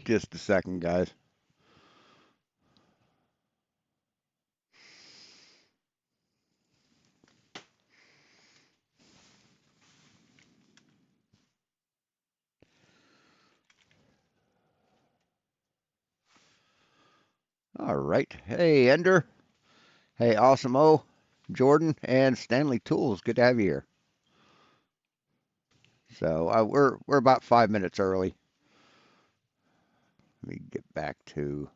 Just a second, guys. All right. Hey, Ender. Hey, Awesome O, Jordan, and Stanley Tools. Good to have you here. So we're about 5 minutes early. Let me get back to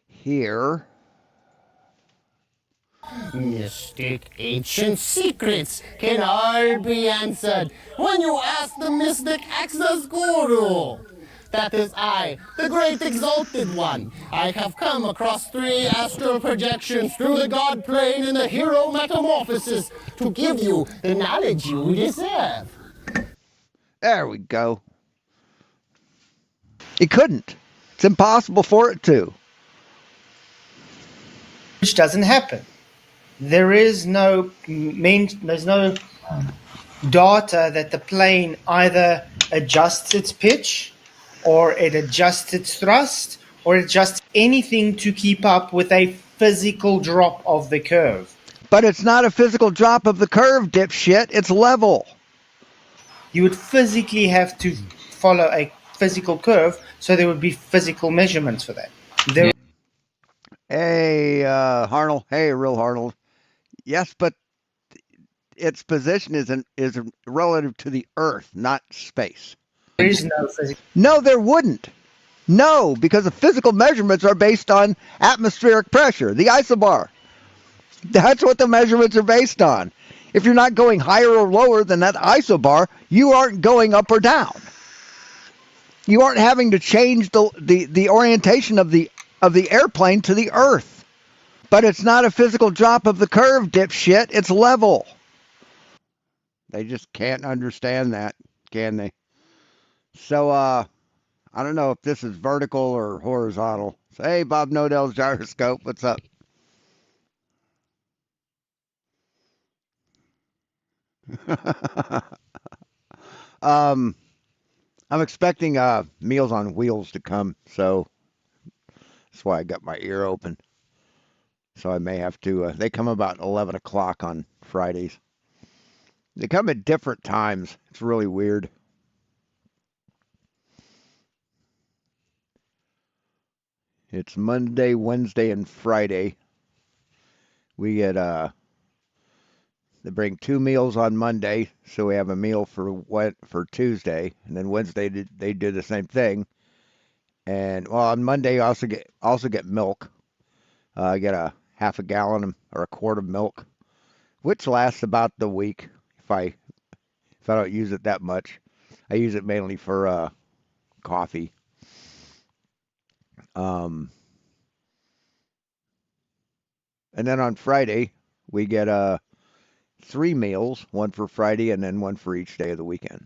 here. Mystic ancient secrets can all be answered when you ask the mystic access guru. That is I, the great exalted one. I have come across 3 astral projections through the god plane in the hero metamorphosis to give you the knowledge you deserve. There we go. It couldn't. It's impossible for it to. Which doesn't happen. There's no data that the plane either adjusts its pitch or it adjusts its thrust or adjusts anything to keep up with a physical drop of the curve. But it's not a physical drop of the curve, dipshit. It's level. You would physically have to follow a physical curve, so there would be physical measurements for that. Hey, Harnell. Hey, real Harnell. Yes, but its position is relative to the Earth, not space. There is no physical. No, there wouldn't. No, because the physical measurements are based on atmospheric pressure, the isobar. That's what the measurements are based on. If you're not going higher or lower than that isobar, you aren't going up or down. You aren't having to change the orientation of the airplane to the Earth. But it's not a physical drop of the curve, dipshit. It's level. They just can't understand that, can they? So, I don't know if this is vertical or horizontal. So, hey, Bob Nodell's gyroscope, what's up? I'm expecting Meals on Wheels to come, so that's why I got my ear open. So I may have to. They come about 11 o'clock on Fridays. They come at different times. It's really weird. It's Monday, Wednesday, and Friday. We get they bring 2 meals on Monday, so we have a meal for Tuesday, and then Wednesday they do the same thing. And well, on Monday I also get milk. I get a half a gallon or a quart of milk, which lasts about the week if I don't use it that much. I use it mainly for coffee. Um, and then on Friday we get 3 meals, one for Friday and then one for each day of the weekend.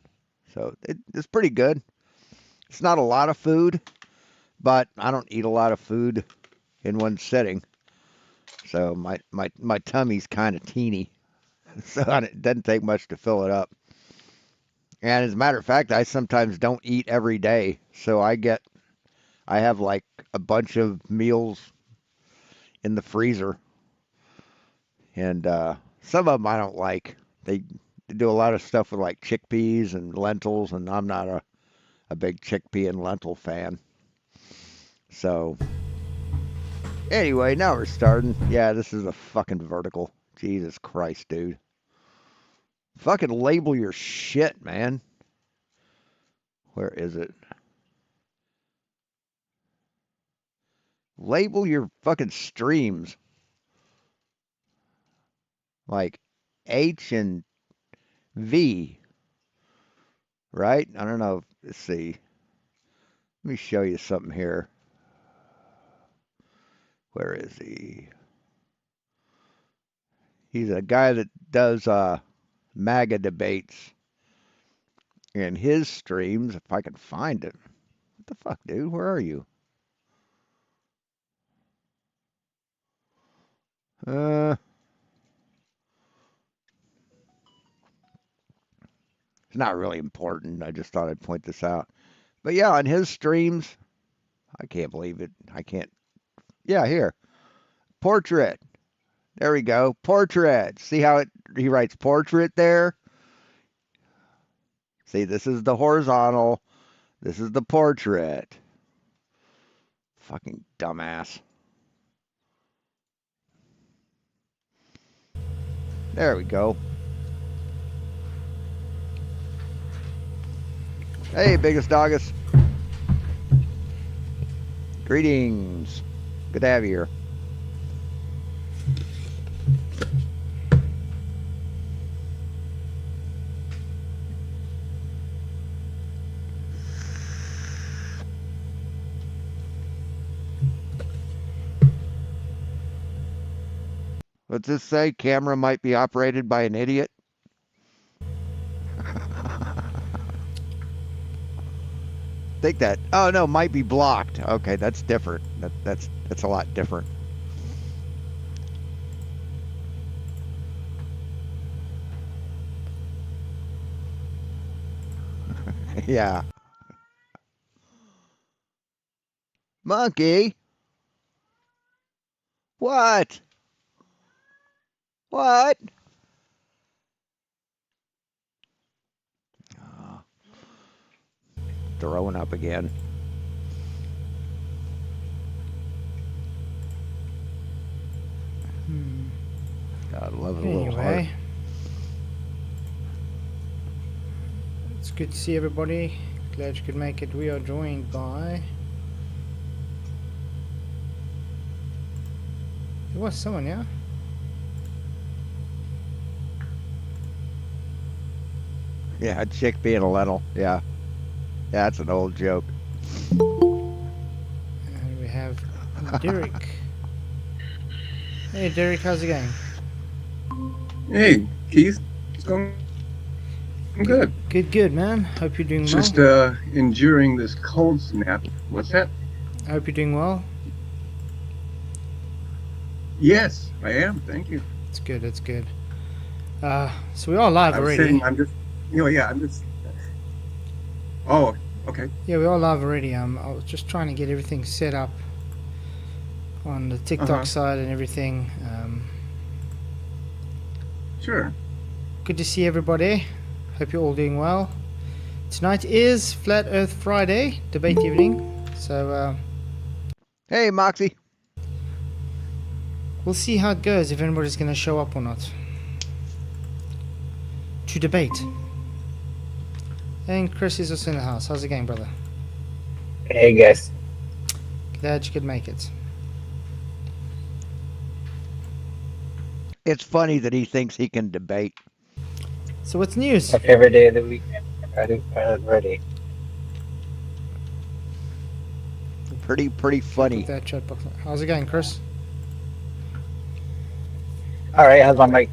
So it's pretty good. It's not a lot of food, but I don't eat a lot of food in one sitting. So my tummy's kind of teeny. So it doesn't take much to fill it up. And as a matter of fact, I sometimes don't eat every day. So I have like a bunch of meals in the freezer. And some of them I don't like. They do a lot of stuff with like chickpeas and lentils, and I'm not a big chickpea and lentil fan. So anyway, now we're starting. Yeah, this is a fucking vertical. Jesus Christ, dude. Fucking label your shit, man. Where is it? Label your fucking streams. Like H and V, right? I don't know. Let's see. Let me show you something here. Where is he? He's a guy that does MAGA debates in his streams, if I can find it. What the fuck, dude? Where are you? It's not really important. I just thought I'd point this out. But yeah, on his streams, I can't believe it. I can't. Yeah, here. Portrait. There we go. Portrait. See how he writes portrait there? See, this is the horizontal. This is the portrait. Fucking dumbass. There we go. Hey, biggest doggus. Greetings. Good to have you here. What's this say? Camera might be operated by an idiot. Think that. Oh no, might be blocked. Okay, that's different. That's a lot different. Yeah. Monkey. What? What? Oh, throwing up again. God, I love it a little hard. Anyway, it's good to see everybody. Glad you could make it. We are joined by. There was someone, yeah? Yeah, a chick being a lentil. Yeah. Yeah, that's an old joke. And we have Derek. Hey Derek, how's it going? Hey, Keith. It's going good. Good, man. Hope you're doing Just well. enduring this cold snap. What's that? I hope you're doing well. Yes, I am. Thank you. It's good, it's good. So we are live I was already. saying I'm just, I'm just. Oh, okay. Yeah, we are live already. I was just trying to get everything set up on the TikTok side and everything. Sure. Good to see everybody. Hope you're all doing well. Tonight is Flat Earth Friday, debate evening. So Hey, Moxie. we'll see how it goes, if anybody's going to show up or not. To debate. And Chris is also in the house. How's it going, brother? Hey guys. Glad you could make it. It's funny that he thinks he can debate. So what's news? My favorite day of the week. I'm ready. Pretty funny. Put that chat box. How's it going, Chris? Alright, how's my mic?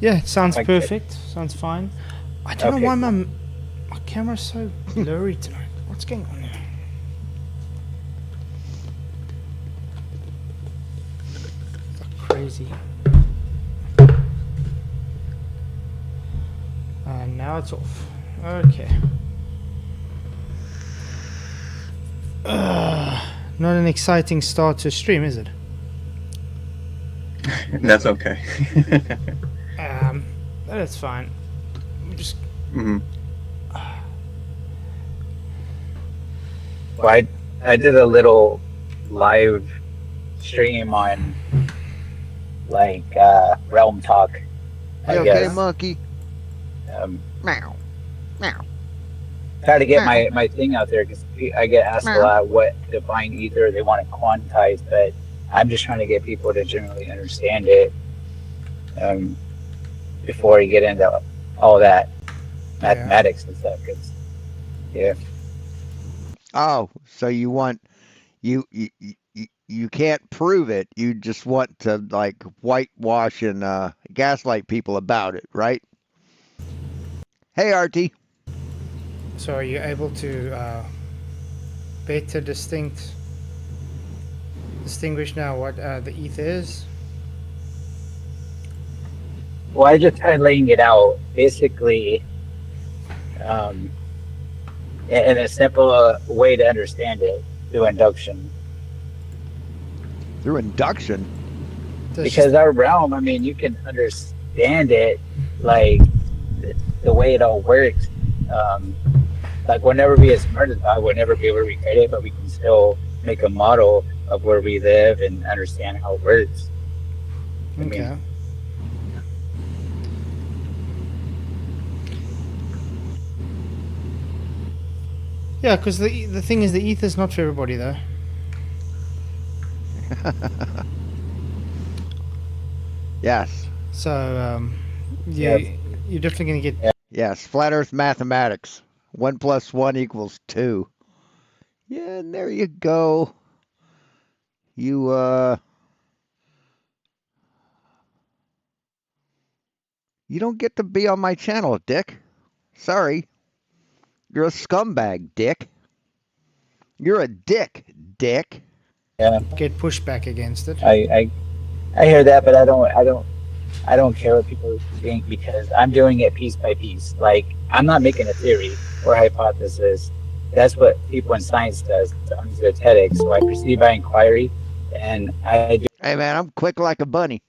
Yeah, it sounds Like perfect. Sounds fine. I don't know Okay, why cool. my camera's so blurry tonight. What's going on there? It's like crazy. And now it's off. Okay. Not an exciting start to stream, is it? That's okay. That's fine. We just hmm Well, I did a little live stream on like Realm Talk. I You guess. okay, monkey? Meow. Meow. Try to get my thing out there because I get asked a lot what divine ether they want to quantize, but I'm just trying to get people to generally understand it before you get into all that mathematics and stuff. Cause, yeah. Oh, so you want you can't prove it. You just want to like whitewash and gaslight people about it, right? Hey, RT. So are you able to better distinguish now what the ETH is? Well, I just tried laying it out. Basically, And a simple way to understand it through induction. Through induction. There's Because just, our realm, I mean, you can understand it like the way it all works. Um, like we'll never be as smart as God, we'll never be able to recreate it, but we can still make a model of where we live and understand how it works. I mean, okay. Yeah, because the thing is, the ether's not for everybody, though. Yes. So yeah, you're definitely going to get. yeah, Yes. Flat Earth mathematics. 1 + 1 = 2. Yeah, and there you go. You you don't get to be on my channel, Dick. Sorry. You're a scumbag, Dick. You're a dick. yeah. Get pushback against it. I hear that, but I don't care what people think because I'm doing it piece by piece. Like I'm not making a theory or hypothesis. That's what people in science does. I'm esoteric, so I proceed by inquiry, and I Hey man, I'm quick like a bunny.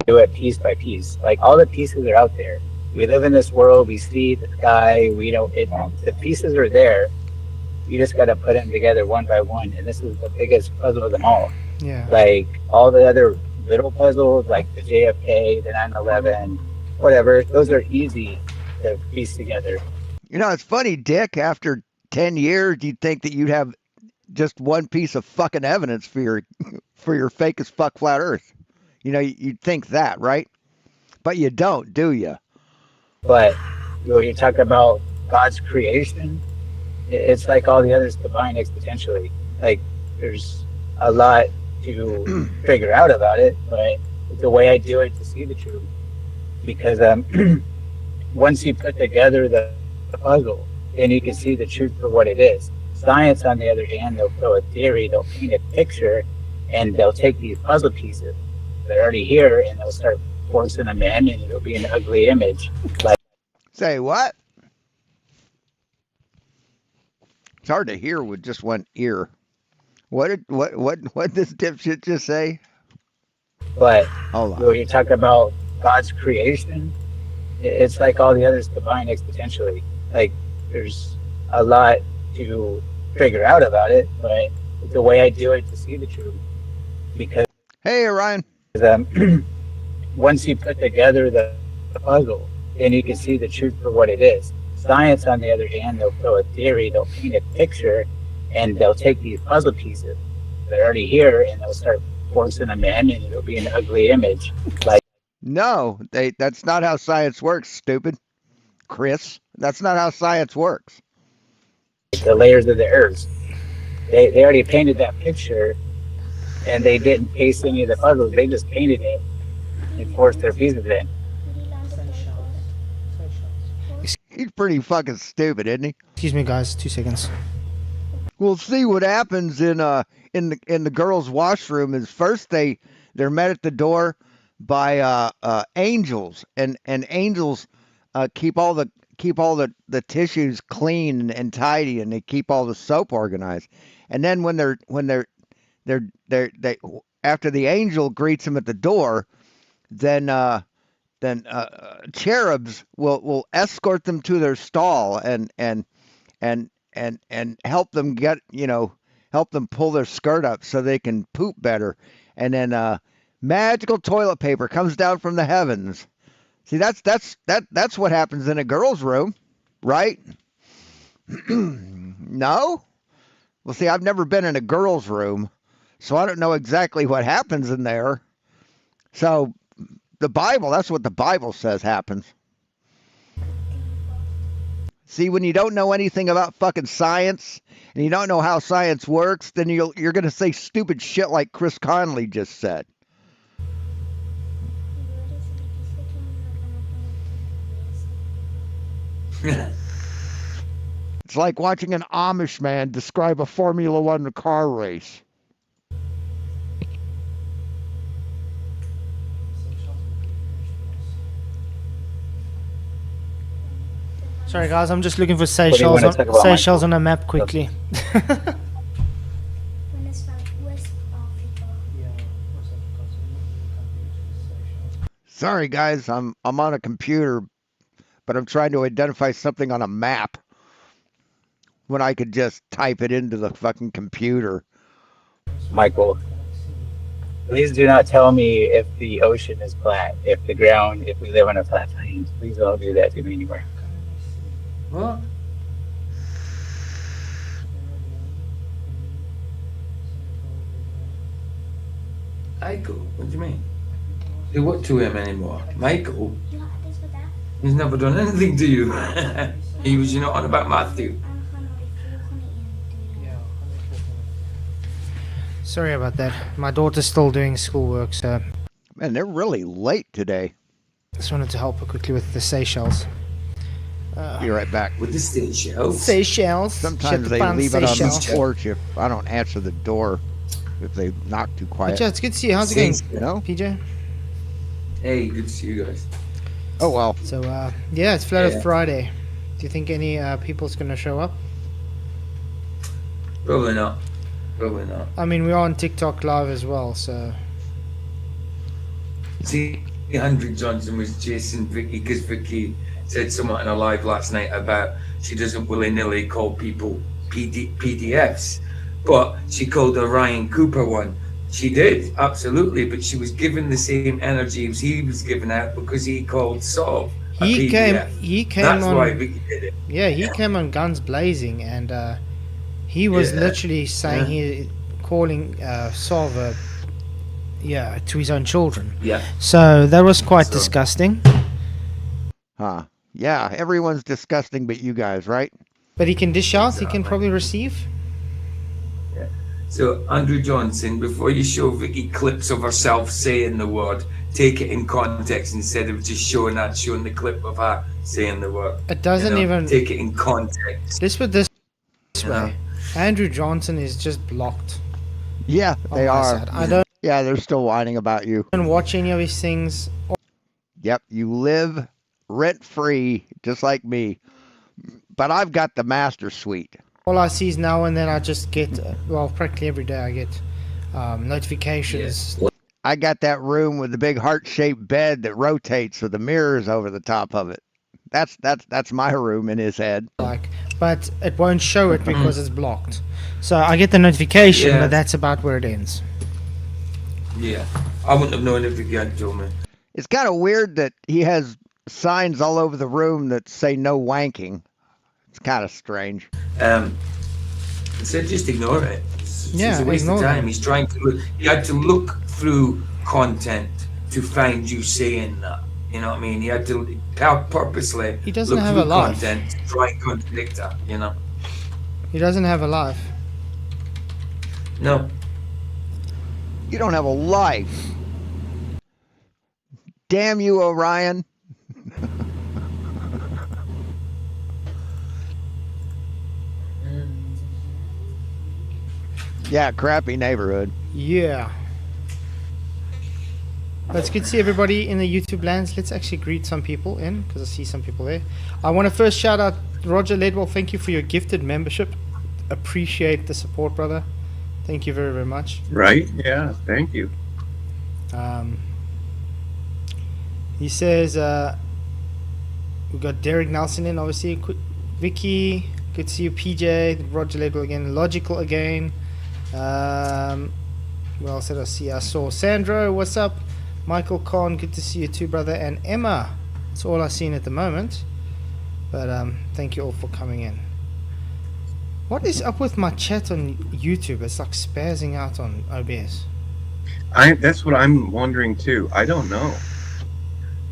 do it piece by piece. Like all the pieces are out there. We live in this world. We see the sky. We don't. The pieces are there. You just got to put them together one by one, and this is the biggest puzzle of them all. Yeah. Like all the other little puzzles, like the JFK, the 9/11, whatever. Those are easy to piece together. You know, it's funny, Dick. After 10 years, you'd think that you'd have just one piece of fucking evidence for your fake as fuck flat Earth. You know, you'd think that, right? But you don't, do you? But when you talk about God's creation, it's like all the others combined exponentially. Like there's a lot to figure out about it, but the way I do it to see the truth. Because once you put together the puzzle, then you can see the truth for what it is. Science, on the other hand, they'll throw a theory, they'll paint a picture, and they'll take these puzzle pieces that are already here and they'll start forcing them in, and it'll be an ugly image. Like, Say what? It's hard to hear with just one ear. What this dipshit just say? but Hold on. when you talk about God's creation, it's like all the others combined exponentially. Like there's a lot to figure out about it, but the way I do it to see the truth. Because Hey, Orion. once you put together the puzzle, then you can see the truth for what it is. Science, on the other hand, they'll throw a theory, they'll paint a picture, and they'll take these puzzle pieces that are already here and they'll start forcing them in, and it'll be an ugly image. Like, No, that's not how science works, stupid. Chris, that's not how science works. the layers of the earth. They already painted that picture and they didn't paste any of the puzzles, they just painted it and forced their pieces in. He's pretty fucking stupid, isn't he? Excuse me, guys. 2 seconds. We'll see what happens in the girls' washroom. Is first they're met at the door by angels, and angels keep all the tissues clean and tidy, and they keep all the soap organized. And then when they after the angel greets them at the door, then cherubs will escort them to their stall and help them help them pull their skirt up so they can poop better. And then magical toilet paper comes down from the heavens. See, that's what happens in a girl's room, right? No? Well, see, I've never been in a girl's room, so I don't know exactly what happens in there. So that's what the Bible says happens. See, when you don't know anything about fucking science and you don't know how science works, then you're going to say stupid shit like Chris Conley just said. It's like watching an Amish man describe a Formula One car race. Sorry guys, I'm just looking for What do you Seychelles want to talk about, Seychelles Michael? on a map quickly. Sorry, guys, I'm on a computer, but I'm trying to identify something on a map when I could just type it into the fucking computer. Michael, please do not tell me if the ocean is flat, if the ground, if we live on a flat plane. Please don't do that to me anymore. What? Michael, what do you mean? Do what to him anymore? Michael? He's never done anything to you. He was, on about Matthew. Sorry about that. My daughter's still doing schoolwork, so Man, they're really late today. just wanted to help her quickly with the Seychelles. Be right back. With the stage shells. Seychelles. Sometimes they leave it on the porch if I don't answer the door, if they knock too quiet. But yeah, it's good to see you. How's it going, You know? PJ? Hey, good to see you guys. Oh, well. So, yeah, it's Flat Earth Yeah. Friday. Do you think any people's going to show up? Probably not. Probably not. I mean, we're on TikTok live as well, so... See, Andrew Johnson was chasing Vicky because Vicky said something in a live last night about she doesn't willy-nilly call people PDFs, but she called a Ryan Cooper one. She did, absolutely, but she was given the same energy as he was giving out because he called Solve a He PDF. came That's on... why Vicky did it. Yeah, he came on guns blazing, and he was Yeah. literally saying he calling Solver, to his own children. Yeah. So that was quite So- disgusting. Huh. Yeah, everyone's disgusting but you guys, right? But he can dish out. He can Exactly. probably receive. So, Andrew Johnson, before you show Vicky clips of herself saying the word, take it in context instead of just showing the clip of her saying the word. It doesn't even. Take it in context. Let's put this You know? way. Andrew Johnson is just blocked. Yeah, on they my are. side. I don't Yeah, they're still whining about you. watch any of his things. Yep, you live rent-free, just like me. But I've got the master suite. All I see is now and then I just get, practically every day I get notifications. I got that room with the big heart-shaped bed that rotates with the mirrors over the top of it. That's my room in his head. But it won't show it because it's blocked. So I get the notification, Yeah. but that's about where it ends. Yeah. I wouldn't have known if Vicky hadn't told me. It's kind of weird that he has signs all over the room that say no wanking. It's kind of strange. Instead, just ignore it. It's Yeah, a waste of ignore time. them. He's trying to look. He had to look through content to find you saying that. You know what I mean? He had to purposely He doesn't look have through a life. content to try and contradict her. You know? He doesn't have a life. No. You don't have a life. Damn you, Orion. Yeah, crappy neighborhood. Yeah. Let's good to see everybody in the YouTube lands. Let's actually greet some people in because I see some people there. I want to first shout out Roger Ledwell. Thank you for your gifted membership. Appreciate the support, brother. Thank you very, very much. Right? Yeah. Thank you. He says we've got Derek Nelson in, obviously. Vicky, good to see you. PJ, Roger Ledwell again. Logical again. What else did I see? I saw Sandro. What's up? Michael Kahn, good to see you too, brother. And Emma. That's all I've seen at the moment. But thank you all for coming in. What is up with my chat on YouTube? It's like spazzing out on OBS. That's what I'm wondering too. I don't know.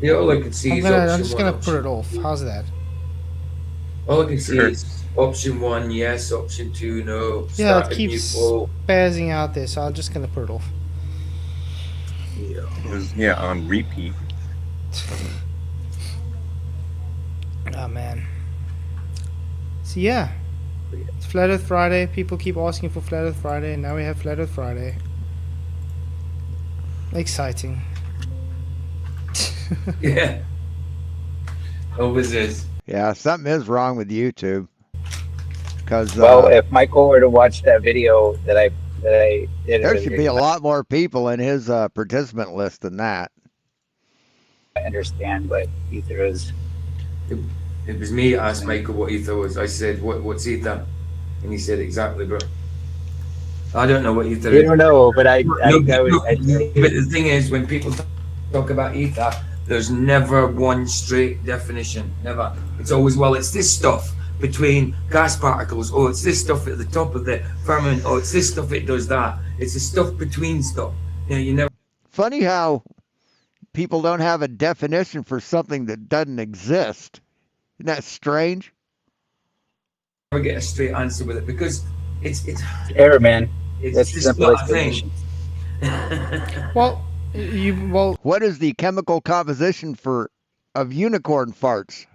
Yeah, all I can see is I'm option just one. gonna put it off. How's that? All I can see Sure. is option 1, yes. Option 2, no. Yeah, Start it a new keeps poll. spazzing out there, so I'm just gonna put it off. Yeah. It was on repeat. Oh man. So yeah, it's Flat Earth Friday. People keep asking for Flat Earth Friday, and now we have Flat Earth Friday. Exciting. Yeah. Always is. Yeah, something is wrong with YouTube. Because Well, if Michael were to watch that video that I did there should earlier, be he a might lot more people in his participant list than that. understand what ether is. It, it was me that asked Michael what ether was. I said, what's ether? And he said, exactly, bro. I don't know what ether You is. don't know, but I No, I but the thing is, when people talk about ether, there's never one straight definition. Never. It's always, well, it's this stuff between gas particles. Oh, it's this stuff at the top of the firmament. Oh, it's this stuff, it does that. It's the stuff between stuff. You never Funny how people don't have a definition for something that doesn't exist. Isn't that strange? get a straight answer with it because it's error, man. it's That's just simple not a thing. explanation. Well, What is the chemical composition of unicorn farts?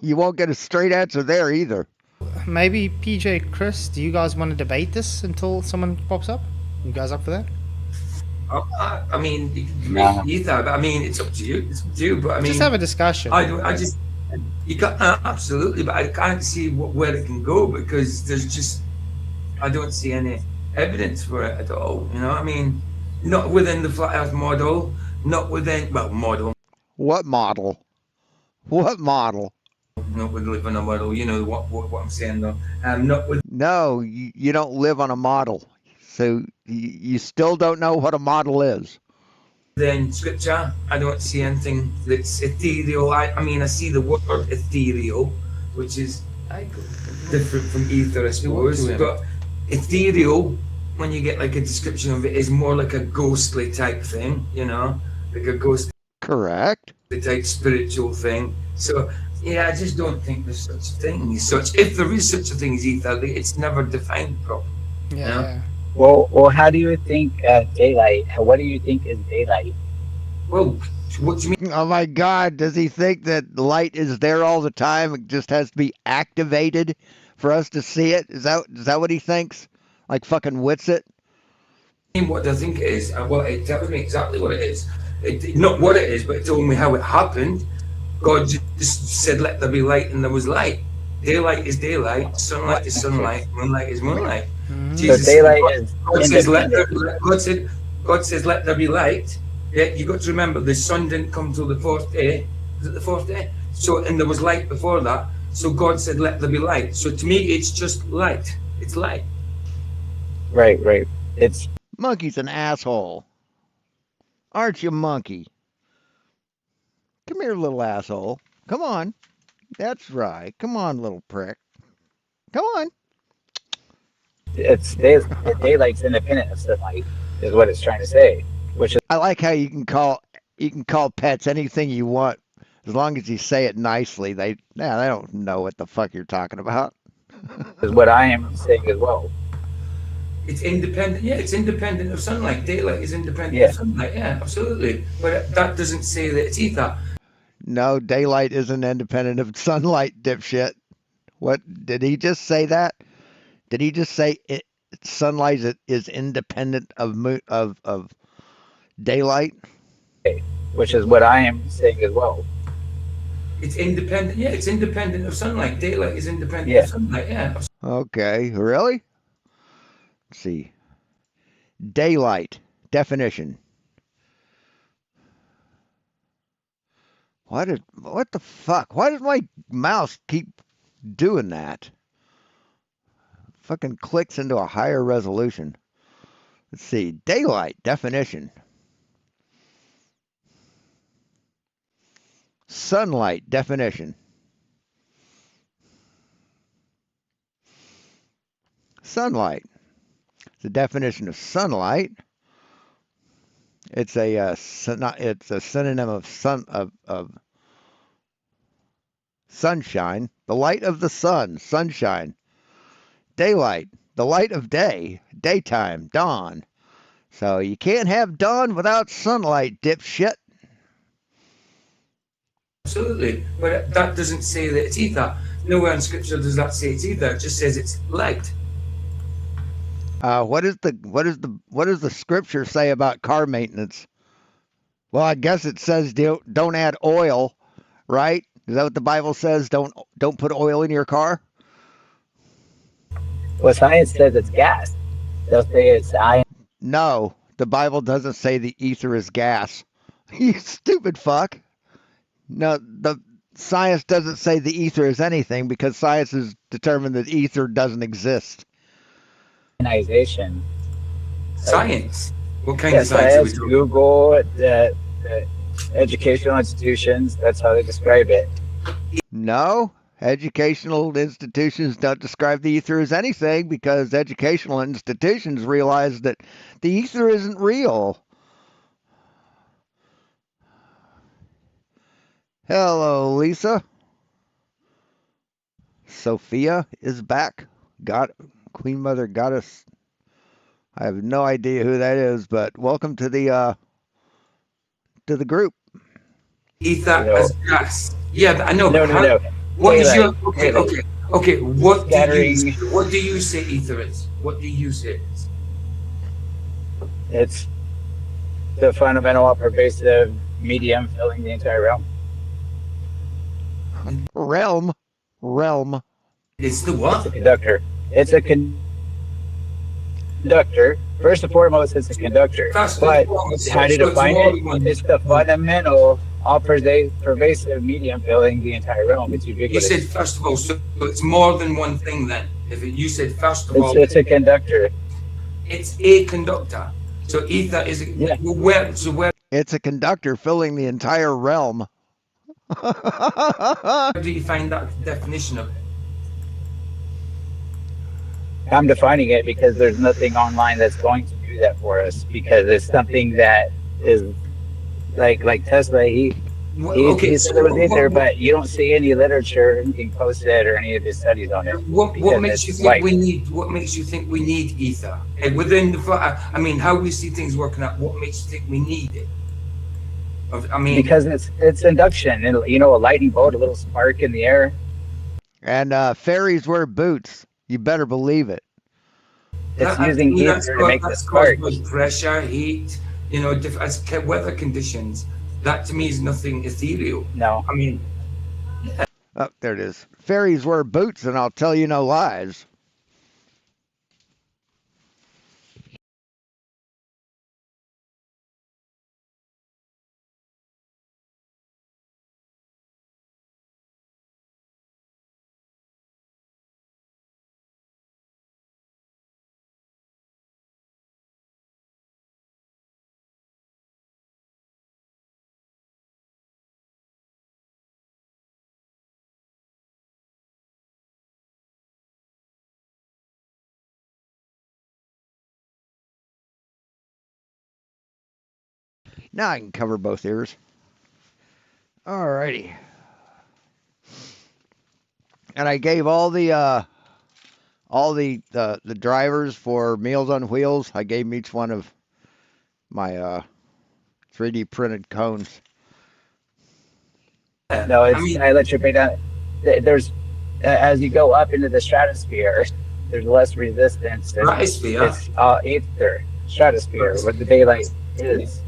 You won't get a straight answer there either. maybe PJ, Chris, do you guys want to debate this until someone pops up? You guys up for that? I mean, you can Nah. make ether, but I mean, it's up to you. It's up to you. But I mean, Just have a discussion. I just you got absolutely, but I can't see where it can go because there's just I don't see any evidence for it at all. You know, I mean, not within the flat Earth model, not within model. What model? What model? Not with living a model. You know what I'm saying though. Not with No, you don't live on a model. So you still don't know what a model is. then scripture. I don't see anything that's ethereal. I mean, I see the word ethereal, which is different from ether, I suppose. But ethereal, when you get like a description of it, is more like a ghostly type thing, you know, like a ghostly Correct. type spiritual thing. So yeah, I just don't think there's such a thing as such. If there is such a thing as ether, it's never defined properly. Yeah. Well, how do you think daylight? What do you think is daylight? Well, what do you mean? Oh my God, does he think that light is there all the time? It just has to be activated for us to see it? Is that what he thinks? Like fucking Witsit? What I think it is, well, it tells me exactly what it is. Not what it is, but it told me how it happened. God just said, "Let there be light," and there was light. Daylight is daylight. Sunlight is sunlight. Moonlight is moonlight. So daylight is God says, independent. God says, "Let there be light." Yeah, you got to remember the sun didn't come till the fourth day. Is it the fourth day? So, and there was light before that. So God said, "Let there be light." So to me, it's just light. It's light. Right. It's Monkey's an asshole. Aren't you, Monkey? Come here, little asshole. Come on. That's right. Come on, little prick. Come on. daylight's independent of sunlight, is what it's trying to say. Which I like how you can call pets anything you want as long as you say it nicely. They don't know what the fuck you're talking about. is what I am saying as well. It's independent. Yeah, it's independent of sunlight. Daylight is independent Yeah. of sunlight. Yeah, absolutely. But that doesn't say that it's ether. No, daylight isn't independent of sunlight, dipshit. What did he just say that? Did he just say sunlight is independent of daylight? Which is what I am saying as well. It's independent. Yeah, it's independent of sunlight. Daylight is independent Yeah. of sunlight. Yeah. Okay, really? Let's see. Daylight definition. What the fuck? Why does my mouse keep doing that? Fucking clicks into a higher resolution. Let's see. Daylight definition. Sunlight definition. Sunlight. The definition of sunlight. It's a synonym of sunshine. The light of the sun, sunshine. Daylight, the light of day, daytime, dawn. So you can't have dawn without sunlight, dipshit. Absolutely. But that doesn't say that it's ether. Nowhere in scripture does that say it's ether. It just says it's light. What does the scripture say about car maintenance? Well, I guess it says don't add oil, right? Is that what the Bible says? Don't put oil in your car? Well, science says it's gas. They'll say it's ion. No, the Bible doesn't say the ether is gas. You stupid fuck. No, the science doesn't say the ether is anything because science has determined that ether doesn't exist. Ionization. Science. What kind Yeah, of science are we science, talking? Google, the educational institutions, that's how they describe it. No, educational institutions don't describe the ether as anything because educational institutions realize that the ether isn't real. Hello, Lisa. Sophia is back. Queen Mother Goddess. I have no idea who that is, but welcome to the group. Ether No. as gas. Yeah, I know. No, but no, no. What is Daylight, your daylight. okay? What Scattering. what do you say ether is? What do you say it is? It's the fundamental pervasive medium filling the entire realm. Realm. It's the It's a what? conductor. It's a conductor. First and foremost, it's a conductor. First and But foremost, how to so it's define more it? than one. It's the fundamental, all pervasive medium filling the entire realm. It's You ubiquitous. said first of all, so it's more than one thing. Then, you said first of all, It's a conductor. it's a conductor. So ether is Yeah. where It's a conductor filling the entire realm. do you find that definition of it? I'm defining it because there's nothing online that's going to do that for us because it's something that is like Tesla. He said it was in there, but you don't see any literature, anything posted, or any of his studies on it. What because makes you it's think like- we need? What makes you think we need ether? And within the, I mean, how we see things working out. What makes you think we need it? I mean, Because it's induction, and a lightning bolt, a little spark in the air. And fairies wear boots. You better believe it. It's using ether to make the that's spark. caused by pressure, heat, as weather conditions. That to me is nothing ethereal. No, I mean, Oh, there it is. Fairies wear boots, and I'll tell you no lies. Now I can cover both ears. Alrighty. And I gave all the drivers for Meals on Wheels. I gave them each one of my 3D printed cones. no, it's I mean, I let you break down. There's as you go up into the stratosphere, there's less resistance. And Stratosphere? It's ether. Stratosphere, what the daylight is.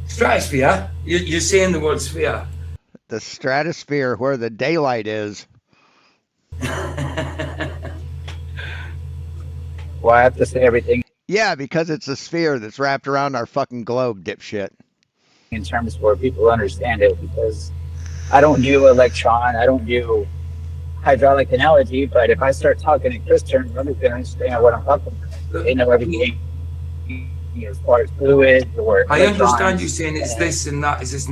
stratosphere. You're saying the word sphere. The stratosphere where the daylight is. Well, I have to say everything Yeah, because it's a sphere that's wrapped around our fucking globe, dipshit. in terms where people understand it, because I don't do electron, I don't do hydraulic analogy, but if I start talking in Chris terms, nobody's gonna understand what I'm talking about. They know everything as far as fluids or I understand electrons. you saying it's this and that. Is this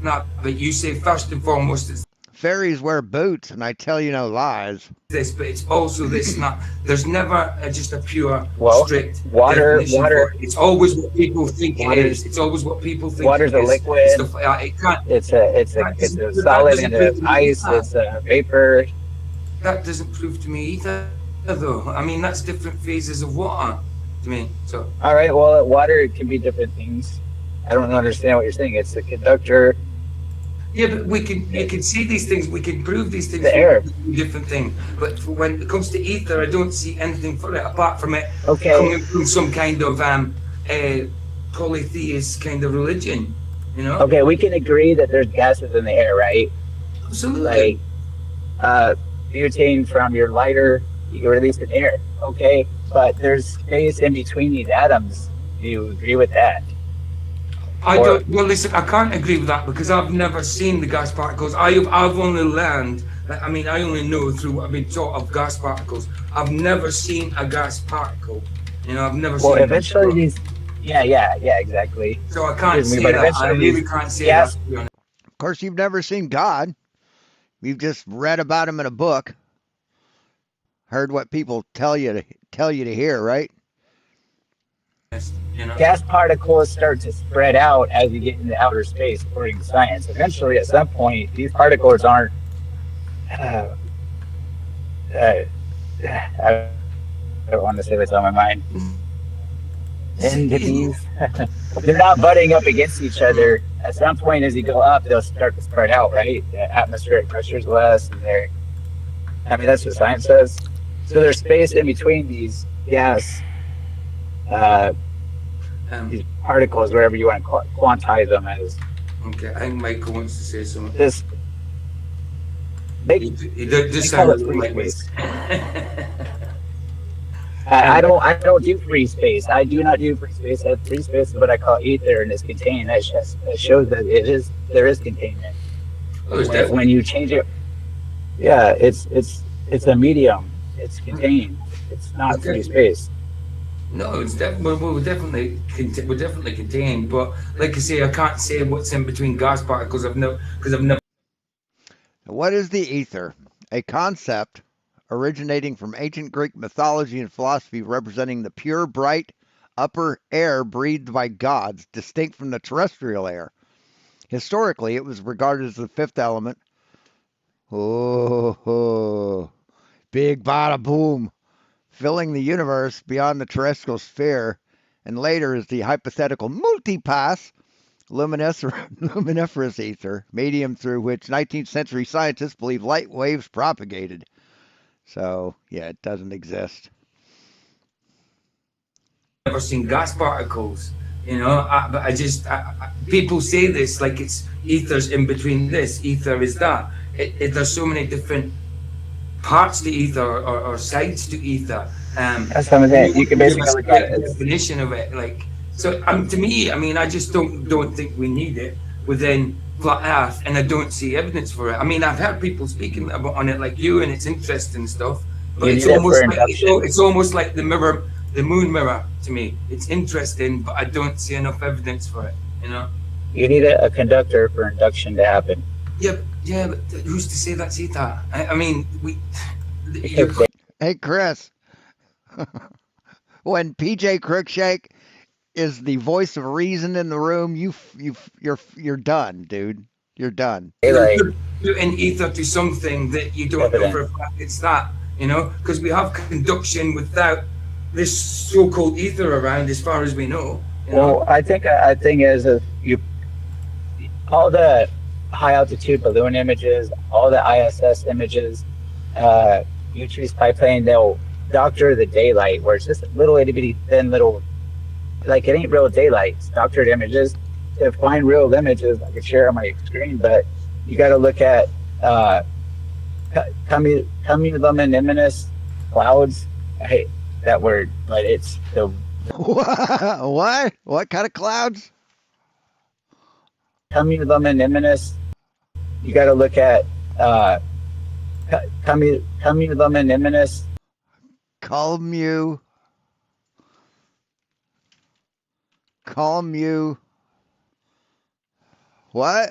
not? But you say first and foremost it's Fairies wear boots, and I tell you no lies. this, but it's also this and that. There's never just a pure, Well, strict water- definition water- for it. It's always what people think it Water's- is. It's always what people think water's it a is. liquid. It's it can't. It's a solid and a ice. It's a vapor. That doesn't prove to me either, though. I mean, that's different phases of water to me. So All right. Well, water can be different things. I don't understand what you're saying. It's a conductor. yeah, but you can see these things. We can prove these things. The air. Different thing. But when it comes to ether, I don't see anything for it apart from it Okay. coming from some kind of polytheist kind of religion. You know, Okay, we can agree that there's gases in the air, right? absolutely. Like butane from your lighter, you can release in air. Okay, but there's space in between these atoms. Do you agree with that? I Or don't. Well, listen, I can't agree with that because I've never seen the gas particles. I've only learned. I mean, I only know through what I've been taught of gas particles. I've never seen a gas particle. You know, I've never well, seen them. eventually these. Yeah, exactly. So I can't Excuse me, say but that. I eventually really these can't say that. gas. To be honest. Of course, you've never seen God. You've just read about him in a book, heard what people tell you to hear, right? You know. Gas particles start to spread out as you get into outer space, according to science. Eventually, at some point, these particles aren't. Uh, uh, I don't want to say what's on my mind. Entities. They're not butting up against each other. At some point, as you go up, they'll start to spread out, right? The atmospheric pressure is less, and they're. I mean, that's what science says. So there's space in between these gas, uh, these particles, wherever you want to quantize them as. Okay, I think Michael wants to say something. This they, He just call it sounded free like space. this. I don't do free space. I do not do free space. Free space is what I call ether, and it's contained. That shows that there is containment. Oh, it's definitely. When you change it, yeah, it's a medium. It's contained. It's not free space. No, it's definitely we're definitely contained. But like I say, I can't say what's in between gas particles. I've never. What is the ether? A concept originating from ancient Greek mythology and philosophy representing the pure, bright, upper air breathed by gods, distinct from the terrestrial air. Historically, it was regarded as the fifth element. Oh, big bada boom, filling the universe beyond the terrestrial sphere, and later as the hypothetical multipass luminiferous ether, medium through which 19th century scientists believe light waves propagated. So, yeah, it doesn't exist. Never seen gas particles, you know. But people say this like it's ether's in between this, ether is that. There's so many different parts to ether or sides to ether. That's some of that. You can basically look at it as definition of it, like so. To me, I mean, I just don't think we need it within flat Earth, and I don't see evidence for it. I mean, I've heard people speaking about on it like you, and it's interesting stuff. But it's almost like the mirror. The moon mirror to me. It's interesting, but I don't see enough evidence for it. You know. you need a conductor for induction to happen. Yeah, but who's to say that's ether? I mean, Hey, Chris, when PJ Cruikshank is the voice of reason in the room, you're done, dude. You're done. Daylight. Put in ether to something that you don't know for a fact it's that. You know, because we have conduction without this so-called ether around, as far as we know. Well, I think is you all the high altitude balloon images, all the ISS images, U-Tree's pipeline, they'll doctor the daylight, where it's just a little itty bitty thin little, like it ain't real daylight. It's doctored images. To find real images, I could share on my screen, but you got to look at cumulonimbus clouds. I hate that word, but it's the What kind of clouds? cumulonimbus. You got to look at cumulonimbus. Calm you. What?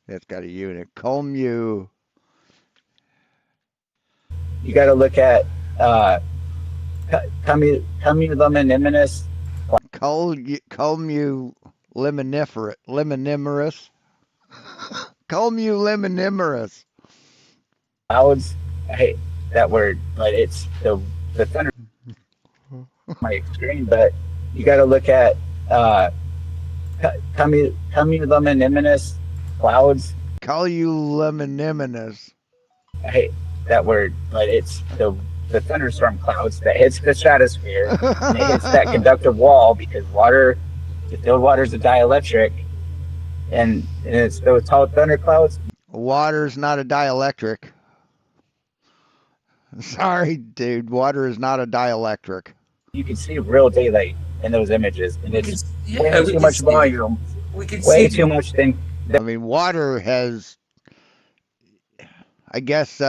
It's got a unit. Calm you. You got to look at cumulonimbus. Lemoniferous. Cumulonimbus. Clouds. I hate that word, but it's the thunder on my screen. But you got to look at cumulonimbus clouds. Cumulonimbus. I hate that word, but it's the thunderstorm clouds that hits the stratosphere and it hits that conductive wall because water distilled water is a dielectric, and it's those tall thunderclouds. Water's not a dielectric. Sorry, dude. Water is not a dielectric. You can see real daylight in those images, and it's way we too can much see, volume, we can way see too much thing. I mean, water has, I guess,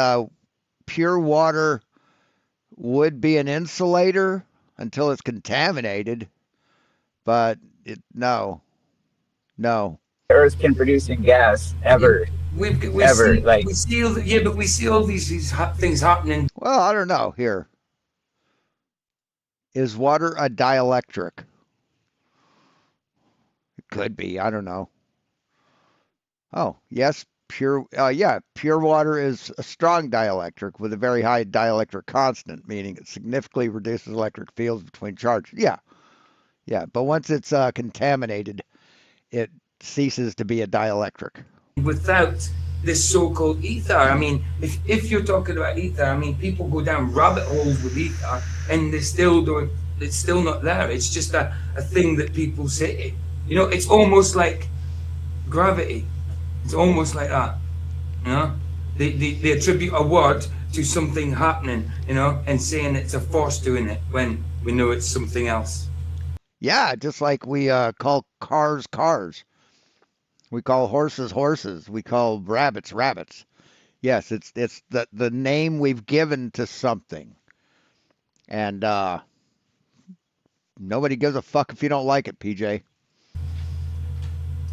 pure water would be an insulator until it's contaminated, but no. Earth can produce in gas ever. we Ever, see like- we see all the, but we see all these things happening. Well, I don't know. Here. Is water a dielectric? It could be. I don't know. Oh, yes, pure water is a strong dielectric with a very high dielectric constant, meaning it significantly reduces electric fields between charges. Yeah, but once it's contaminated, it ceases to be a dielectric. Without this so-called ether, I mean, if you're talking about ether, I mean, people go down rabbit holes with ether, and they still don't. It's still not there. It's just a thing that people say. You know, it's almost like gravity. It's almost like that. You know, they attribute a word to something happening. You know, and saying it's a force doing it when we know it's something else. Yeah, just like we call cars cars. We call horses horses. We call rabbits rabbits. Yes, it's the name we've given to something. And nobody gives a fuck if you don't like it, PJ.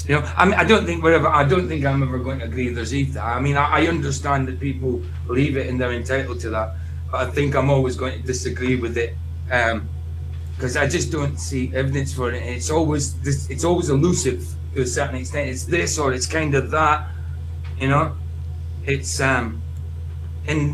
You know, I mean, I don't think I'm ever going to agree there's ether. I mean, I understand that people believe it and they're entitled to that, but I think I'm always going to disagree with it, because I just don't see evidence for it. It's always elusive to a certain extent. It's this or it's kind of that, you know. It's and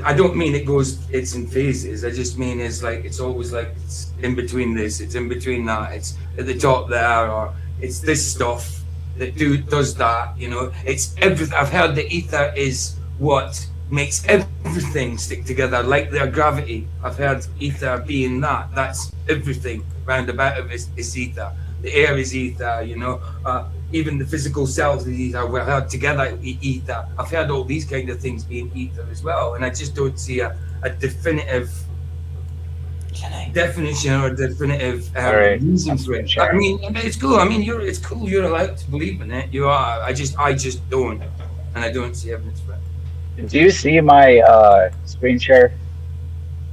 I don't mean it's in phases. I just mean it's always like it's in between this, it's in between that, it's at the top there, or it's this stuff that does that, you know. It's everything. I've heard that ether is what makes everything stick together, like their gravity. I've heard ether being that's everything round about of is ether. The air is ether, you know. Even the physical cells is ether. We're held together ether. I've heard all these kind of things being ether as well, and I just don't see a definitive definition or definitive reason for it. I mean, it's cool. I mean, it's cool. You're allowed to believe in it. You are. I just don't, and I don't see evidence for it. Do you see my screen share?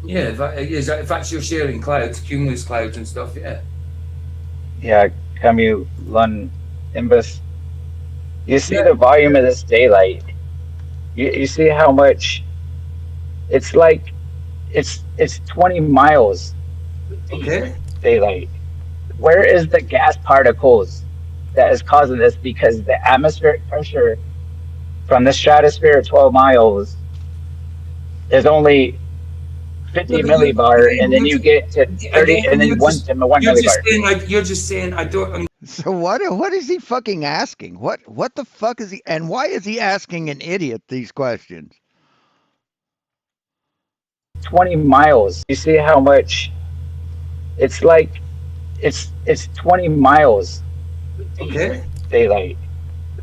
Yeah, if that's you're sharing clouds, cumulus clouds and stuff. Yeah. Yeah, cumulonimbus. You see the volume of this daylight. You see how much it's like. It's 20 miles. Okay. Daylight. Where is the gas particles that is causing this? Because the atmospheric pressure from the stratosphere 12 miles is only 50 millibar, and then you get to 30, and then 1 millibar. You're just saying I don't. So what is he fucking asking? What the fuck is he, and why is he asking an idiot these questions? 20 miles. You see how much it's like it's 20 miles. Okay. Daylight.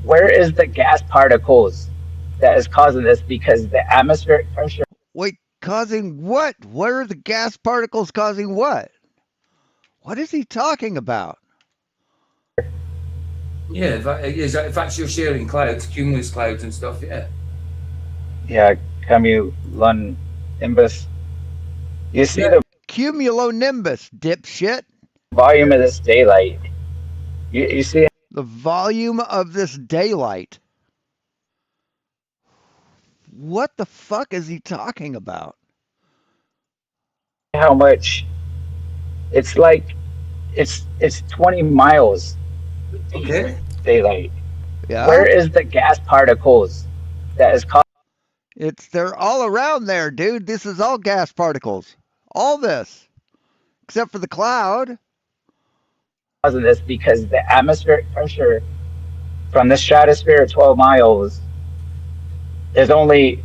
Where is the gas particles that is causing this? Because the atmospheric pressure. Wait, causing what? What are the gas particles causing what? What is he talking about? Yeah, if that's you're sharing clouds, cumulus clouds and stuff. Yeah. Yeah, cumulonimbus. You see the Cumulonimbus, dipshit. volume of this daylight. You see The volume of this daylight. What the fuck is he talking about? how much it's like it's 20 miles. Okay. Daylight. Yeah. Where is the gas particles that is They're all around there, dude. This is all gas particles. All this. Except for the cloud. causing this? Because the atmospheric pressure from the stratosphere 12 miles is only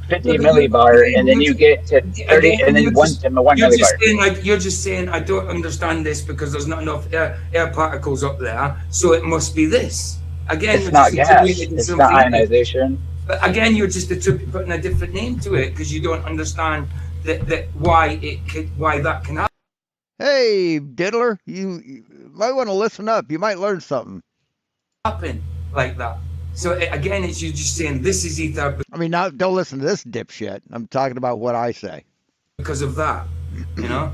50 but you millibar, and then again, you get to 30, and again, then one you're just millibar. saying like you're just saying I don't understand this because there's not enough air particles up there, so it must be this. Again, It's you're just not gas. attributing It's not something else. ionization. But again, you're just putting a different name to it because you don't understand that why that can Hey, diddler, you might want to listen up. You might learn something. happen like that. So again, it's you just saying this is ether I mean, now don't listen to this dipshit. I'm talking about what I say. because of that. You know,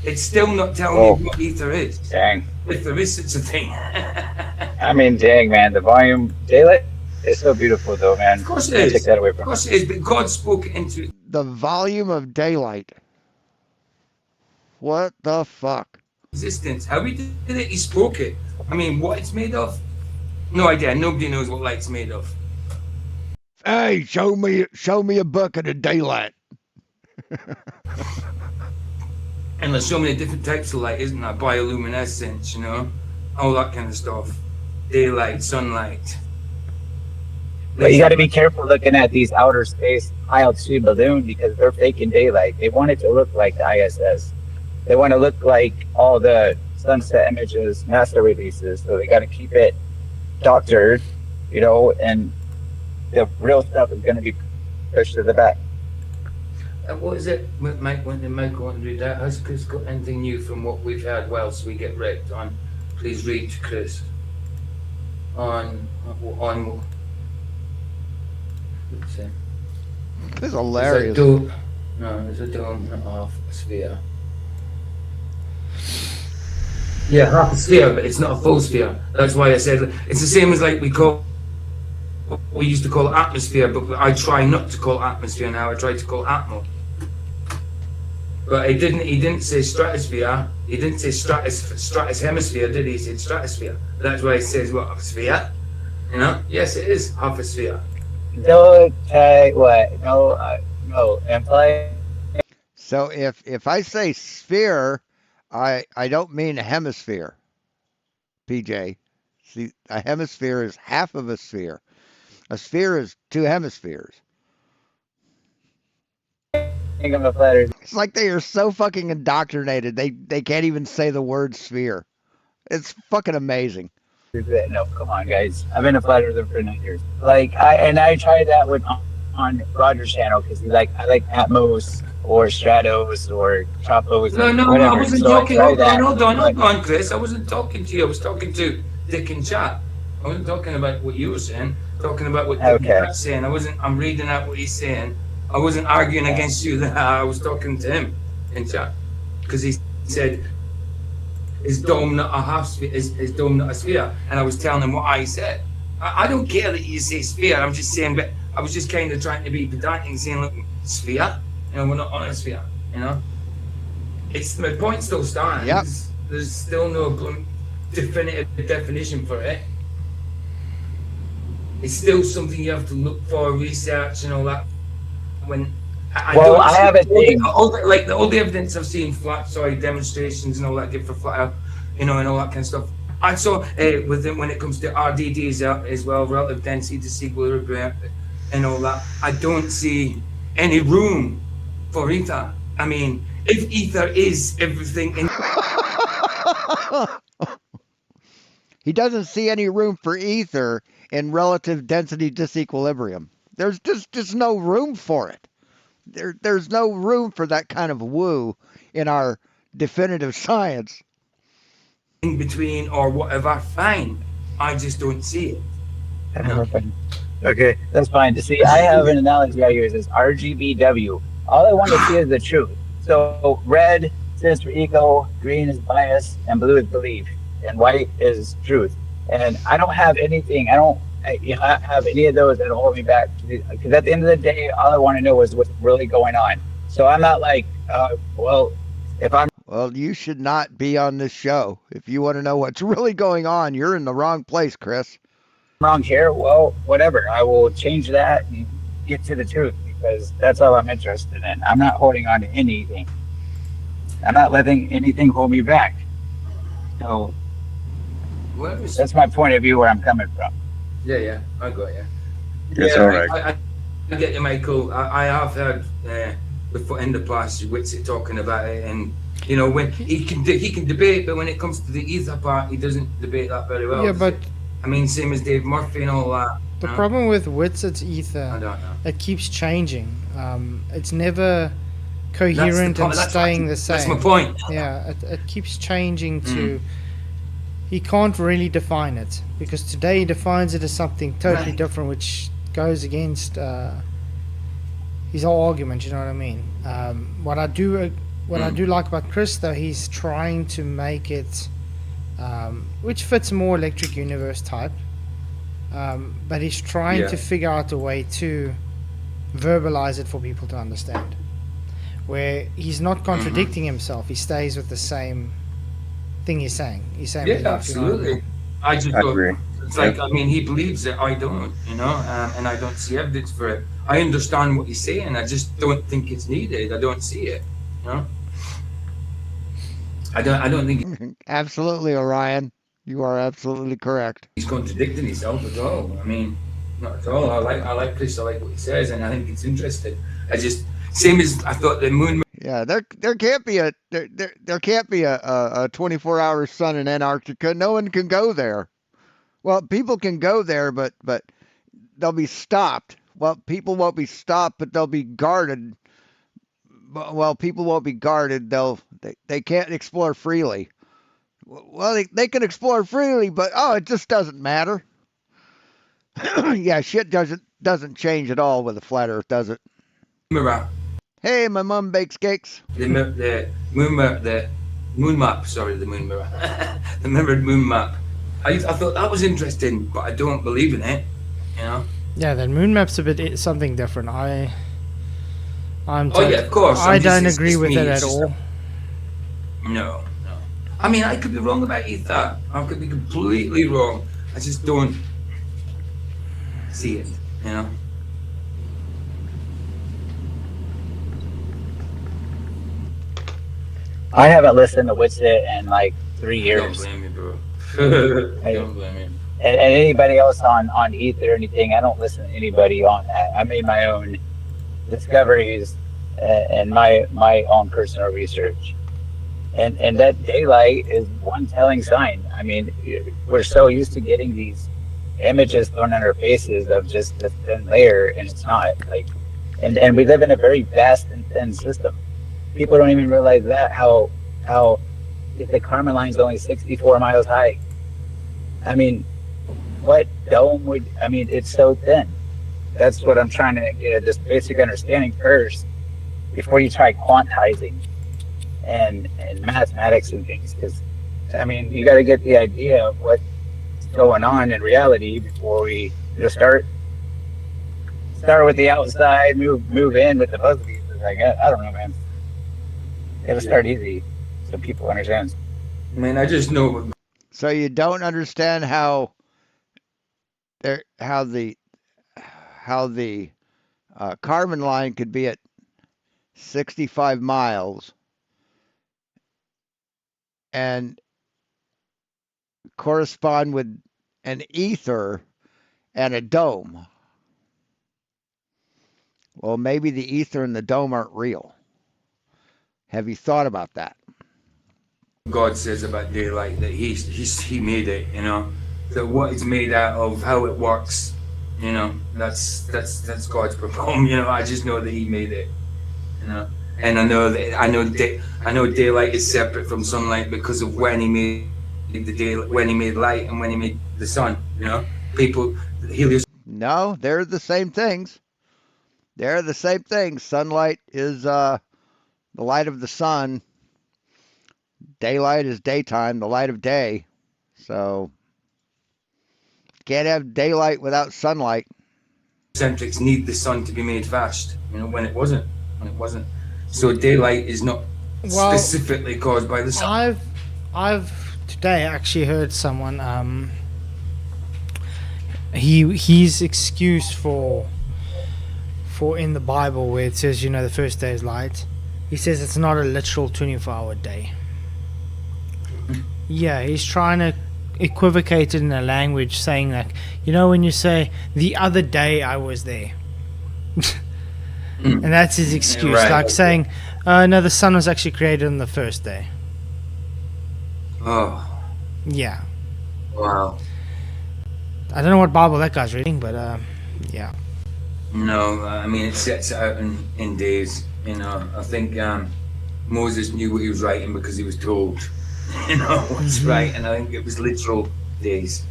it's still not telling Well, you what ether is, dang. if there is such a thing. I mean, dang, man. The volume, daylight is so beautiful, though, man. Of course it Can't take is. that away Of from course us. it is. But God spoke it into The volume of daylight. What the fuck? existence. How he did it, he spoke it. I mean, what it's made of? No idea. Nobody knows what light's made of. Hey, show me a bucket of daylight. And there's so many different types of light, isn't there? Bioluminescence, you know, all that kind of stuff. Daylight, sunlight. But you got to be careful looking at these outer space high altitude balloons because they're faking daylight. They want it to look like the ISS. They want to look like all the sunset images NASA releases. So they got to keep it doctored, you know, and the real stuff is going to be pushed to the back. What is it? Mike want to do that. Has Chris got anything new from what we've had whilst we get wrecked on? Please read Chris. On. What's it? This is hilarious. No, it's a dome, not half a sphere. Yeah, half a sphere, but it's not a full sphere. That's why I said it's the same as like we used to call it atmosphere, but I try not to call it atmosphere now. I try to call it atmo. But he didn't say stratosphere. He didn't say stratus hemisphere, did he? He said stratosphere. That's why he says what, a sphere? You know? Yes, it is half a sphere. No, what? No, imply. So if I say sphere, I don't mean a hemisphere. PJ, see, a hemisphere is half of a sphere. A sphere is two hemispheres. Think I'm a flat earth. It's like they are so fucking indoctrinated. They can't even say the word sphere. It's fucking amazing. No, come on, guys. I've been a flat earther for 9 years. Like, I tried that with on Roger's channel because I like Atmos or Stratos or Tropos. No, whatever. I wasn't So talking. hold on, Chris. I wasn't talking to you. I was talking to Dick and Chat. I wasn't talking about what you were saying. Talking about what Dick and Chat's saying. I'm reading out what he's saying. I wasn't arguing against you there. I was talking to him in chat because he said, "Is dome not a half sphere? Is dome not a sphere?" And I was telling him what I said. I don't care that you say sphere. I'm just saying, but I was just kind of trying to be pedantic and saying, "Look, sphere. You know, we're not on a sphere. You know, it's my point still stands. Yep. There's still no definitive definition for it. It's still something you have to look for, research, and all that." When I have a thing. all the evidence I've seen, demonstrations and all that good for flat Earth, you know, and all that kind of stuff. I saw when it comes to RDDs as well, relative density disequilibrium, and all that. I don't see any room for ether. I mean, if ether is everything in He doesn't see any room for ether in relative density disequilibrium. There's just no room for it. There's no room for that kind of woo in our definitive science. in between or whatever, fine. I just don't see it. No. Okay, that's fine. To see, I have an analogy I use as RGBW. All I want to see is the truth. So red stands for ego, green is bias, and blue is belief, and white is truth. And I don't have anything. I don't have any of those that hold me back. Because at the end of the day, all I want to know is what's really going on. So I'm not like, if I'm Well, you should not be on this show. If you want to know what's really going on, you're in the wrong place, Chris. wrong here, well, whatever. I will change that and get to the truth because that's all I'm interested in. I'm not holding on to anything. I'm not letting anything hold me back. So that's my point of view where I'm coming from. Yeah, I got you. It's all right. I get you, Michael. I have heard before in the past Witsit talking about it, and you know when he can debate, but when it comes to the ether part, he doesn't debate that very well. Yeah, does but he? I mean, same as Dave Murphy and all that. the you know? problem with Witsit's I ether, don't know. it keeps changing. It's never coherent and staying the same. That's my point. Yeah, it keeps changing to. He can't really define it because today he defines it as something totally Right. different, which goes against his whole argument. You know what I mean? What I do like about Chris, though, he's trying to make it, which fits more Electric Universe type, but he's trying to figure out a way to verbalize it for people to understand, where he's not contradicting himself. He stays with the same thing he's saying. He's saying, Yeah, you know what I absolutely. mean? I just I don't. agree. It's like, I mean, he believes it, I don't, you know, and I don't see evidence for it. I understand what he's saying, I just don't think it's needed. I don't see it, you know. I don't think Absolutely, Orion. You are absolutely correct. he's contradicting himself at all. I mean, not at all. I like Chris. I like what he says, and I think it's interesting. I just same as I thought the moon. Yeah, there can't be a 24-hour sun in Antarctica. No one can go there. Well, people can go there, but they'll be stopped. Well, people won't be stopped, but they'll be guarded. Well, people won't be guarded. They can't explore freely. Well, they can explore freely, but it just doesn't matter. Yeah, shit doesn't change at all with a flat Earth, does it? Mirror. Hey, my mom bakes cakes. The moon map. Sorry, the moon mirror. The mirrored moon map. I thought that was interesting, but I don't believe in it. You know. Yeah, that moon map's a bit something different. I'm. Oh yeah, of course. I don't it's agree with me, it it's at just all. No. I mean, I could be wrong about ether. I could be completely wrong. I just don't see it. You know. I haven't listened to Witsit in like 3 Don't years. blame me, bro. Hey. Don't blame me. And anybody else on Ether or anything, I don't listen to anybody on that. I made my own discoveries and my own personal research. And that daylight is one telling sign. I mean, we're so used to getting these images thrown in our faces of just this thin layer, and it's not. Like, and we live in a very vast and thin system. People don't even realize that how if the Kármán line's only 64 miles high. I mean, what dome would, I mean, it's so thin. That's what I'm trying to get this basic understanding first before you try quantizing and mathematics and things. Because, I mean, you got to get the idea of what's going on in reality before we just start with the outside, move in with the puzzle pieces. I guess, I don't know, man. It'll start easy so people understand. I mean, I just know. So you don't understand how the Kármán line could be at 65 miles and correspond with an ether and a dome. Well, maybe the ether and the dome aren't real. Have you thought about that? God says about daylight that he made it, you know, that what it's made out of, how it works, you know, that's God's program, you know. I just know that he made it, you know, and I know daylight is separate from sunlight because of when he made the daylight, when he made light, and when he made the sun, you know. People, No, they're the same things. They're the same things. Sunlight is the light of the sun. Daylight is daytime, the light of day. So can't have daylight without sunlight. Centrics need the sun to be made fast, you know, when it wasn't. So daylight is not specifically caused by the sun. I've today actually heard someone his excuse for in the Bible where it says, you know, the first day is light. He says it's not a literal 24-hour day. Yeah, he's trying to equivocate it in a language saying that, you know, when you say the other day I was there, And that's his excuse, Right, like okay. saying, no, the sun was actually created on the first day. Oh, Yeah. wow. I don't know what Bible that guy's reading, but yeah. No, I mean, it sets out in days. I think Moses knew what he was writing because he was told, what's right. And I think it was literal days.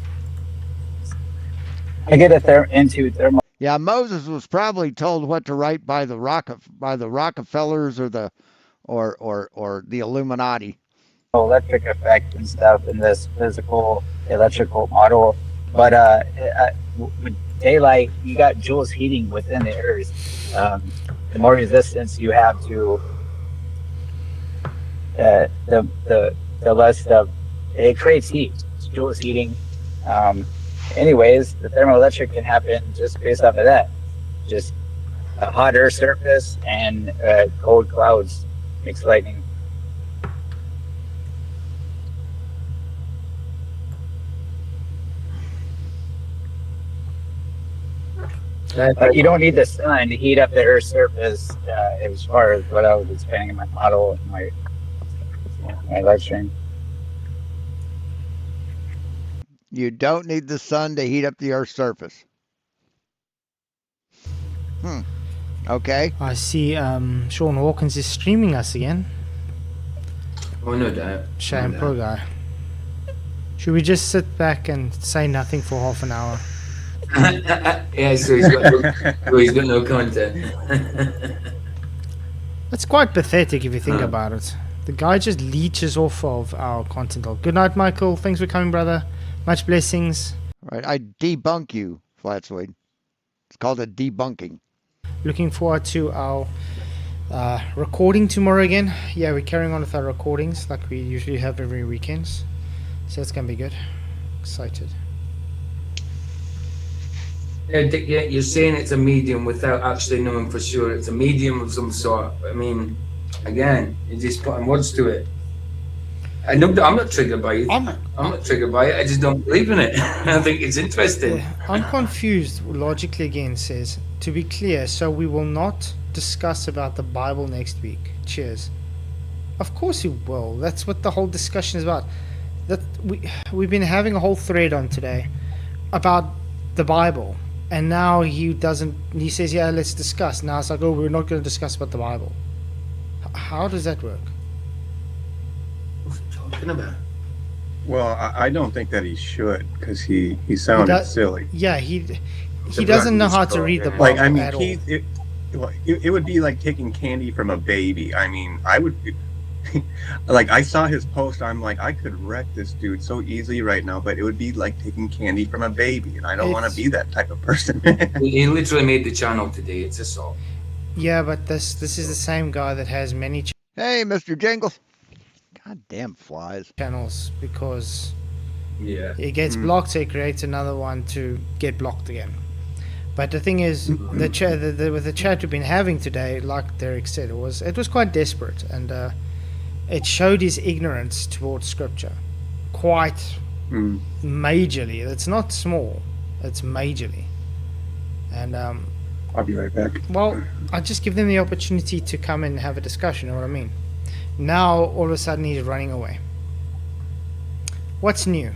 I get into thermal Yeah, Moses was probably told what to write by the Rockefellers or the Illuminati. electric effect and stuff in this physical electrical model. But with daylight, you got joules heating within the earth. The more resistance you have to the less it creates heat. It's joules heating. Um, anyways, the thermoelectric can happen just based off of that. Just a hotter surface and cold clouds makes lightning. But you don't need the sun to heat up the Earth's surface, as far as what I was explaining in my model and my live stream. You don't need the sun to heat up the Earth's surface. Okay. I see Sean Hawkins is streaming us again. Oh, no doubt. Shame, No poor doubt. guy. Should we just sit back and say nothing for half an hour? Yeah, so he's got no content. It's quite pathetic if you think Huh. about it. The guy just leeches off of our content. Good night, Michael. Thanks for coming, brother. Much blessings. Right. I debunk you, Flatsoid. It's called a debunking. Looking forward to our recording tomorrow again. Yeah, we're carrying on with our recordings like we usually have every weekends. So it's going to be good. Excited. Yeah, Dick, yeah, you're saying it's a medium without actually knowing for sure it's a medium of some sort. I mean, again, you're just putting words to it. I'm not triggered by it. I'm not triggered by it. I just don't believe in it. I think it's interesting. Yeah, I'm confused. Logically again says, to be clear, so we will not discuss about the Bible next week. Cheers. Of course we will. That's what the whole discussion is about. That we've been having a whole thread on today about the Bible, and now he says, yeah, let's discuss. Now it's like, oh, we're not going to discuss about the Bible. How does that work? What are you talking about? Well, I don't think that he should, because he sounded silly. Yeah, he doesn't know how to read the Bible Like, I mean, at all. it would be like taking candy from a baby. I mean, I would like, I saw his post. I'm like, I could wreck this dude so easily right now, but it would be like taking candy from a baby, and I don't want to be that type of person. He literally made the channel today. It's assault. Yeah, but this is the same guy that has many Hey, Mr. Jingles. Goddamn flies. channels because Yeah. he gets blocked, so he creates another one to get blocked again. But the thing is, with the chat we've been having today, like Derek said, it was quite desperate, and it showed his ignorance towards Scripture, quite majorly. It's not small; it's majorly. And I'll be right back. well, I just give them the opportunity to come and have a discussion. You know what I mean? Now all of a sudden he's running away. What's new?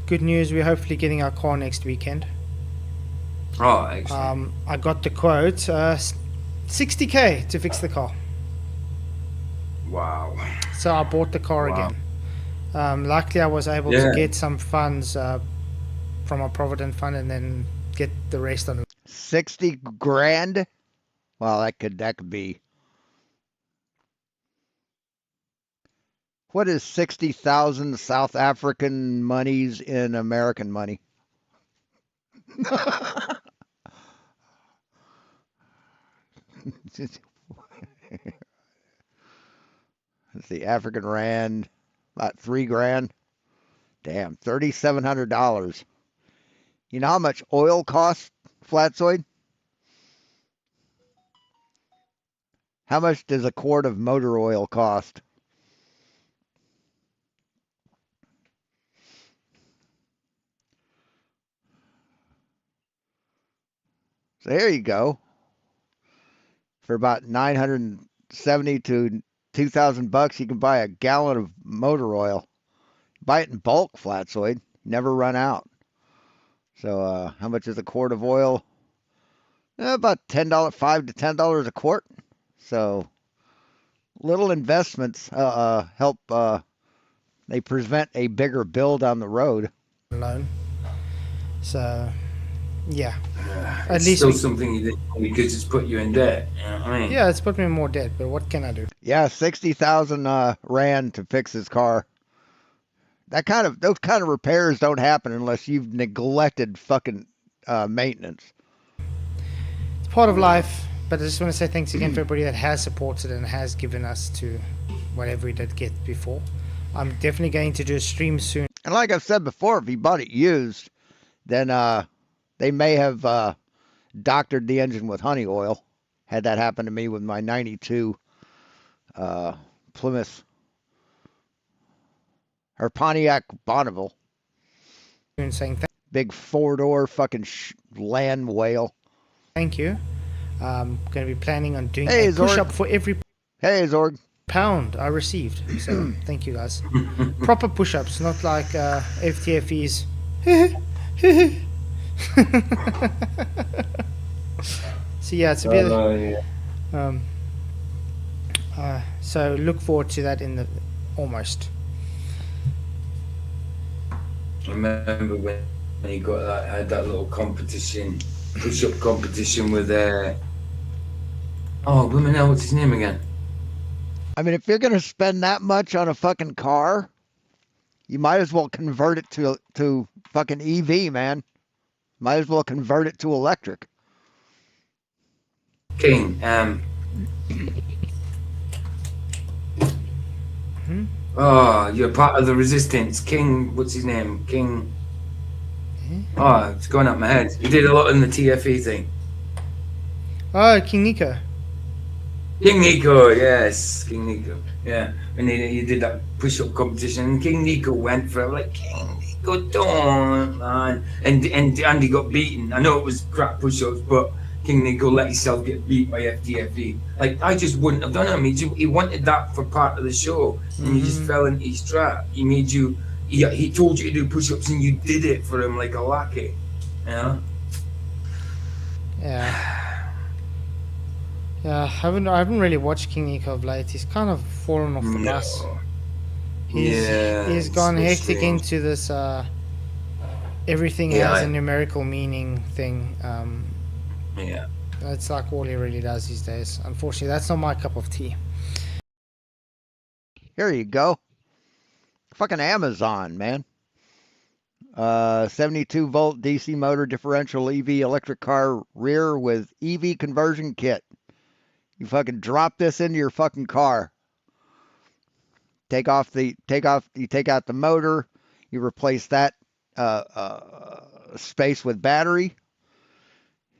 Good news. We're hopefully getting our car next weekend. Oh, excellent. I got the quote, 60k to fix the car. Wow. So I bought the car Wow. again. Luckily, I was able to get some funds from a Provident fund and then get the rest on. 60 grand? Well, that could be. What is 60,000 South African monies in American money? Let's see, African rand, about 3 grand. Damn, $3,700. You know how much oil costs, Flatsoid? How much does a quart of motor oil cost? So there you go. For about 970 to 2,000 bucks, you can buy a gallon of motor oil. Buy it in bulk, Flatsoid. Never run out. So how much is a quart of oil? About $10, $5 to $10 a quart. So little investments help. They prevent a bigger bill down the road. Alone. So, yeah. At It's least still we, something you didn't because it's put you in debt. You know what I mean? yeah, it's put me in more debt, but what can I do? Yeah, 60,000 rand to fix his car. Those kind of repairs don't happen unless you've neglected fucking maintenance. It's part of life, but I just want to say thanks again for everybody that has supported and has given us to whatever we did get before. I'm definitely going to do a stream soon. And like I've said before, if you bought it used, then they may have doctored the engine with honey oil. Had that happen to me with my 92 Plymouth or Pontiac Bonneville. Saying Big 4-door fucking land whale. thank you. I'm going to be planning on doing Hey, a Zorg. push-up for every Hey, Zorg. pound I received. So thank you guys. Proper push-ups, not like FTFEs. So yeah, it's a bit. So look forward to that in the almost. I remember when he got that, had that little competition, push-up competition with oh, women hell, what's his name again? I mean, if you're gonna spend that much on a fucking car, you might as well convert it to fucking EV, man. Might as well convert it to electric. King. Oh, you're part of the resistance. King, what's his name? King. Oh, it's going up my head. He did a lot in the TFE thing. Oh, King Nico. King Nico, yes, King Nico. Yeah, and he did that push-up competition, and King Nico went for it. Like, King Nico, don't, man. And Andy got beaten. I know it was crap push-ups, but King Nico let himself get beat by FTFE. Like, I just wouldn't have done it. I mean, he wanted that for part of the show, and you just fell into his trap. He made you. He told you to do push-ups, and you did it for him like a lackey. You know? Yeah. Yeah, I haven't really watched King Nico of late. He's kind of fallen off the bus. He's gone hectic into this everything has a numerical meaning thing. Yeah. That's like all he really does these days. Unfortunately, that's not my cup of tea. Here you go. Fucking Amazon, man. 72 volt DC motor differential EV electric car rear with EV conversion kit. You fucking drop this into your fucking car. You take out the motor, you replace that space with battery.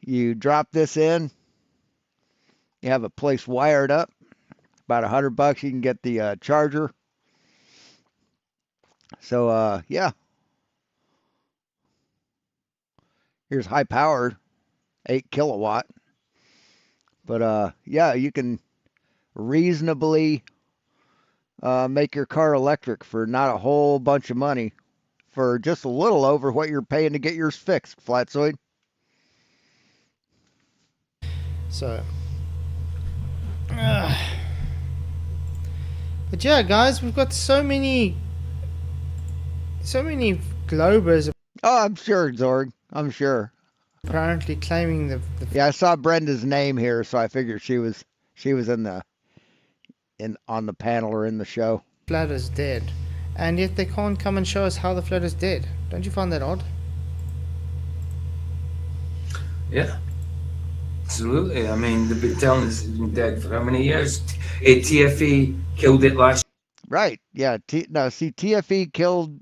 You drop this in. You have a place wired up. About $100 you can get the charger. So yeah. Here's high powered, 8 kilowatt. But yeah, you can reasonably make your car electric for not a whole bunch of money, for just a little over what you're paying to get yours fixed, Flatsoid. So, but yeah, guys, we've got so many Globers Oh, I'm sure, Zorg. I'm sure. apparently claiming the Yeah, I saw Brenda's name here, so I figured she was on the panel or in the show. flat is dead, and yet they can't come and show us how the flat is dead. Don't you find that odd? Yeah. Absolutely. I mean, they've been telling us it's been dead for how many years? TFE killed it last. Right. Yeah. TFE killed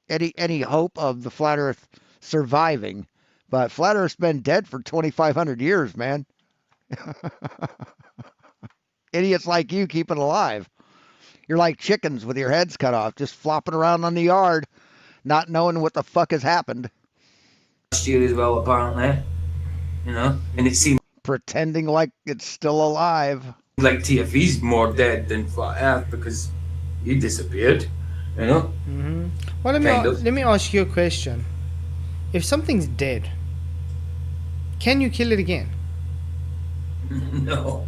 any hope of the flat Earth surviving, but flat Earth's been dead for 2,500 years, man. Idiots like you keep it alive. You're like chickens with your heads cut off, just flopping around on the yard, not knowing what the fuck has happened. Last year as well, apparently. you know, and it seems Pretending like it's still alive. like TFE's more dead than Flat Earth because he disappeared, you know. Well, Kind of. let me ask you a question. If something's dead, can you kill it again? No.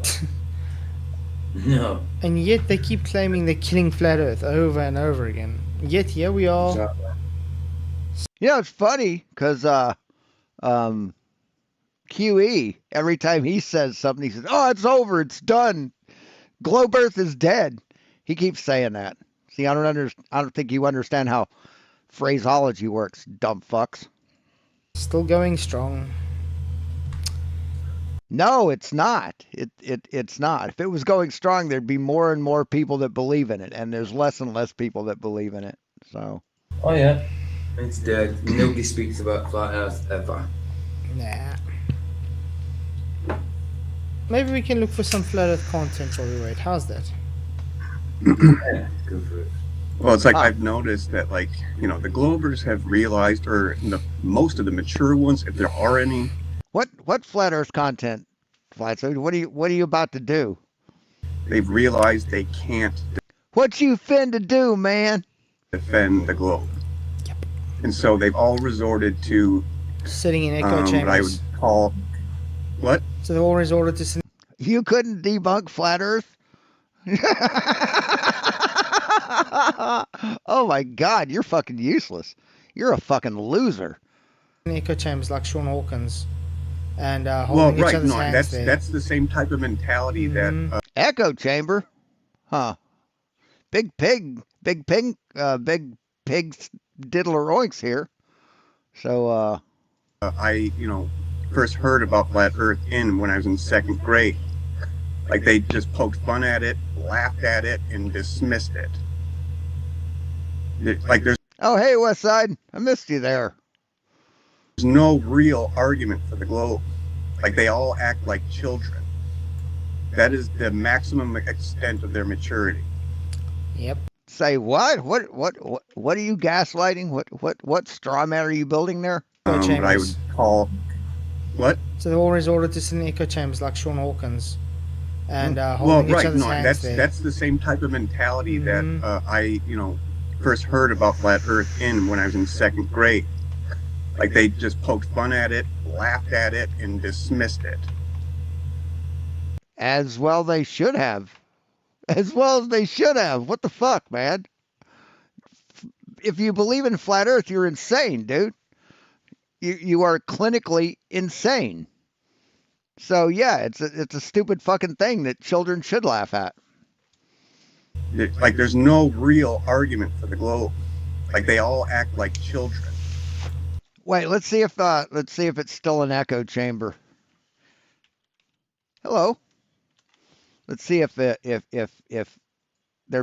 No. And yet they keep claiming they're killing Flat Earth over and over again. Yet here we are. It's funny because QE, every time he says something, he says, "Oh, it's over, it's done. Globe Earth is dead." He keeps saying that. See, I don't think you understand how phraseology works, dumb fucks. Still going strong. No, it's not. It's not. If it was going strong, there'd be more and more people that believe in it, and there's less and less people that believe in it. So. Oh yeah, it's dead. Nobody speaks about Flat Earth ever. Nah. Maybe we can look for some Flat Earth content while we wait. How's that? Yeah, go for it. Well, it's like I've noticed that, like, the Globers have realized, or most of the mature ones, if there are any. What Flat Earth content, Flat Earth? What are you about to do? They've realized they can't What you finna do, man? defend the globe. Yep. And so they've all resorted to Sitting in echo what I chambers. would call what? So they've all resorted to sitting. You couldn't debunk Flat Earth? Oh my God, you're fucking useless. You're a fucking loser. In echo chambers like Sean Hawkins, and Well, holding each right, other's no, hands there. that's the same type of mentality that Echo chamber? Huh. Big pig diddler oinks here. So, I first heard about Flat Earth when I was in second grade. Like, they just poked fun at it, laughed at it, and dismissed it. Like, there's oh, hey, Westside. I missed you there. no real argument for the globe. Like, they all act like children. That is the maximum extent of their maturity. Yep. Say what? What are you gaslighting? What straw man are you building there? Echo What I would chambers. call what? So they've all resorted to sitting in echo chambers like Sean Hawkins, and Well, holding each right, other's no, hands there. that's the same type of mentality Mhm. that I first heard about Flat Earth when I was in second grade. Like, they just poked fun at it, laughed at it, and dismissed it. As well they should have. As well as they should have. What the fuck, man? If you believe in Flat Earth, you're insane, dude. You are clinically insane. So yeah, it's a stupid fucking thing that children should laugh at. Like, there's no real argument for the globe. Like, they all act like children. Wait, let's see if it's still an echo chamber. Hello. Let's see if they're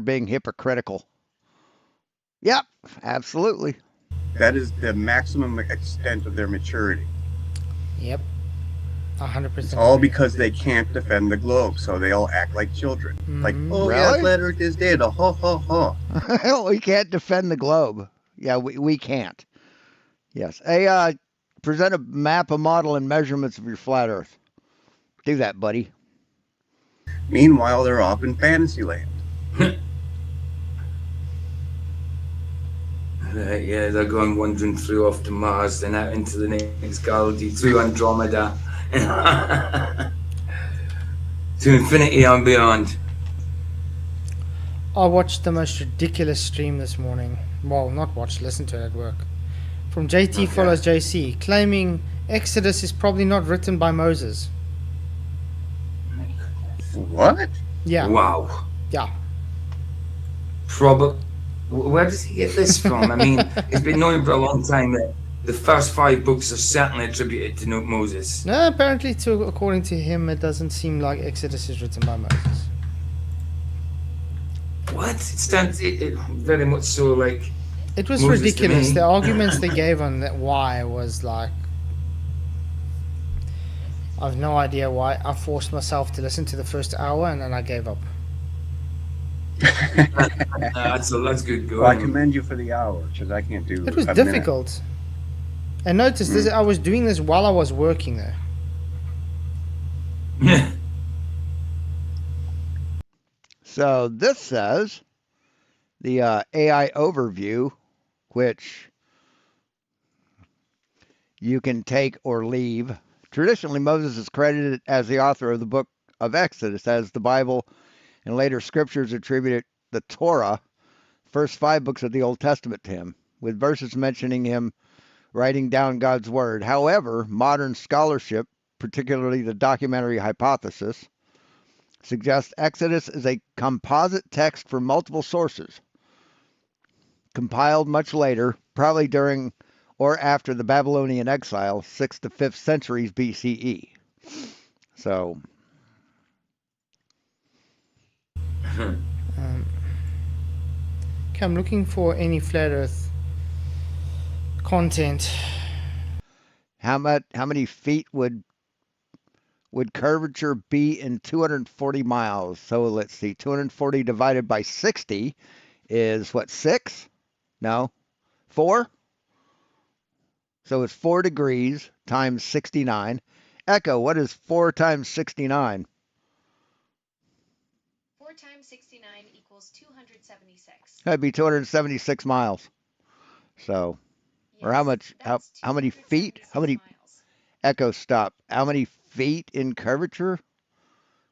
being hypocritical. Yep, absolutely. That is the maximum extent of their maturity. Yep. 100%. It's all because they can't defend the globe, so they all act like children. Like, oh yeah, Really? Flat Earth is dead. Oh, ho, ho, ho. We can't defend the globe. Yeah, we can't. Yes. Hey, present a map, a model, and measurements of your flat Earth. Do that, buddy. Meanwhile, they're off in Fantasyland. Yeah, they're going wandering through off to Mars, then out into the next galaxy, through Andromeda, to infinity and beyond. I watched the most ridiculous stream this morning. Well, not watched, listened to it at work. From JT Follows JC, claiming Exodus is probably not written by Moses. What? Yeah. Wow. Yeah. Probably. Where does he get this from? I mean, it's been known for a long time that the first 5 books are certainly attributed to Moses. No, apparently, according to him, it doesn't seem like Exodus is written by Moses. What? It stands it very much so like. It was Moses to ridiculous. me. The arguments they gave on that why was like, I've no idea why. I forced myself to listen to the first hour and then I gave up. That's good Well, I going. commend you for the hour, because I can't do It was a minute. difficult. And notice this, I was doing this while I was working there. So this says the AI overview, which you can take or leave. Traditionally, Moses is credited as the author of the book of Exodus, as the Bible and later scriptures attributed the Torah, first 5 books of the Old Testament, to him, with verses mentioning him writing down God's word. However, modern scholarship, particularly the documentary hypothesis, suggests Exodus is a composite text from multiple sources, compiled much later, probably during or after the Babylonian exile, 6th to 5th centuries BCE. So, Okay, I'm looking for any flat Earth content. how many feet would curvature be in 240 miles? So let's see, 240 divided by 60 is what, 6? No, 4? So it's 4 degrees times 69. Echo, what is 4 times 69? 4 times 69 equals 276. That'd be 276 miles. So, or how much? How many feet? How many? Miles. Echo, stop. How many feet in curvature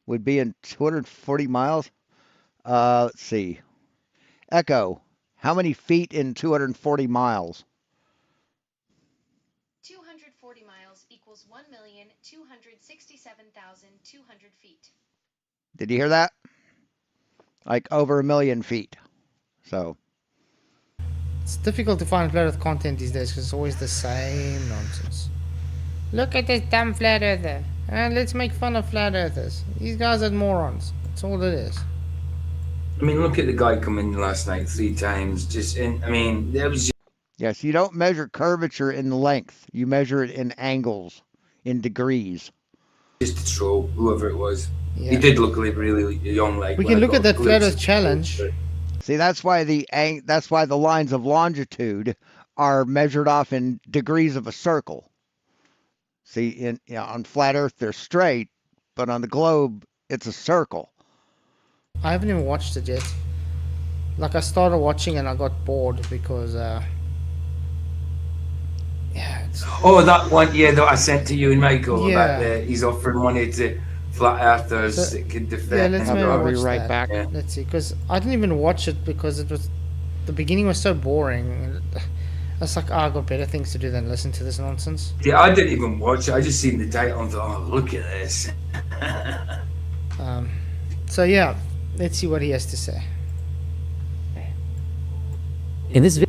would be in 240 miles? Let's see. Echo, how many feet in 240 miles? 240 miles equals 1,267,200 feet. Did you hear that? Like over 1,000,000 feet. So, It's difficult to find flat Earth content these days because it's always the same nonsense. Look at this dumb flat earther. And let's make fun of flat earthers. These guys are morons. That's all it is. I mean, look at the guy coming last night 3 times. I mean, that was yes, you don't measure curvature in length. You measure it in angles, in degrees. just a troll, whoever it was. Yeah. He did look like really young. Like We when can I look got at that a flat glimpse Earth challenge. See, that's why the lines of longitude are measured off in degrees of a circle. See, on flat Earth they're straight, but on the globe it's a circle. I haven't even watched it yet. Like I started watching and I got bored because yeah, it's, Oh, that one, yeah, that I sent to you and Michael Yeah. about he's offering money to flat earthers So- that can yeah, defend. let's I'll maybe be watch right that. back. Yeah. Let's see, because I didn't even watch it because it was the beginning was so boring. I was like, I got better things to do than listen to this nonsense. Yeah, I didn't even watch it. I just seen the title and thought, oh, look at this. So yeah, let's see what he has to say. In this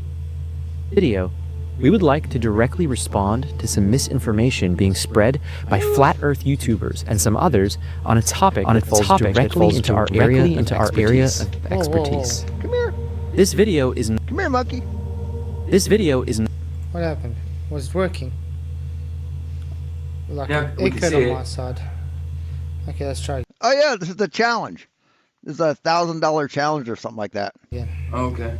video, we would like to directly respond to some misinformation being spread by flat Earth YouTubers and some others on a topic that falls directly into our area of Whoa, whoa, expertise. whoa. Come here. This video is Come here, monkey. What happened? Was it working? Like Yeah, we can echoed see on it. my side. Okay, let's try Oh yeah, this is the challenge. This is a $1,000 challenge or something like that. again. Okay.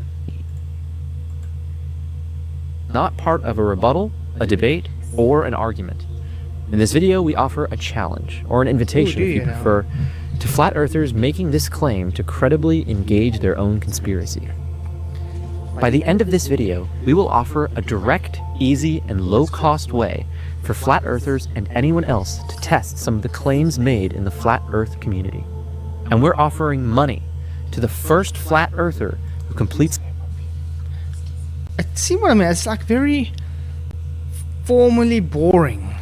not part of a rebuttal, a debate, or an argument. In this video, we offer a challenge, or an invitation Ooh, do if you you now? prefer, to flat earthers making this claim to credibly engage their own conspiracy. By the end of this video, we will offer a direct, easy, and low-cost way for flat earthers and anyone else to test some of the claims made in the flat earth community. And we're offering money to the first flat earther who completes See what I mean? It's like very formally boring.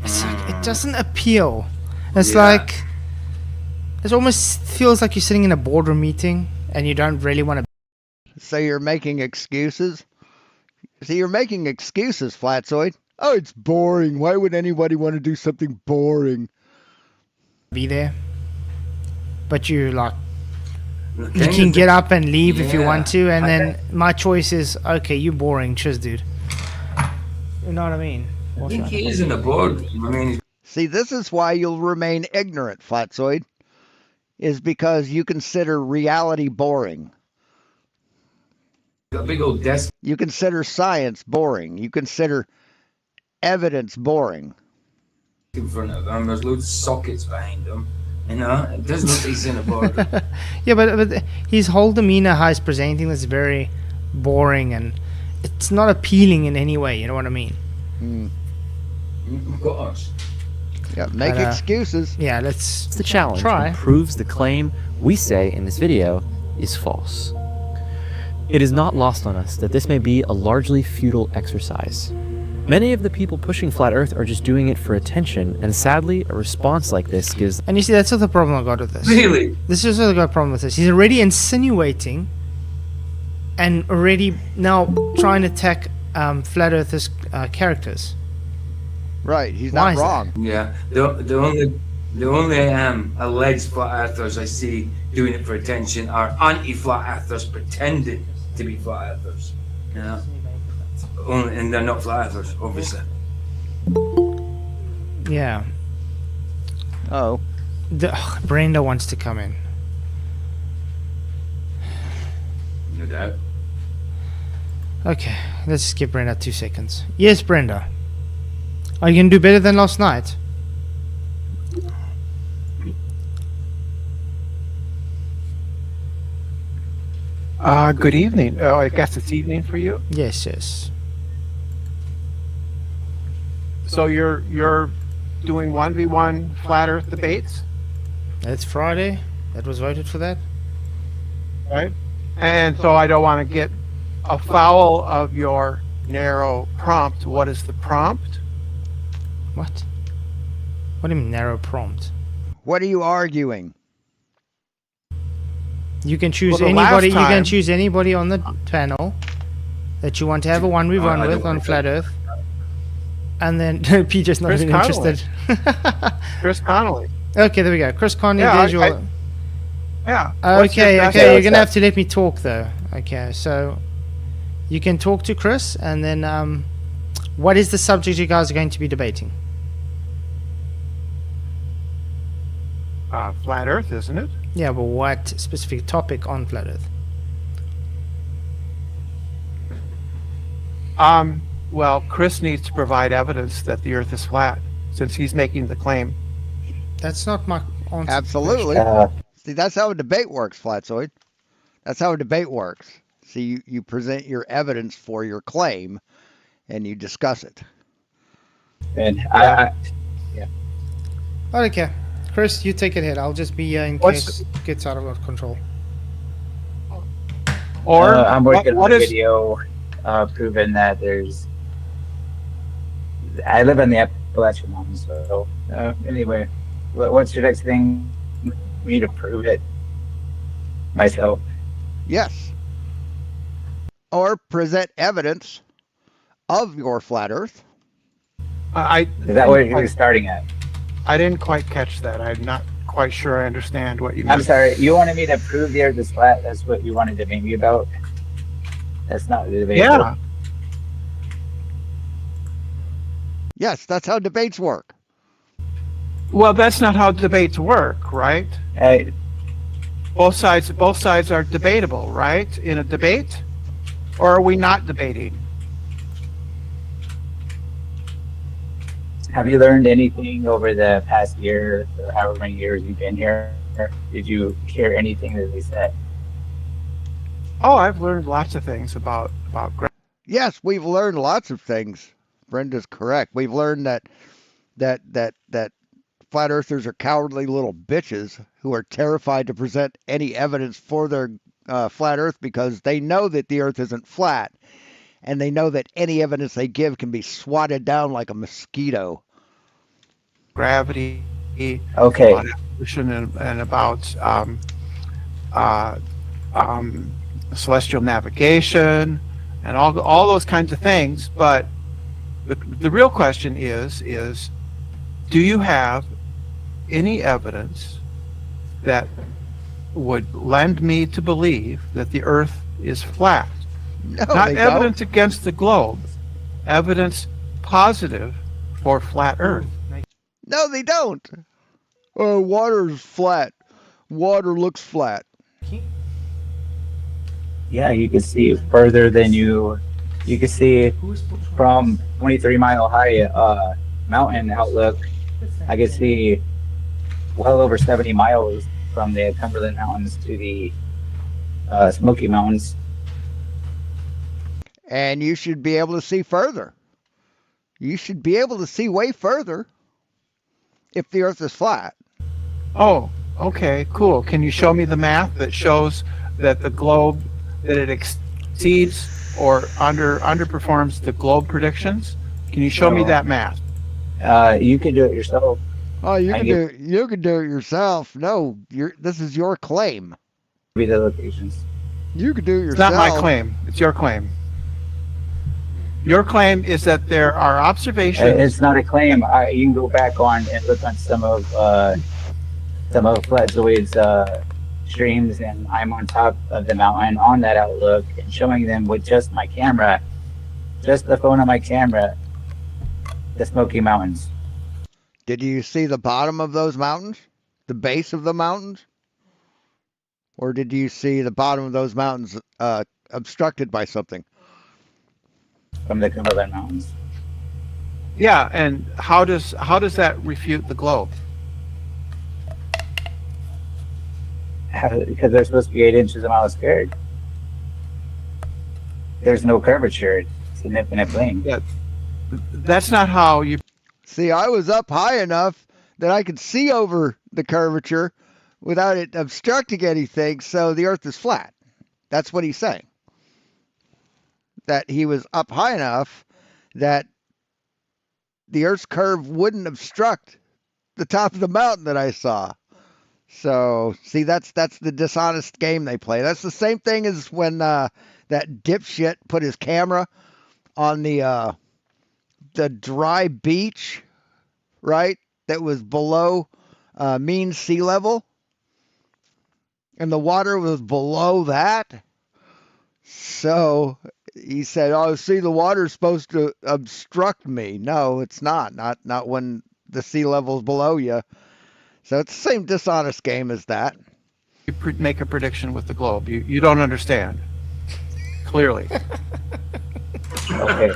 It's like it doesn't appeal. It's Yeah. like it almost feels like you're sitting in a boardroom meeting and you don't really want to So you're making excuses? See, you're making excuses, Flatzoid. Oh, it's boring. Why would anybody want to do something boring? be there. But you like The you thing can is- get up and leave if you Yeah. want to, and I- then my choice is okay. You boring, cheers, dude. You know what I mean? I think he is in the board. I mean, See, this is why you'll remain ignorant, Flatzoid, is because you consider reality boring. he's got a big old desk. You consider science boring. You consider evidence boring. in front of them. There's loads of sockets behind them. You know, it does look decent about it. Yeah, but his whole demeanor, how he's presenting, is very boring and it's not appealing in any way. You know what I mean? Of course. Yeah, make But, excuses. Yeah, let's It's the challenge try. and proves the claim we say in this video is false. It is not lost on us that this may be a largely futile exercise. Many of the people pushing Flat Earth are just doing it for attention, and sadly, a response like this gives... And you see, that's not the problem I got with this. Really? This is what I got a problem with this. He's already insinuating and already now trying to attack Flat Earth's characters. Right, he's Why not is that? wrong. Yeah. The only alleged flat earthers I see doing it for attention are anti-flat earthers pretending to be flat earthers. You know? And they're not flat earthers, obviously. Yeah. Oh, Brenda wants to come in. No doubt. Okay, let's just give Brenda 2 seconds. Yes, Brenda. Are you going to do better than last night? Good evening. Oh, I guess it's evening for you. Yes, yes. So you're doing 1v1 flat Earth debates, It's Friday. That was voted for that. right? And so I don't want to get afoul of your narrow prompt. What is the prompt? What? What do you mean narrow prompt? what are you arguing? You can choose Well, the last anybody. You can time- choose anybody on the panel that you want to have a 1v1 I don't with on like Flat Earth. And then PJ's not Chris even Connolly. interested. Chris Connolly. Okay, there we go. Chris Conley, Yeah, there's your... Yeah. What's your Okay, best- okay, you're what's gonna that? have to let me talk though. Okay, so you can talk to Chris, and then what is the subject you guys are going to be debating? Flat Earth, isn't it? Yeah, but what specific topic on Flat Earth? Well, Chris needs to provide evidence that the Earth is flat, since he's making the claim. That's not my answer. Absolutely. Uh, See, that's how a debate works, Flatzoid. That's how a debate works. See, you present your evidence for your claim, and you discuss it. and I Okay, Chris, you take it ahead. I'll just be in What's- case it gets out of control. Or I'm working what on a is video proving that there's. I live in the Appalachian Mountains, so anyway, what's your next thing? Me to prove it myself. Yes. Or present evidence of your flat Earth. I Is that where you're starting at? I didn't quite catch that. I'm not quite sure I understand what you mean. I'm sorry. You wanted me to prove the Earth is flat. That's what you wanted to debate me about. That's not the debate. Yeah. Yes, that's how debates work. Well, that's not how debates work, right? Hey, Both sides are debatable, right? In a debate, or are we not debating? have you learned anything over the past year or however many years you've been here? Did you hear anything that they said? Oh, I've learned lots of things about Yes, we've learned lots of things. Brenda's correct. We've learned that flat earthers are cowardly little bitches who are terrified to present any evidence for their flat earth because they know that the earth isn't flat, and they know that any evidence they give can be swatted down like a mosquito. gravity, Okay. about evolution, and about celestial navigation, and all those kinds of things. But the real question is do you have any evidence that would lend me to believe that the Earth is flat? No, Not they evidence against the globe, evidence positive for flat Earth. don't. No, they don't. Water's flat. Water looks flat. Yeah, you can see further than you can see from 23 Mile High mountain outlook. I could see well over 70 miles from the Cumberland Mountains to the Smoky Mountains. And you should be able to see further. You should be able to see way further if the Earth is flat. Oh, okay, cool. Can you show me the math that shows that the globe, that it exceeds or underperforms the globe predictions? Can you show me No. that math? You can do it yourself. Oh, you I can give- do it yourself. No, this is your claim. Be the locations. You can do it It's yourself. not my claim. It's your claim. Your claim is that there are observations. It's not a claim. You can go back on and look on some of Flat Zoid's streams, and I'm on top of the mountain on that outlook and showing them with just my camera, just the phone on my camera, the Smoky Mountains. Did you see the bottom of those mountains? The base of the mountains? Or did you see the bottom of those mountains obstructed by something? From the Cumberland Mountains. Yeah, and how does that refute the globe? Because they're supposed to be 8 inches a mile squared. There's no curvature. It's an infinite plane. Yeah, that's not how you. See, I was up high enough that I could see over the curvature without it obstructing anything, so the Earth is flat. That's what he's saying. That he was up high enough that the Earth's curve wouldn't obstruct the top of the mountain that I saw. So, see, that's the dishonest game they play. That's the same thing as when that dipshit put his camera on the dry beach, right? That was below mean sea level, and the water was below that. So he said, "Oh, see, the water's supposed to obstruct me." No, it's not. Not when the sea level's below you. So it's the same dishonest game as that. You make a prediction with the globe. You don't understand. Clearly. Okay.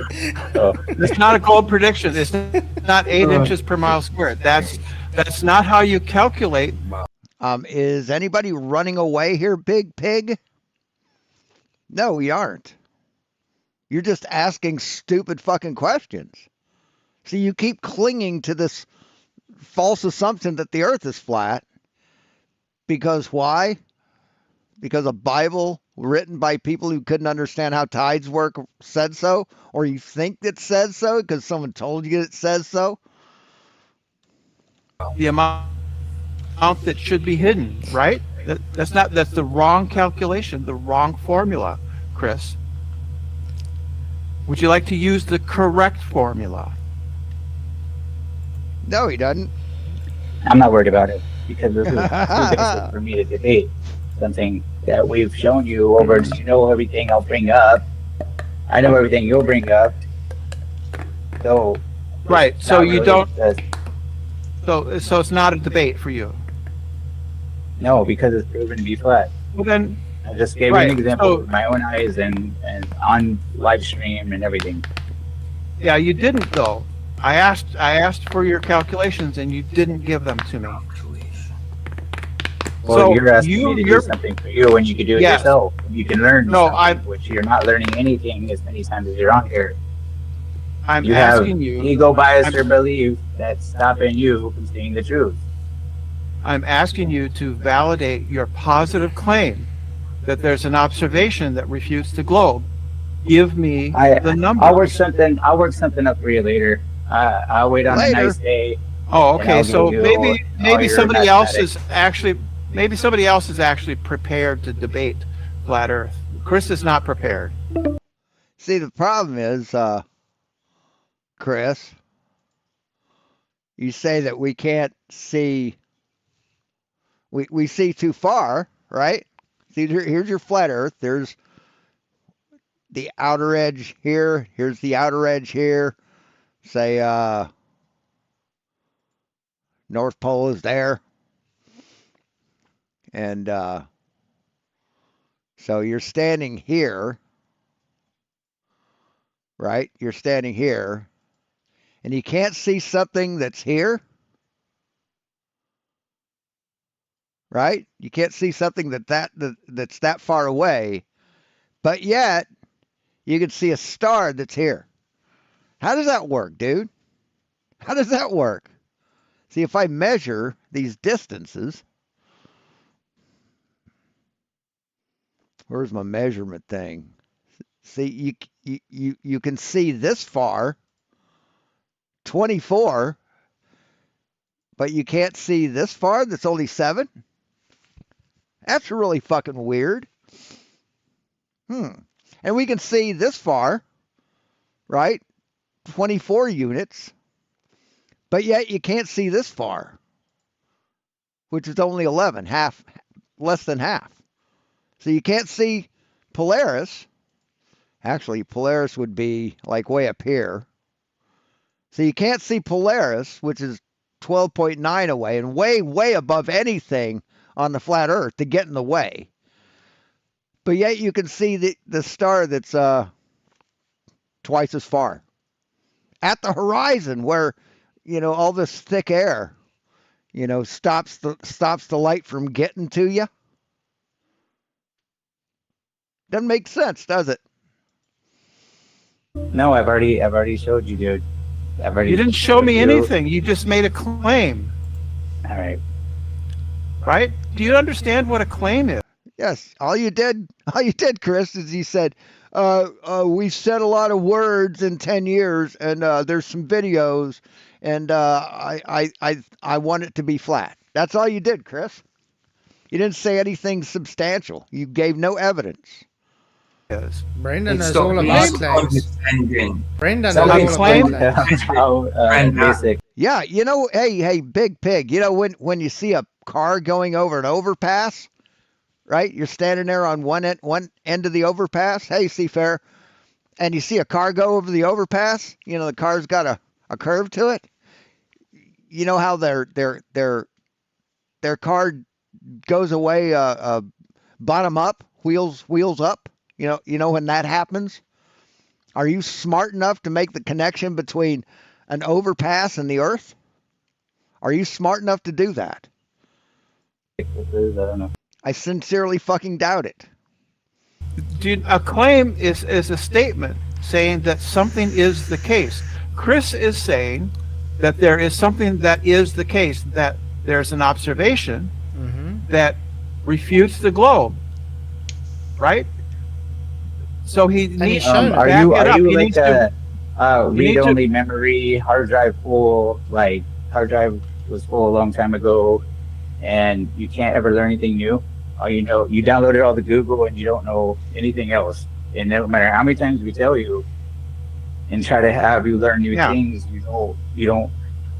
So, It's not a globe prediction. It's not 8 inches per mile squared. That's not how you calculate. Is anybody running away here, Big Pig? No, we aren't. You're just asking stupid fucking questions. See, you keep clinging to this false assumption that the Earth is flat. Because why? Because a Bible written by people who couldn't understand how tides work said so? Or you think it says so because someone told you it says so? The amount that should be hidden, right? That's the wrong calculation, the wrong formula, Chris. Would you like to use the correct formula? No, he doesn't. I'm not worried about it because this is too basic for me to debate something that we've shown you over. You know everything I'll bring up. I know everything you'll bring up. So Right. So not you really don't. because- So it's not a debate for you. No, because it's proven to be flat. Well then, I just gave you Right, an example so- with my own eyes and on live stream and everything. yeah, you didn't though. I asked for your calculations and you didn't give them to me. Well, So you're asking me to do you're- something for you when you can do it Yes. yourself. You can learn No, something, which you're not learning anything as many times as you're on here. I'm You have asking you. ego bias I'm- or belief that's stopping you from seeing the truth. I'm asking you to validate your positive claim that there's an observation that refutes the globe. Give me the number. I'll work something up for you later. I'll wait on Later. a nice day. Oh, and okay. I'll So give you all maybe your somebody else mathematics. is actually prepared to debate flat Earth. Chris is not prepared. See, the problem is, Chris, you say that we can't see, we see too far, right? See, here's your flat Earth. There's the outer edge here. Here's the outer edge here. Say, North Pole is there. And so you're standing here, right? You're standing here, and you can't see something that's here. right? You can't see something that's that far away, but yet you can see a star that's here. How does that work, dude? How does that work? See, if I measure these distances, where's my measurement thing? See, you can see this far, 24, but you can't see this far. That's only 7. That's really fucking weird. And we can see this far, right? 24 units, but yet you can't see this far, which is only 11, half, less than half. So you can't see Polaris. Actually, Polaris would be like way up here. So you can't see Polaris, which is 12.9 away and way, way above anything on the flat Earth to get in the way. But yet you can see the star that's twice as far at the horizon, where all this thick air stops the light from getting to you. Doesn't make sense, does it? No, I've already showed you, dude. You didn't show me anything. You just made a claim. All right. Right? Do you understand what a claim is? Yes. All you did, Chris, is you said, we said a lot of words in 10 years, and there's some videos, and I want it to be flat. That's all you did, Chris. You didn't say anything substantial. You gave no evidence. Brendan is all about claims. Brendan is all about basic. Yeah, hey, Big Pig, when you see a car going over an overpass, right? You're standing there on one end of the overpass. Hey, Seafair, and you see a car go over the overpass. The car's got a curve to it. You know how their car goes away bottom up, wheels up. You know when that happens? Are you smart enough to make the connection between an overpass and the earth? Are you smart enough to do that? I don't know. I sincerely fucking doubt it. Dude, a claim is a statement saying that something is the case. Chris is saying that there is something that is the case, that there's an observation that refutes the globe, right? So he needs to are back you it up. Are you He like needs to, read-only memory, hard drive full? Like hard drive was full a long time ago, and you can't ever learn anything new. You downloaded all the Google and you don't know anything else. And no matter how many times we tell you and try to have you learn new things, you don't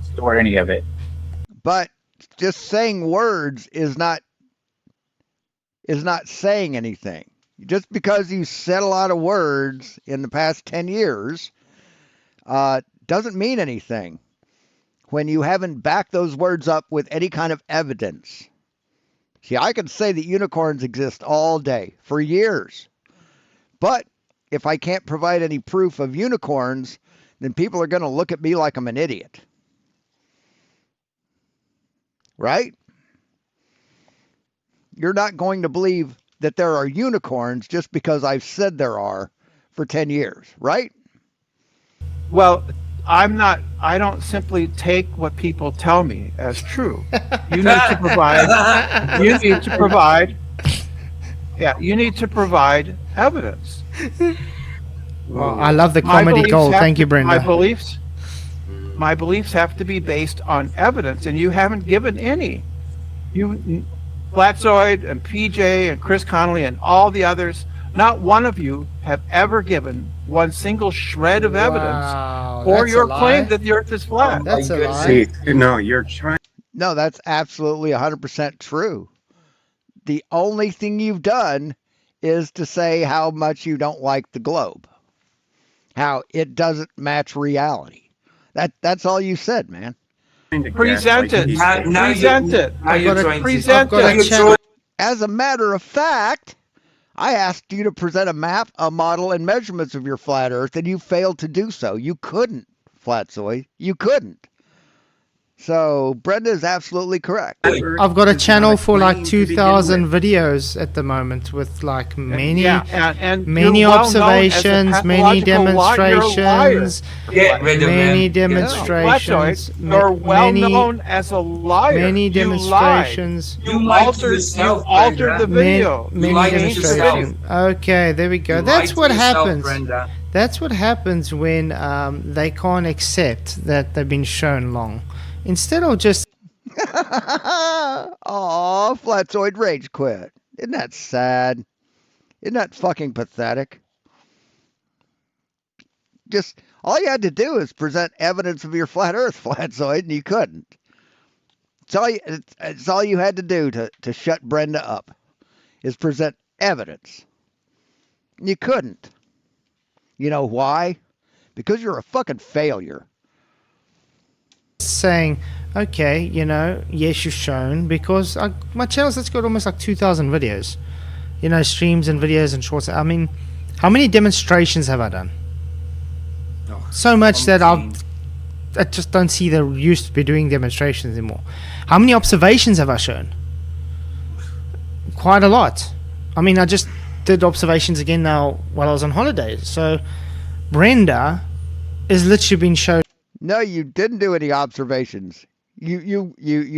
store any of it. But just saying words is not saying anything. Just because you said a lot of words in the past 10 years doesn't mean anything when you haven't backed those words up with any kind of evidence. See, I could say that unicorns exist all day for years, but if I can't provide any proof of unicorns, then people are going to look at me like I'm an idiot. Right? You're not going to believe that there are unicorns just because I've said there are for 10 years, right? Well, I don't simply take what people tell me as true. You need to provide evidence. Well, I love the comedy gold. Thank you, Brenda. My beliefs have to be based on evidence, and you haven't given any. Flatzoid and PJ and Chris Connolly and all the others, not one of you have ever given one single shred of evidence for your claim that the earth is flat. That's a lie. See, no, you're trying. No, that's absolutely 100% true. The only thing you've done is to say how much you don't like the globe, how it doesn't match reality. That's all you said, man. Present it. Present it. Present it. As a matter of fact, I asked you to present a map, a model, and measurements of your flat Earth, and you failed to do so. You couldn't, Flatzoid. You couldn't. So Brenda is absolutely correct. I've got a It's not channel for like claim to begin 2,000 with. videos at the moment with like many and many you're well known as a observations, many pathological you're a liar. demonstrations, Get rid of many him. demonstrations, You're well many known as a liar. many You lied. demonstrations, You lied to You yourself, altered the Brenda. video. many lied to demonstrations. Okay, there we go. You That's lied to what yourself, happens. Brenda. That's what happens when they can't accept that they've been shown long. Instead of just Aw, Flatzoid rage quit. Isn't that sad? Isn't that fucking pathetic? Just all you had to do is present evidence of your flat Earth, Flatzoid, and you couldn't. It's all you had to do to shut Brenda up, is present evidence. You couldn't. You know why? Because you're a fucking failure. saying, okay, you know, yes, you've shown, because my channel's that's got almost like 2,000 videos, you know, streams and videos and shorts. I mean, how many demonstrations have I done? Oh, So much that umpteen. I just don't see the use to be doing demonstrations anymore. How many observations have I shown? Quite a lot. I mean, I just did observations again now while I was on holiday. So Brenda is literally being shown. No, you didn't do any observations. You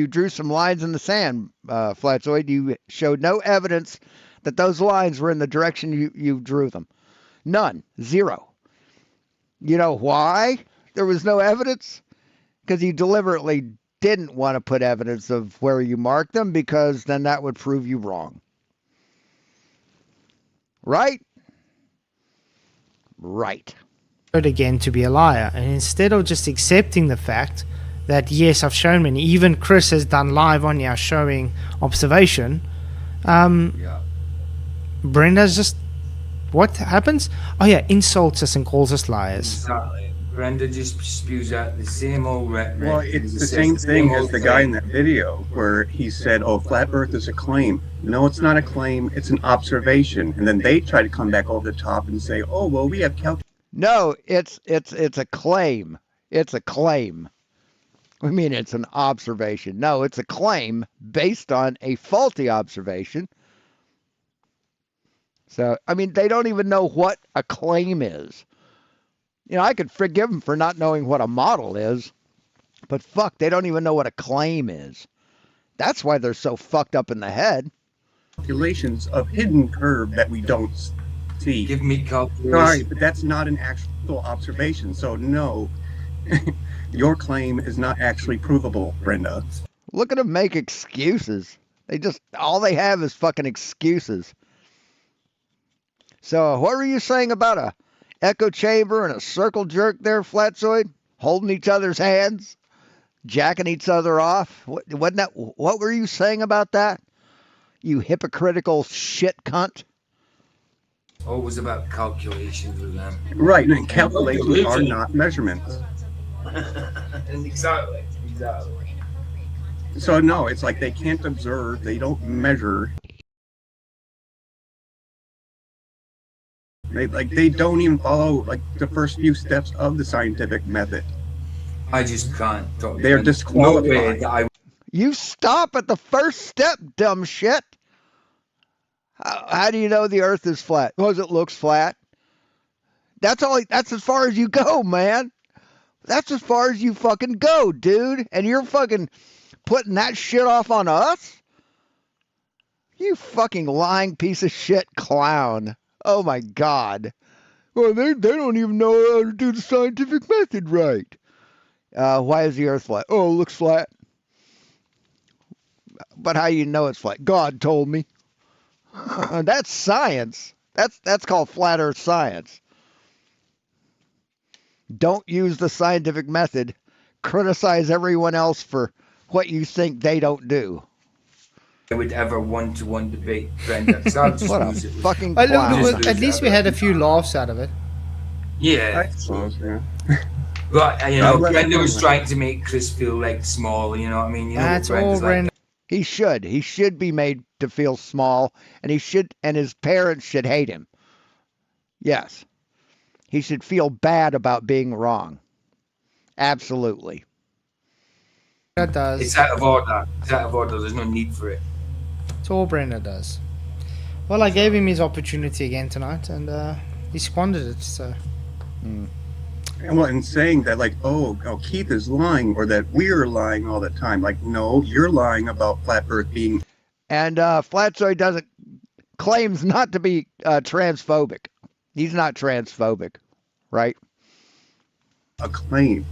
drew some lines in the sand, Flatzoid. You showed no evidence that those lines were in the direction you drew them. None. Zero. You know why there was no evidence? Because you deliberately didn't want to put evidence of where you marked them, because then that would prove you wrong. Right? Right. Again to be a liar, and instead of just accepting the fact that yes, I've shown many, even Chris has done live on here showing observation, Yeah. Brenda's just, what happens? Oh yeah, insults us and calls us liars. Exactly. Brenda just spews out the same old rhetoric. Well, it's the same thing as the guy in that video where he said, "Oh, flat Earth is a claim." No, it's not a claim; it's an observation. And then they try to come back over the top and say, "Oh, well, we have No, it's a claim. It's a claim. I mean, it's an observation. No, it's a claim based on a faulty observation. So, I mean, they don't even know what a claim is. You know, I could forgive them for not knowing what a model is, but fuck, they don't even know what a claim is. That's why they're so fucked up in the head. calculations of hidden curve that we don't see." Give me calculation. Sorry, but that's not an actual observation. So no, your claim is not actually provable, Brenda. Look at them make excuses. All they have is fucking excuses. So, what were you saying about a echo chamber and a circle jerk there, Flatzoid? Holding each other's hands? Jacking each other off? What were you saying about that? You hypocritical shit cunt. Always about calculations with them. Right, and calculations are not measurements. Exactly. So no, it's like they can't observe, they don't measure. They don't even follow like the first few steps of the scientific method. I just can't. They're disqualified. No way You stop at the first step, dumb shit. How do you know the Earth is flat? Because it looks flat. That's as far as you go, man. That's as far as you fucking go, dude. And you're fucking putting that shit off on us? You fucking lying piece of shit clown. Oh my God. Well, they don't even know how to do the scientific method right. Why is the Earth flat? Oh, it looks flat. But how you know it's flat? God told me. That's science. That's called flat Earth science. Don't use the scientific method. Criticize everyone else for what you think they don't do. I would ever one-to-one debate Brenda. So I'll just What a lose it with fucking Look, clown. at least we had a few laughs out of it. Yeah. I suppose, yeah. But, you know, Brenda was trying to make Chris feel like small, you know what I mean? You know, That's Brenda's all like Brenda. He should. He should be made to feel small, and his parents should hate him. Yes. He should feel bad about being wrong. Absolutely. That does. It's out of order. It's out of order. There's no need for it. It's all Brenda does. Well, I gave him his opportunity again tonight, and he squandered it. So And well, and saying that like, oh, Keith is lying, or that we're lying all the time. Like, no, you're lying about flat Earth being And Flatzoid doesn't claims not to be transphobic. He's not transphobic, right? a claim.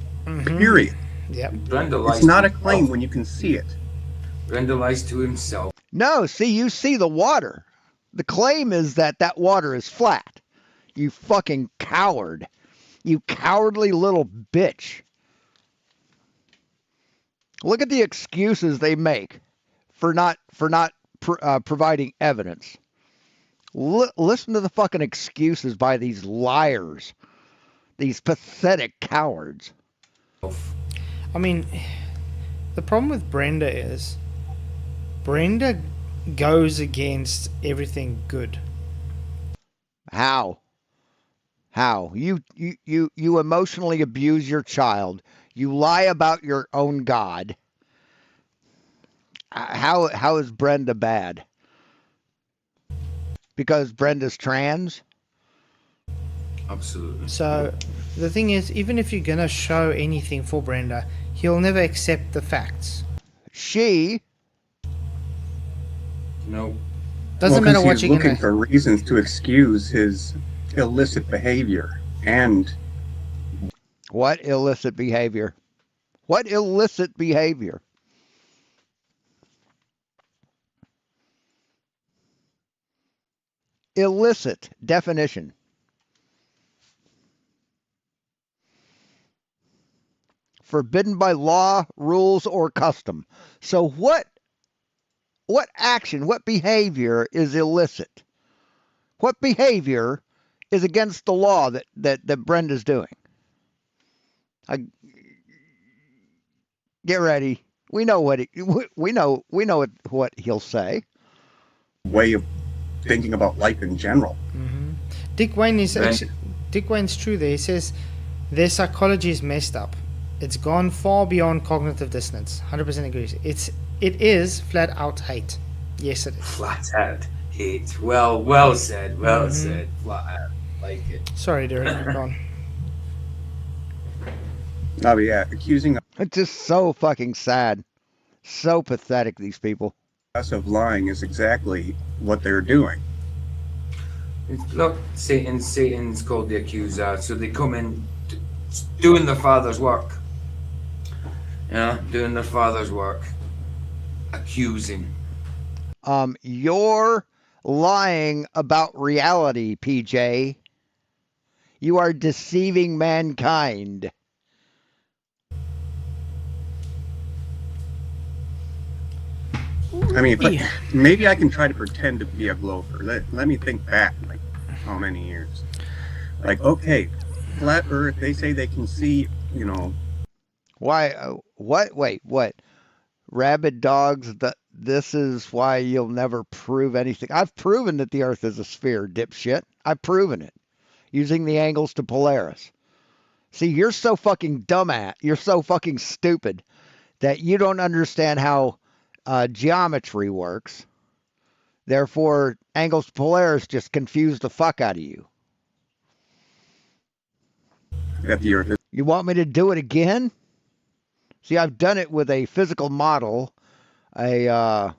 Period. yep. Brenda lies. It's not to a claim himself. when you can see it. Brenda lies to himself. No, see, you see the water. The claim is that that water is flat. You fucking coward. You cowardly little bitch. Look at the excuses they make for not providing evidence. Listen to the fucking excuses by these liars, these pathetic cowards. I mean, the problem with Brenda is Brenda goes against everything good. How? How? You emotionally abuse your child. You lie about your own God. How is Brenda bad? Because Brenda's trans? Absolutely. So the thing is, even if you're gonna show anything for Brenda, he'll never accept the facts. She No. Doesn't Well, 'cause matter what he's you're looking gonna. for reasons to excuse his illicit behavior. And what illicit behavior? What illicit behavior? Illicit definition. Forbidden by law, rules, or custom. So what action, what behavior is illicit? What behavior is against the law that Brenda's doing? Get ready. We know what what he'll say. way of thinking about life in general. Dick Wayne is Right. actually, Dick Wayne's true there. He says their psychology is messed up. It's gone far beyond cognitive dissonance. 100% agrees. It is flat out hate. Yes, it is. Flat out hate. Well said. Well said. Flat out. Like it. Sorry, Derek. Go on. Oh yeah, accusing It's just so fucking sad. So pathetic, these people. us of lying is exactly what they're doing. Look, Satan's called the accuser, so they come in doing their father's work. Doing their father's work. Accusing. You're lying about reality, PJ. You are deceiving mankind. I mean, maybe I can try to pretend to be a glofer. Let me think back, like, how many years? Like, okay, flat Earth, they say they can see, Why? What? Wait, what? Rabid dogs. This is why you'll never prove anything. I've proven that the Earth is a sphere, dipshit. I've proven it using the angles to Polaris. See, you're so fucking you're so fucking stupid that you don't understand how geometry works. Therefore, angles to Polaris just confuse the fuck out of you. that the Earth is. You want me to do it again? See, I've done it with a physical model, on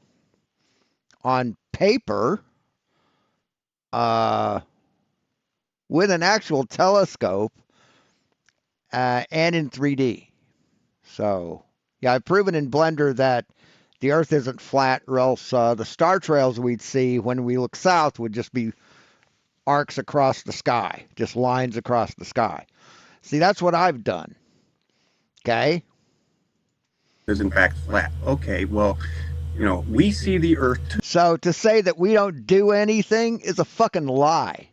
paper, with an actual telescope, and in 3D. So, yeah, I've proven in Blender that the Earth isn't flat, or else the star trails we'd see when we look south would just be arcs across the sky, just lines across the sky. See, that's what I've done. Okay? Is in fact flat. Okay, well, we see the Earth. So to say that we don't do anything is a fucking lie.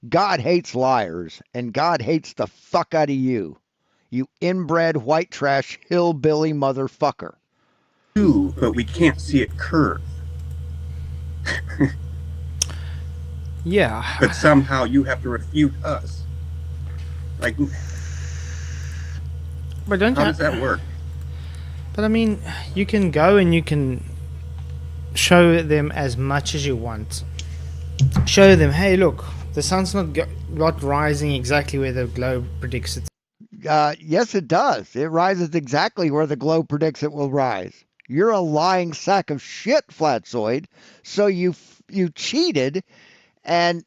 God hates liars, and God hates the fuck out of you. You inbred white trash hillbilly motherfucker. Too, but we can't see it curve. Yeah. But somehow you have to refute us. Like, But don't how you, does that work? But I mean, you can go and you can show them as much as you want. Show them, hey, look, the sun's not rising exactly where the globe predicts it. Yes, it does. It rises exactly where the globe predicts it will rise. You're a lying sack of shit, Flatzoid. So you cheated and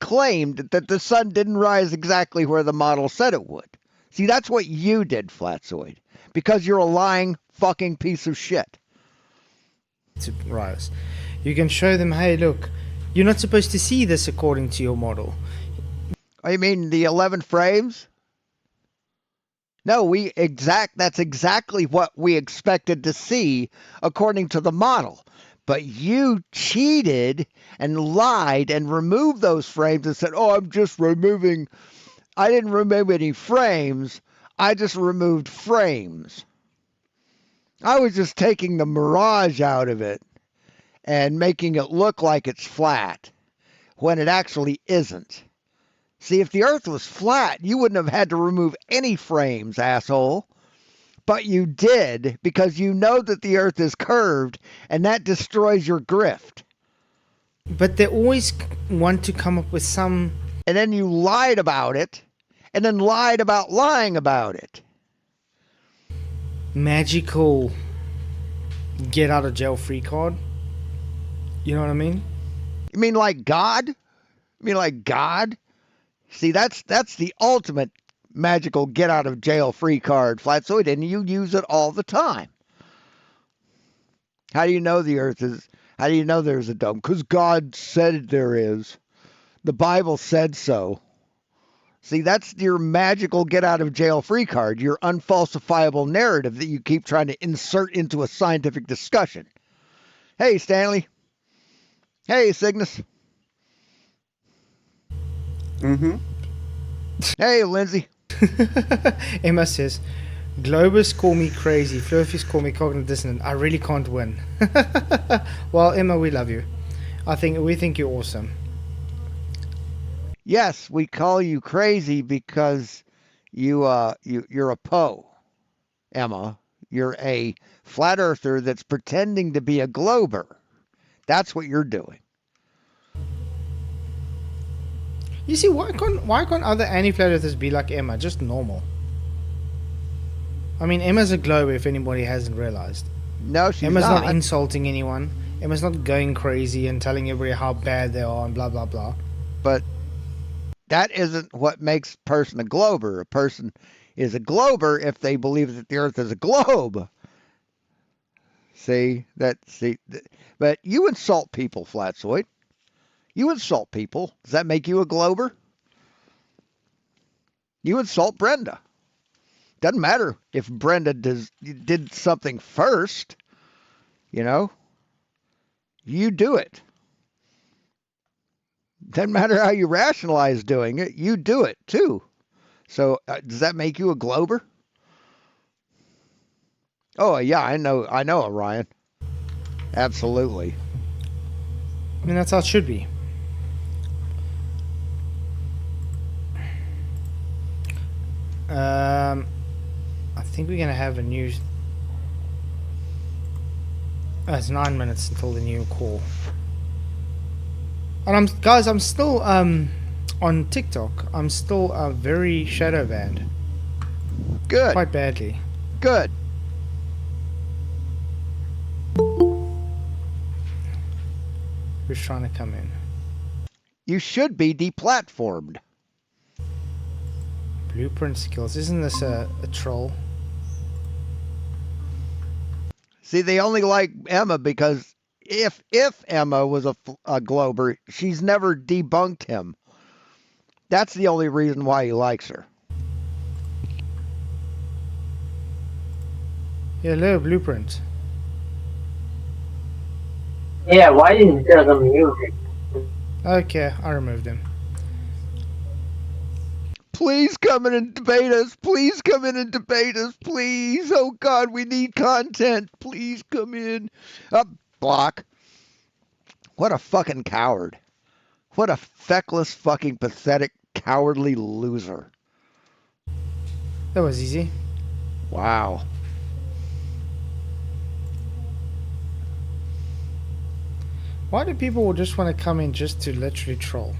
claimed that the sun didn't rise exactly where the model said it would. See, that's what you did, Flatzoid, because you're a lying fucking piece of shit. To rise. You can show them, hey, look, you're not supposed to see this according to your model. I mean, the 11 frames? No, that's exactly what we expected to see according to the model. But you cheated and lied and removed those frames and said, oh, I didn't remove any frames. I just removed frames. I was just taking the mirage out of it and making it look like it's flat when it actually isn't. See, if the Earth was flat, you wouldn't have had to remove any frames, asshole. But you did because you know that the Earth is curved and that destroys your grift. But they always want to come up with some... And then you lied about it and then lied about lying about it. Magical get out of jail free card. You know what I mean? You mean like God? You mean like God? See, that's the ultimate magical get out of jail free card, Flatzoid, and you use it all the time. How do you know how do you know there's a dome? Because God said there is. The Bible said so. See, that's your magical get out of jail free card, your unfalsifiable narrative that you keep trying to insert into a scientific discussion. Hey, Stanley. Hey, Cygnus. Mm-hmm. Hey, Lindsay. Emma says, Globus call me crazy, Flurfies call me cognitive dissonant. I really can't win. Well, Emma, we love you. We think you're awesome. Yes, we call you crazy because you're a Poe, Emma. You're a flat earther that's pretending to be a glober. That's what you're doing. You see, why can't other anti-flat earthers be like Emma, just normal? I mean, Emma's a glober, if anybody hasn't realized. No, she's Emma's not. not insulting anyone. Emma's not going crazy and telling everybody how bad they are and blah blah blah. But that isn't what makes a person a glober. A person is a glober if they believe that the Earth is a globe. But you insult people, Flatzoid. You insult people. Does that make you a glober? You insult Brenda. Doesn't matter if Brenda did something first. You know? You do it. Doesn't matter how you rationalize doing it. You do it, too. So, does that make you a glober? Oh, yeah, I know, Orion. Absolutely. I mean, that's how it should be. I think we're gonna have a new... it's 9 minutes until the new call. And I'm still on TikTok. I'm still very shadow banned. Good. Quite badly. Good. Who's trying to come in? You should be deplatformed. Blueprint skills. Isn't this a troll? See, they only like Emma because if Emma was a glober, she's never debunked him. That's the only reason why he likes her. Hello, Blueprint. Yeah, why didn't you tell them music? Okay, I removed him. Please come in and debate us. Please come in and debate us. Please. Oh, God, we need content. Please come in. Up, block. What a fucking coward. What a feckless, fucking pathetic, cowardly loser. That was easy. Wow. Why do people just want to come in just to literally troll?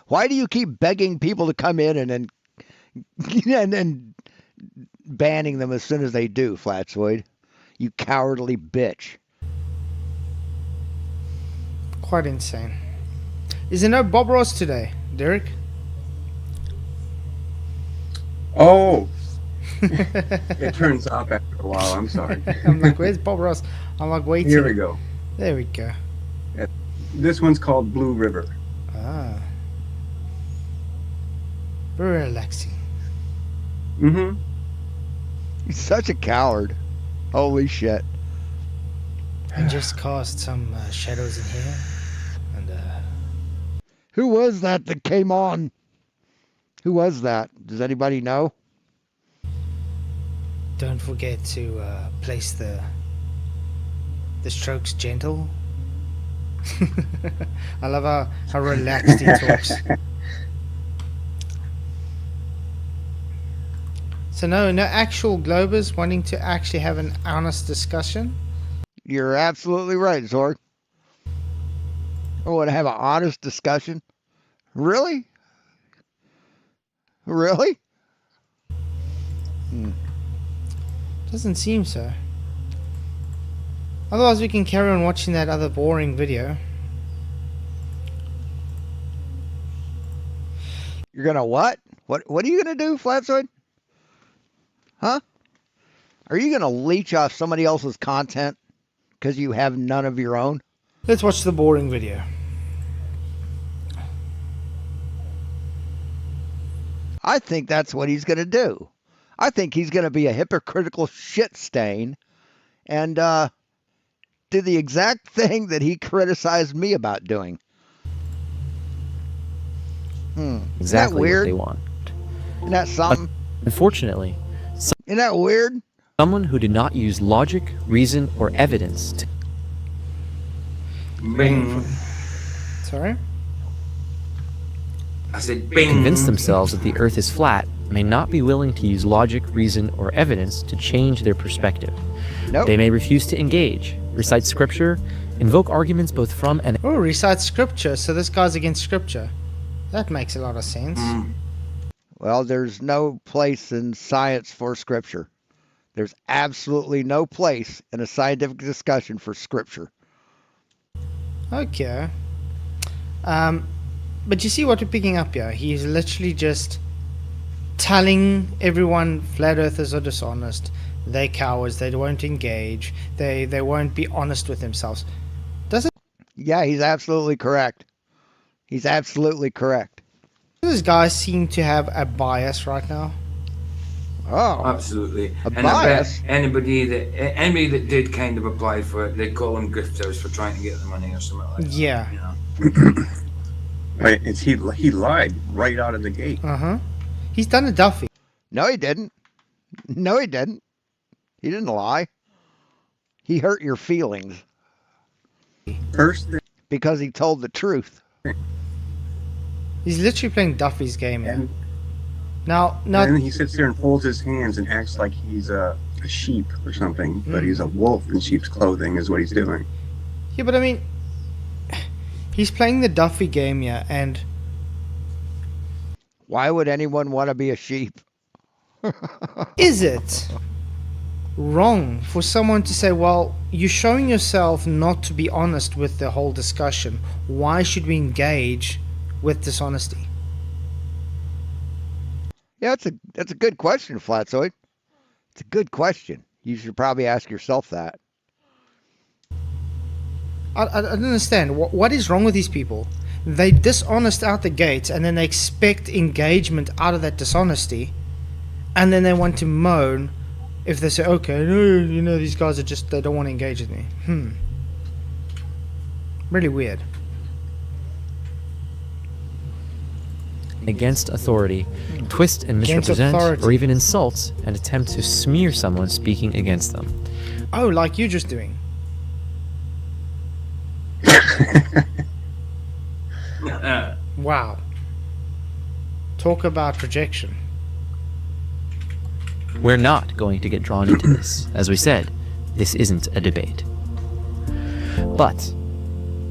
Why do you keep begging people to come in and then and then banning them as soon as they do, Flatsoid? You cowardly bitch. Quite insane. Is there no Bob Ross today, Derek? Oh, it turns off after a while. I'm sorry. I'm like, where's Bob Ross? I'm like, waiting. Here we go. There we go. This one's called Blue River. Ah. Very relaxing. Mm-hmm. He's such a coward. Holy shit. I just cast some shadows in here. And, Who was that came on? Who was that? Does anybody know? don't forget to place the strokes gentle. I love how relaxed he talks. So no actual Globers wanting to actually have an honest discussion? You're absolutely right, Zorg. I want to have an honest discussion. Really? Really? Doesn't seem so. Otherwise we can carry on watching that other boring video. You're gonna what? What are you gonna do, Flatsoid? Huh? Are you gonna leech off somebody else's content because you have none of your own? Let's watch the boring video. I think that's what he's gonna do. I think he's gonna be a hypocritical shit stain and do the exact thing that he criticized me about doing. Exactly weird? what they want. Isn't that something? Unfortunately, Isn't that weird? someone who did not use logic, reason, or evidence to Bing. Sorry? I said bing. convince themselves that the Earth is flat may not be willing to use logic, reason, or evidence to change their perspective. Nope. They may refuse to engage, recite scripture, invoke arguments both from and Oh, recite scripture, so this guy's against scripture. That makes a lot of sense. Well, there's no place in science for scripture. There's absolutely no place in a scientific discussion for scripture. Okay. But you see what we're picking up here? He's literally just telling everyone flat earthers are dishonest. They're cowards. They won't engage. They won't be honest with themselves. Yeah, he's absolutely correct. He's absolutely correct. This guy seem to have a bias right now. Oh, Absolutely. A And bias? I bet anybody that did kind of apply for it, they call them grifters for trying to get the money or something like that. Yeah. You know? But he lied right out of the gate. He's done a Duffy. no, he didn't. No, he didn't. He didn't lie. He hurt your feelings First, because he told the truth. He's literally playing Duffy's game here. and Now, then he sits there and folds his hands and acts like he's a sheep or something, but he's a wolf in sheep's clothing is what he's doing. yeah, but I mean, he's playing the Duffy game here, and Why would anyone want to be a sheep? is it wrong for someone to say, well, you're showing yourself not to be honest with the whole discussion. Why should we engage with dishonesty? Yeah, that's a good question, Flatsoid. It's a good question. You should probably ask yourself that. I don't understand. What is wrong with these people? They dishonest out the gates, and then they expect engagement out of that dishonesty, and then they want to moan if they say, okay, no, these guys are just, they don't want to engage with me. Really weird. against authority, twist and Against misrepresent, authority. or even insult and attempt to smear someone speaking against them. Oh, like you're just doing. Wow. Talk about projection. We're not going to get drawn into this. As we said, this isn't a debate. But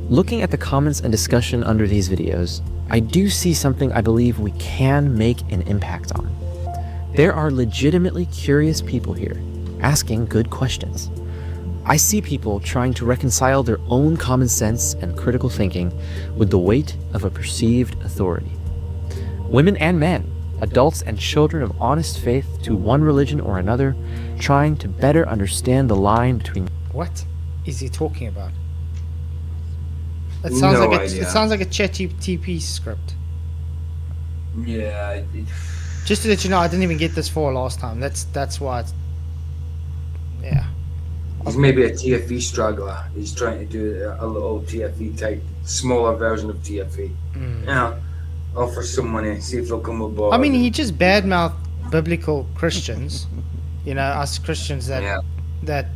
looking at the comments and discussion under these videos, I do see something I believe we can make an impact on. There are legitimately curious people here, asking good questions. I see people trying to reconcile their own common sense and critical thinking with the weight of a perceived authority. Women and men, adults and children of honest faith to one religion or another, trying to better understand the line between... What is he talking about? It sounds like idea. it sounds like a ChatGPT script. Yeah. Just to let you know, I didn't even get this far last time. That's why. Yeah. He's maybe a TFE struggler. He's trying to do a little TFE type, smaller version of TFE. Yeah. Offer some money, see if they'll come aboard. I mean, he just badmouthed biblical Christians. You know, us Christians that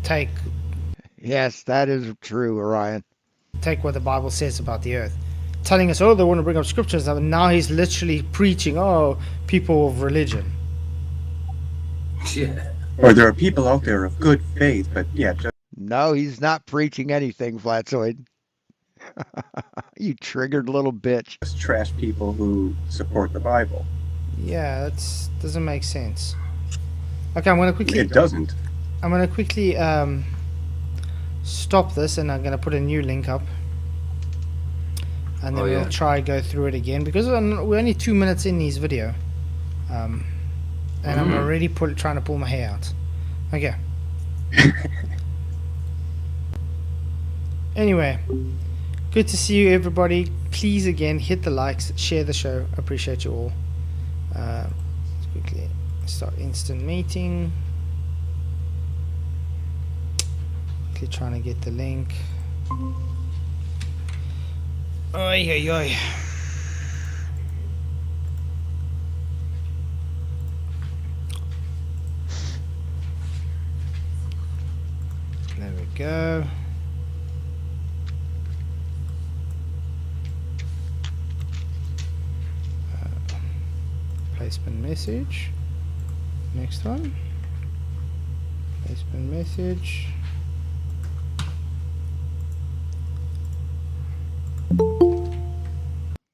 take Yes, that is true, Orion. what the Bible says about the earth, telling us, oh, they want to bring up scriptures. And now he's literally preaching, oh, people of religion. Yeah. Or there are people out there of good faith, but yeah, just No, he's not preaching anything, Flatzoid. You triggered little bitch. trash people who support the Bible. Yeah, that doesn't make sense. Okay, I'm gonna quickly. It doesn't. I'm gonna quickly stop this, and I'm gonna put a new link up, and then we'll try go through it again because we're only 2 minutes in his video, and I'm already trying to pull my hair out. Okay. Anyway, good to see you, everybody. Please again hit the likes, share the show. Appreciate you all. Let's quickly start instant meeting. Quickly trying to get the link. Oi, oi, oi. There we go. Placement message. Next one. Placement message.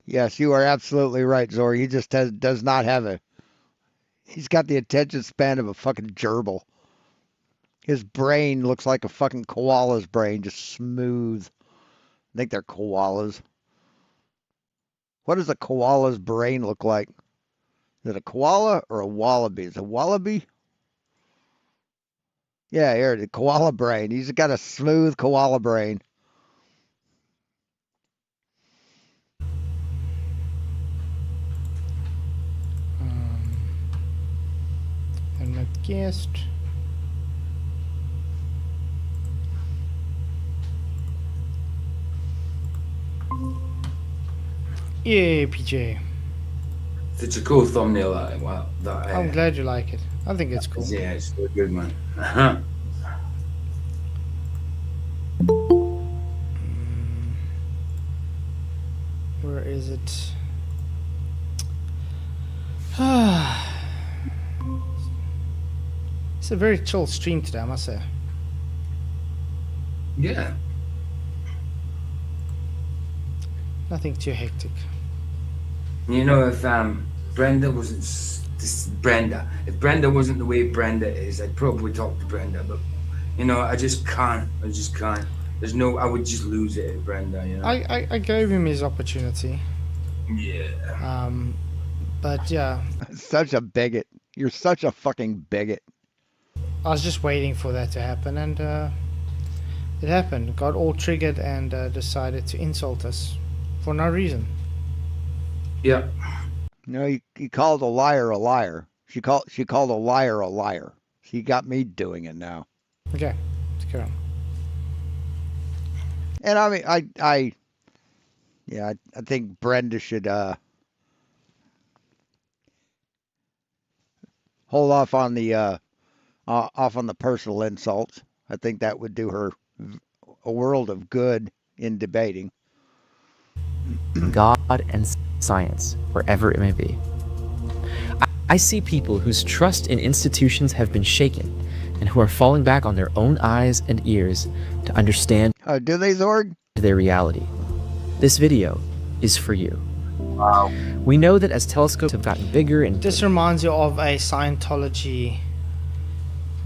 Yes, you are absolutely right, Zori. He just does not have a... He's got the attention span of a fucking gerbil. His brain looks like a fucking koala's brain, just smooth. I think they're koalas. What does a koala's brain look like? Is it a koala or a wallaby? Is it a wallaby? Yeah, here, the koala brain. He's got a smooth koala brain. I'm not guessed. Yeah, PJ. It's a cool thumbnail. Wow, I'm glad you like it. I think it's cool. Yeah, it's a good one. Where is it? It's a very chill stream today, I must say. Yeah. Nothing too hectic. You know, if Brenda wasn't if Brenda wasn't the way Brenda is, I'd probably talk to Brenda. But you know, I just can't. There's no. I would just lose it at Brenda. You know. I gave him his opportunity. Yeah. But yeah. Such a bigot. You're such a fucking bigot. I was just waiting for that to happen, and it happened. Got all triggered and decided to insult us for no reason. Yeah. No, he called a liar a liar. She called a liar a liar. She got me doing it now. Okay, let's go on. And I mean, I think Brenda should hold off on the personal insults. I think that would do her a world of good in debating. God and science, wherever it may be. I see people whose trust in institutions have been shaken and who are falling back on their own eyes and ears to understand. Do they, Zorg? their reality. This video is for you. Wow. We know that as telescopes have gotten bigger and This reminds you of a Scientology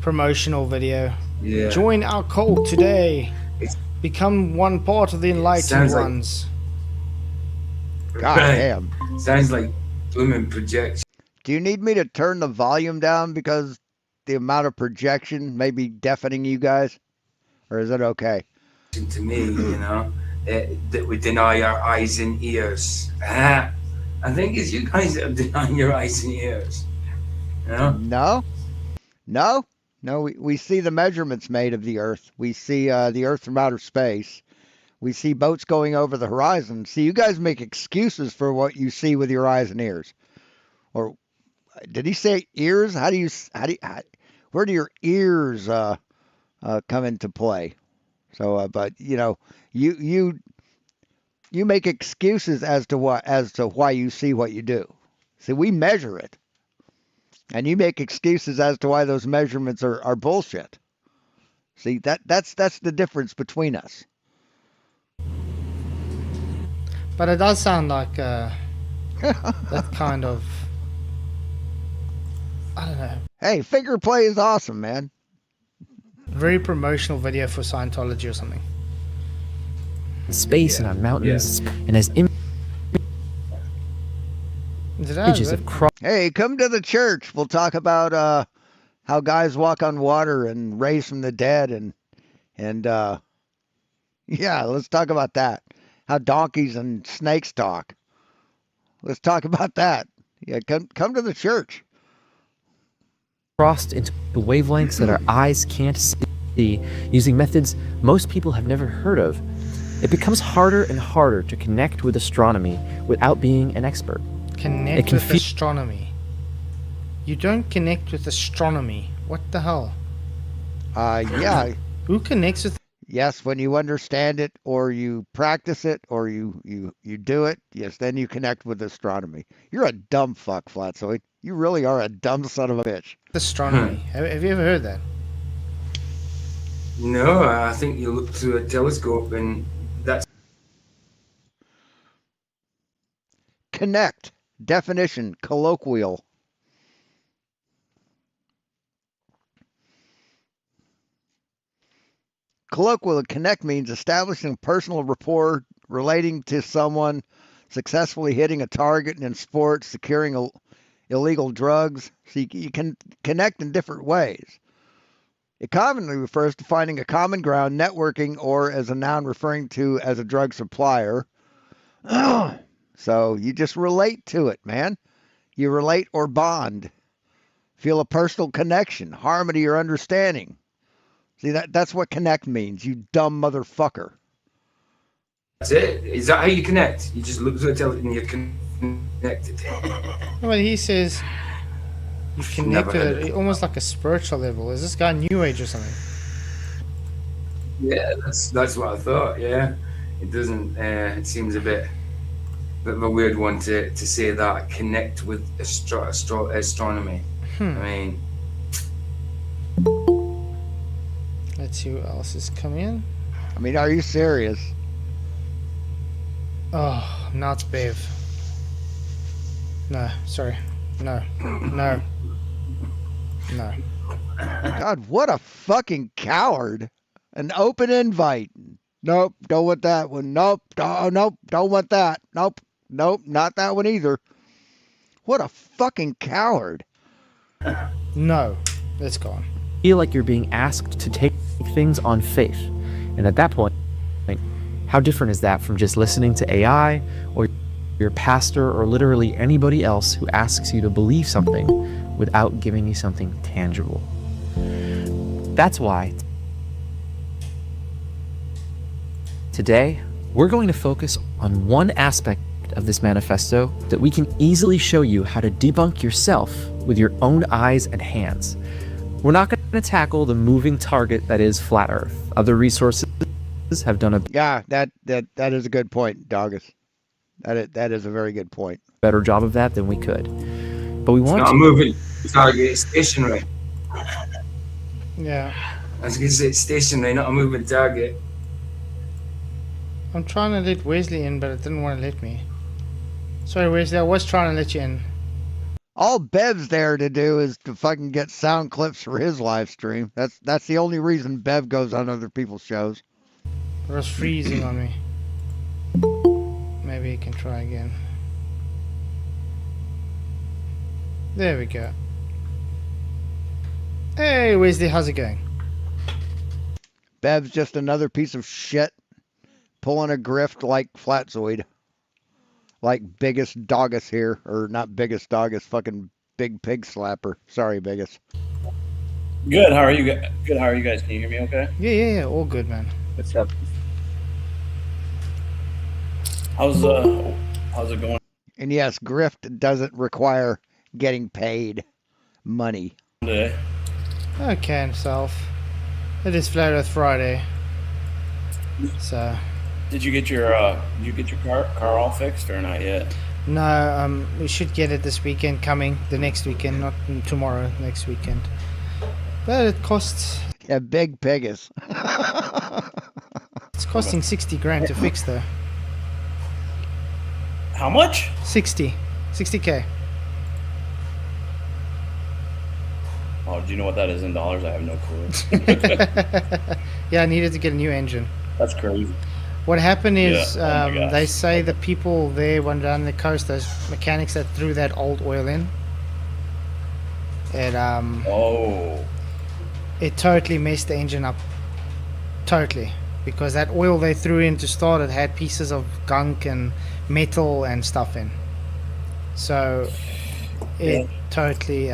promotional video. Yeah. Join our cult today. It's- Become one part of the enlightened sounds like- ones. God Right. damn. Sounds like blooming projection Do you need me to turn the volume down because the amount of projection may be deafening you guys? Or is it okay? to me, you know, that we deny our eyes and ears. I think it's you guys that are denying your eyes and ears. You know? No, we see the measurements made of the Earth. We see the Earth from outer space. We see boats going over the horizon. See, you guys make excuses for what you see with your eyes and ears. Or did he say ears? Where do your ears come into play? So, but you know, you make excuses as to why you see what you do. See, we measure it. And you make excuses as to why those measurements are bullshit. See, that's the difference between us. But it does sound like that kind of, I don't know, Hey, finger play is awesome, man. very promotional video for Scientology or something. space and on mountains, and as Did images of cross Hey, come to the church. We'll talk about how guys walk on water and raise from the dead and yeah, let's talk about that. How donkeys and snakes talk. Let's talk about that. Yeah, come to the church. crossed into wavelengths that our eyes can't see using methods most people have never heard of. It becomes harder and harder to connect with astronomy without being an expert. Connect can with feel- astronomy. You don't connect with astronomy. What the hell? Yeah, Who connects with? yes, when you understand it or you practice it or you do it, yes, then you connect with astronomy. You're a dumb fuck, Flatsoid. You really are a dumb son of a bitch. Astronomy. Have you ever heard that? No, I think you look through a telescope and that's Connect. Definition. Colloquial. Colloquial connect means establishing personal rapport, relating to someone, successfully hitting a target in sports, securing illegal drugs. So you can connect in different ways. It commonly refers to finding a common ground, networking, or as a noun referring to as a drug supplier. So you just relate to it, man. You relate or bond. Feel a personal connection, harmony or understanding. See, that's what connect means, you dumb motherfucker. it. Is that how you connect? You just look through a telescope and you're connected. Well, he says you connect Never heard with of it almost like a spiritual level. Is this guy New Age or something? Yeah, that's what I thought. Yeah, it doesn't. It seems a bit of a weird one to say that connect with astronomy. I mean, Let's see who else is coming in. I mean, are you serious? Oh, not Bev. No, sorry. No. No. No. God, what a fucking coward. An open invite. Nope, don't want that one. Nope, nope, don't want that. Nope, not that one either. What a fucking coward. No. It's gone. Feel like you're being asked to take things on faith. And at that point, how different is that from just listening to AI or your pastor or literally anybody else who asks you to believe something without giving you something tangible? That's why today we're going to focus on one aspect of this manifesto that we can easily show you how to debunk yourself with your own eyes and hands. We're not going to tackle the moving target that is flat Earth. Other resources have done a Yeah, that is a good point, Doggus. That is a very good point. better job of that than we could. But we it's want not a to moving target, it's stationary. Yeah. I was going to say it's stationary, not a moving target. I'm trying to let Wesley in, but it didn't want to let me. Sorry, Wesley, I was trying to let you in. All Bev's there to do is to fucking get sound clips for his live stream. That's the only reason Bev goes on other people's shows. It was freezing on me. Maybe you can try again. There we go. Hey, Wesley, how's it going? Bev's just another piece of shit pulling a grift like Flatzoid. Like Biggest Doggus here. Or not Biggest Doggus, fucking Big Pig Slapper. Sorry, Biggest. Good. How are you? Good. How are you guys? Can you hear me? Okay. Yeah. All good, man. What's up? How's it going? And yes, grift doesn't require getting paid money. Today? Okay, himself. It is Fkat Friday. So. Did you get your car all fixed or not yet? No, we should get it this weekend coming. The next weekend, not tomorrow. Next weekend. But it costs. Yeah, Big Piggus. It's costing 60 grand to fix though. How much? 60k. Oh, do you know what that is in dollars? I have no clue. Yeah, I needed to get a new engine. That's crazy. What happened is Yeah. Oh my gosh. they say the people there went down the coast, those mechanics that threw that old oil in, it totally messed the engine up. Totally. Because that oil they threw in to start it had pieces of gunk and metal and stuff in. So it totally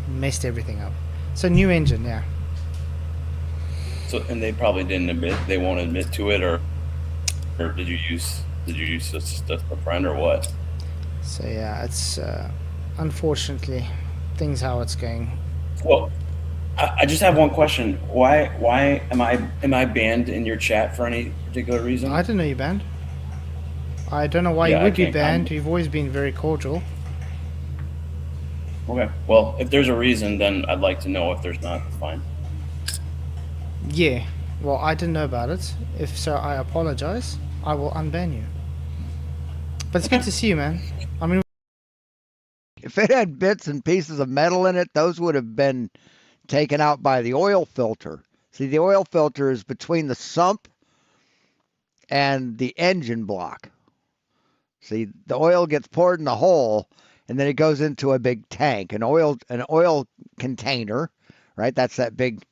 messed everything up. It's a new engine, yeah. So, and they probably didn't admit. They won't admit to it, or did you use just a friend or what? So yeah, it's unfortunately things how it's going. Well, I just have one question. Why am I banned in your chat for any particular reason? I didn't know you banned. I don't know why you would be banned. You've always been very cordial. Okay. Well, if there's a reason, then I'd like to know. If there's not, it's fine. Yeah. Well, I didn't know about it. If so, I apologize. I will unban you. But it's good to see you, man. I mean, If it had bits and pieces of metal in it, those would have been taken out by the oil filter. See, the oil filter is between the sump and the engine block. See, the oil gets poured in the hole, and then it goes into a big tank, an oil container, right? That's that big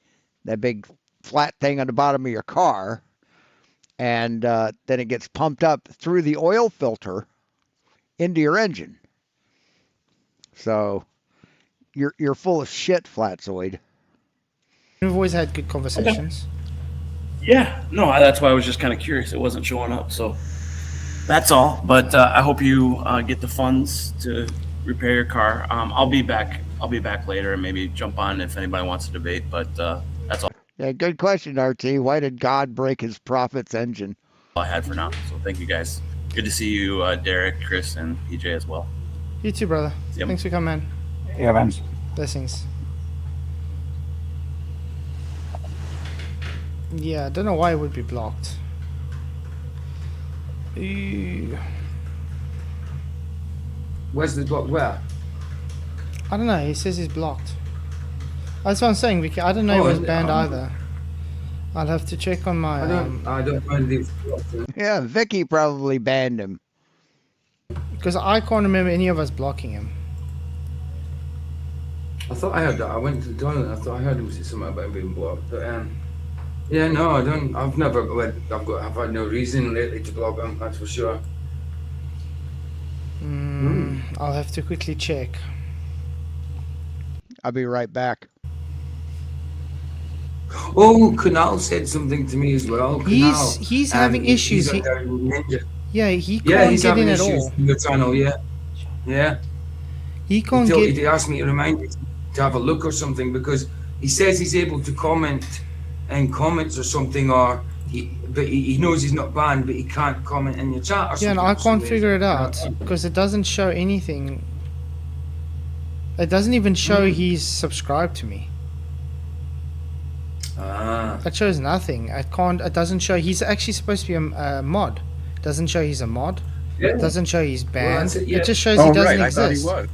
flat thing on the bottom of your car, and then it gets pumped up through the oil filter into your engine. So you're full of shit, Flatzoid. we've always had good conversations. Yeah, no, that's why I was just kind of curious. It wasn't showing up, so that's all. But I hope you get the funds to repair your car. I'll be back later and maybe jump on if anybody wants to debate. But that's all Yeah, good question, RT. Why did God break his prophet's engine? I had for now. So thank you guys. Good to see you, Derek, Chris, and PJ as well. You too, brother. Yep. Thanks for coming, man. Yeah, man. Blessings. Yeah, I don't know why it would be blocked. Where's the block? Where? I don't know. He says he's blocked. That's what I'm saying, Vicky. I don't know he was banned either. I'll have to check on my. I don't find these blocked. Yeah, Vicky probably banned him. Because I can't remember any of us blocking him. I thought I heard that. I went to the toilet. I thought I heard him say something about being blocked. But yeah, no, I don't. I've had no reason lately to block him. That's for sure. I'll have to quickly check. I'll be right back. Oh, Kunal said something to me as well. He's having issues. He's there with Ninja. Yeah, he can't he's get having in at issues all. in the channel. Yeah. He can't get. He asked me to remind you to have a look or something because he says he's able to comment in comments or something, but he knows he's not banned, but he can't comment in your chat or something. Yeah, and I for can't some figure it reason. out because it doesn't show anything. It doesn't even show he's subscribed to me. Ah. It shows nothing. It doesn't show. He's actually supposed to be a mod. Doesn't show he's a mod. Yeah. Doesn't show he's banned. that's it, yeah. It just shows he doesn't right. I thought he exist. was.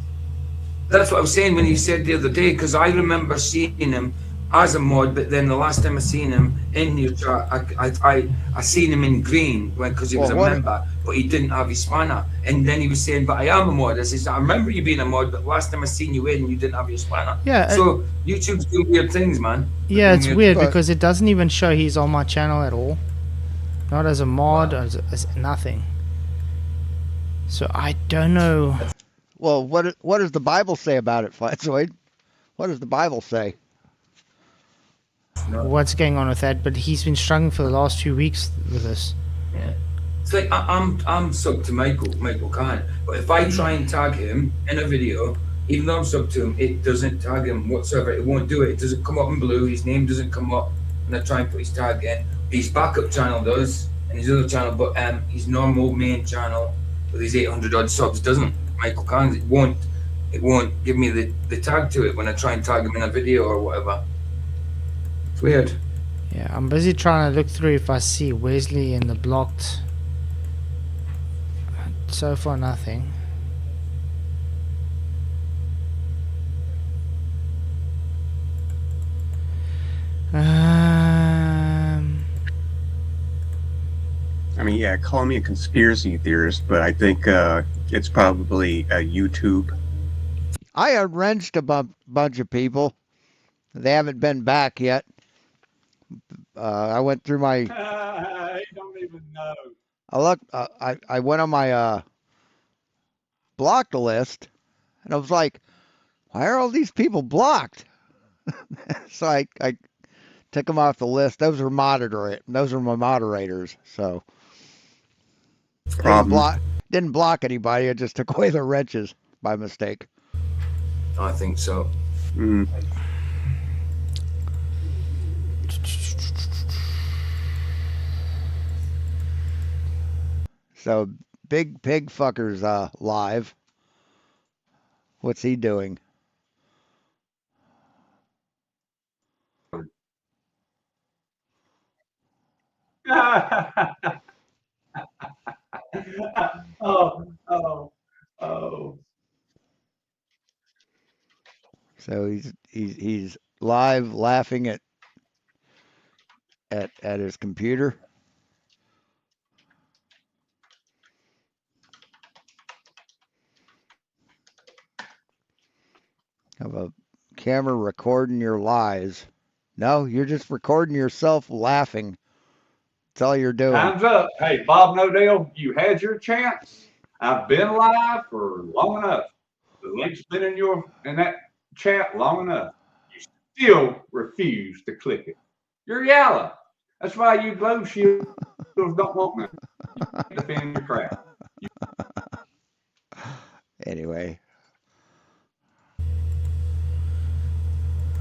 That's what I was saying when he said the other day, because I remember seeing him as a mod, but then the last time I seen him in your chat, I seen him in green because he was a member, but he didn't have his spanner. And then he was saying, "But I am a mod." I said, "I remember you being a mod, but last time I seen you in, you didn't have your spanner." Yeah. So YouTube's doing weird things, man. Yeah, it's weird because it doesn't even show he's on my channel at all. Not as a mod, as nothing. So I don't know. Well, what does the Bible say about it, Flatzoid? What does the Bible say? What's going on with that? But he's been struggling for the last 2 weeks with this. Yeah. It's like I'm sub to Michael Khan, but if I try and tag him in a video, even though I'm sub to him, it doesn't tag him whatsoever. It won't do it. It doesn't come up in blue. His name doesn't come up when I try and put his tag in. His backup channel does, and his other channel, but his normal main channel with his 800 odd subs doesn't. Michael Khan's it won't give me the tag to it when I try and tag him in a video or whatever. It's weird. Yeah, I'm busy trying to look through if I see Wesley in the blocked. So far, nothing. I mean, yeah, call me a conspiracy theorist, but I think it's probably YouTube. I unwrenched a bunch of people. They haven't been back yet. I went through my. I don't even know. I went on my blocked list, and I was like, "Why are all these people blocked?" So I took them off the list. Those are my moderators. So didn't block anybody. I just took away the wrenches by mistake. I think so. Mm. So Big Pig Fucker's live. What's he doing? Oh. So he's live laughing at his computer. Have a camera recording your lies. No, you're just recording yourself laughing. That's all you're doing. Time's up. Hey, Bob Nodell, you had your chance. I've been live for long enough. The link's been in that chat long enough. You still refuse to click it. You're yellow. That's why you glow shields don't want me. You can't defend your crap. Anyway.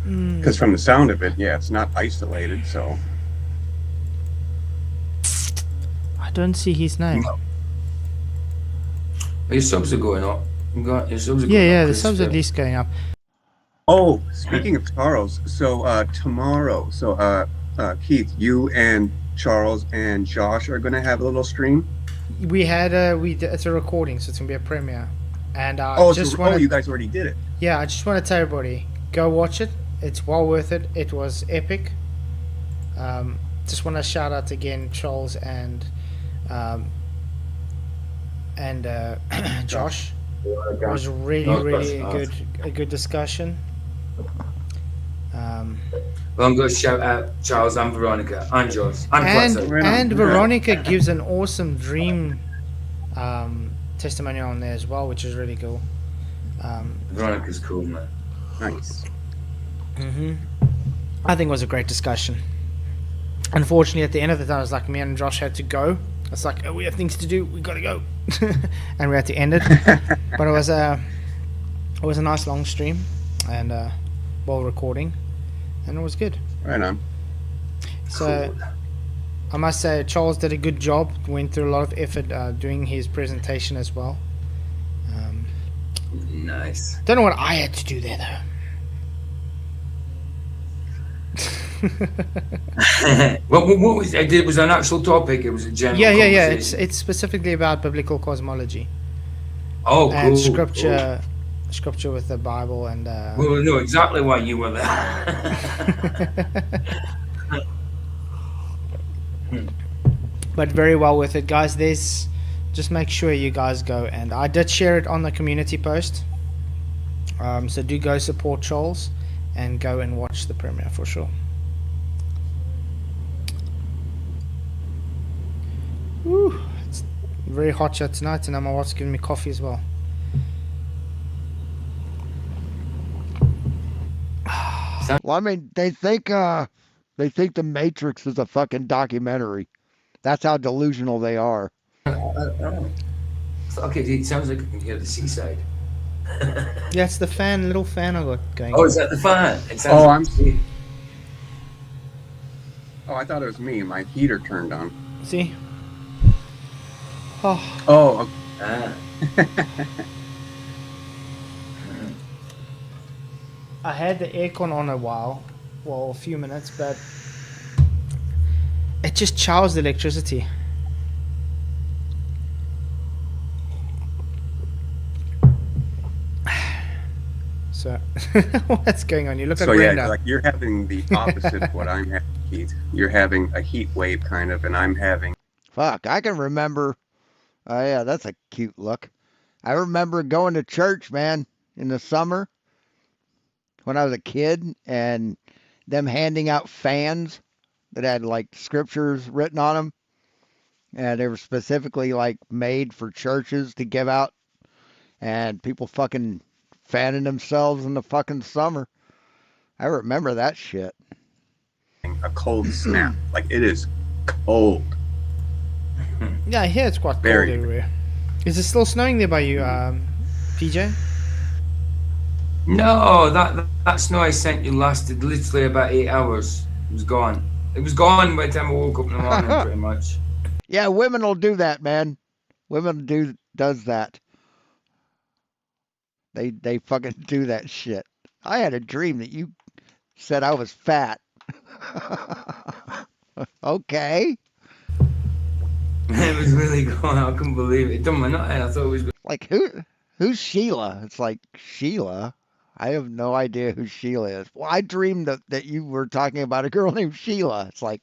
Because from the sound of it, yeah, it's not isolated, so. I don't see his name. No. Your subs are going up. The subs are at least going up. Oh, speaking of Charles, so tomorrow, Keith, you and Charles and Josh are going to have a little stream? It's a recording, so it's going to be a premiere. And you guys already did it. Yeah, I just want to tell everybody, go watch it. It's well worth it. It was epic. Just want to shout out again Charles and Josh. It was really a good discussion. Well, I'm going to shout out Charles and Veronica and Josh and Veronica gives an awesome dream testimonial on there as well, which is really cool. Veronica's cool, man. Nice. I think it was a great discussion. Unfortunately, at the end of the time, it was like me and Josh had to go. It's like, oh, we have things to do. We gotta go, and we had to end it. But it was a nice long stream and while recording, and it was good. Right on. So I must say, Charles did a good job. Went through a lot of effort doing his presentation as well. Nice. Don't know what I had to do there though. What was it? Was an actual topic? It was a general Yeah. conversation. It's specifically about biblical cosmology Oh, and cool. scripture, scripture with the Bible and. Well, we know exactly why you were there. But very well worth it, guys. There's just make sure you guys go, and I did share it on the community post. So do go support Charles and go and watch the premiere for sure. Woo, it's very hot here tonight, and my wife's giving me coffee as well. Well, I mean, they think the Matrix is a fucking documentary. That's how delusional they are. Okay, it sounds like I can hear the seaside. Yeah, it's the little fan I got going. Oh, is that the fan? It sounds Oh, like I'm. sea. Oh, I thought it was me. My heater turned on. See? Oh, Oh, Ah. I had the aircon on a while, well, a few minutes, but it just chows the electricity. So, what's going on? You look at so yeah, Brenda. like you're having the opposite of what I'm having, Keith. You're having a heat wave kind of, and I'm having. Fuck, I can remember. Oh yeah, that's a cute look. I remember going to church, man, in the summer when I was a kid, and them handing out fans that had like scriptures written on them, and they were specifically like made for churches to give out, and people fucking fanning themselves in the fucking summer. I remember that shit. A cold snap. Like it is cold. Yeah, here it's quite cold Very. everywhere. Is it still snowing there by you, PJ? No, that snow I sent you lasted literally about 8 hours. It was gone. It was gone by the time I woke up in the morning, pretty much. Yeah, women will do that, man. Women does that. They fucking do that shit. I had a dream that you said I was fat. Okay. It was really gone. I couldn't believe it. It done my nut in. I thought it was. Like who's Sheila? It's like Sheila. I have no idea who Sheila is. Well, I dreamed that you were talking about a girl named Sheila. It's like,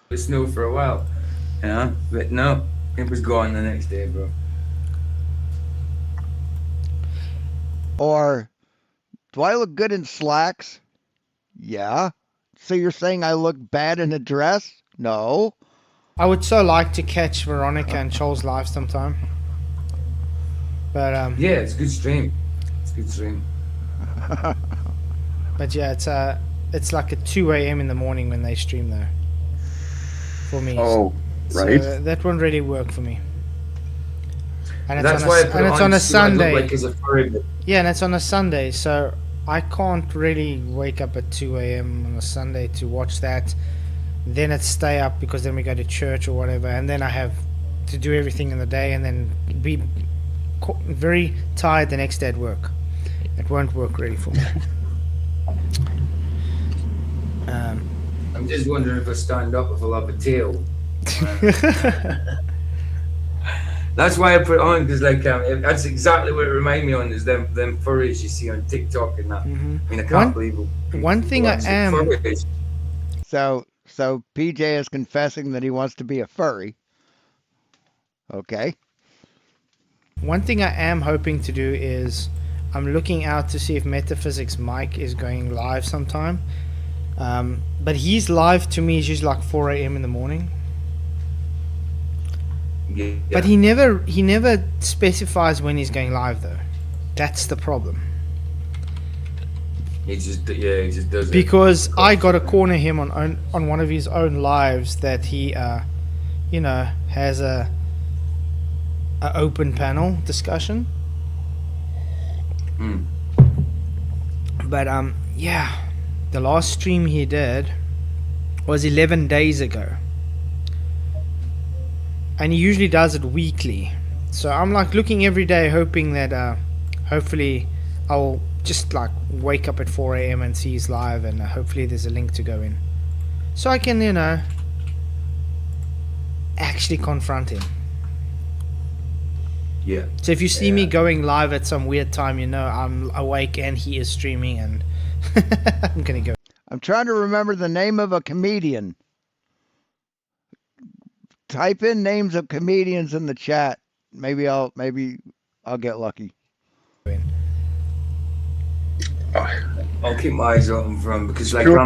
It snowed for a while, you know, but no, it was gone the next day, bro. or do I look good in slacks? Yeah. So you're saying I look bad in a dress? No. I would so like to catch Veronica and Charles live sometime. But Yeah, it's a good stream. It's a good stream. but yeah, it's like at 2 a.m. in the morning when they stream though. For me. Oh, So right. that won't really work for me. And it's That's on why I a, put and it it's on on a to see what I look Sunday. like as a furry bit. Yeah, and it's on a Sunday, so I can't really wake up at 2 a.m. on a Sunday to watch that. Then it's stay up because then we go to church or whatever, and then I have to do everything in the day and then be very tired the next day at work. It won't work really for me. I'm just wondering if I stand up if I'll have a tail. That's why I put it on, because like that's exactly what it reminded me on, is them furries you see on TikTok and that. Mhm. I mean, I can't believe it. One thing I am Furries. So PJ is confessing that he wants to be a furry. Okay. One thing I am hoping to do is I'm looking out to see if Metaphysics Mike is going live sometime. But he's live to me is usually like 4 a.m. in the morning. Yeah. But he never specifies when he's going live though. That's the problem. He just does it. Because I got to corner him on one of his own lives that he has a open panel discussion. Mm. But yeah, the last stream he did was 11 days ago. And he usually does it weekly. So I'm like looking every day hoping that hopefully I'll just like wake up at 4 a.m. and see he's live, and hopefully there's a link to go in, so I can, actually confront him. Yeah. So if you see me going live at some weird time, I'm awake and he is streaming, and I'm gonna go. I'm trying to remember the name of a comedian. Type in names of comedians in the chat. Maybe I'll get lucky. I'll keep my eyes open for him because, like, Sure.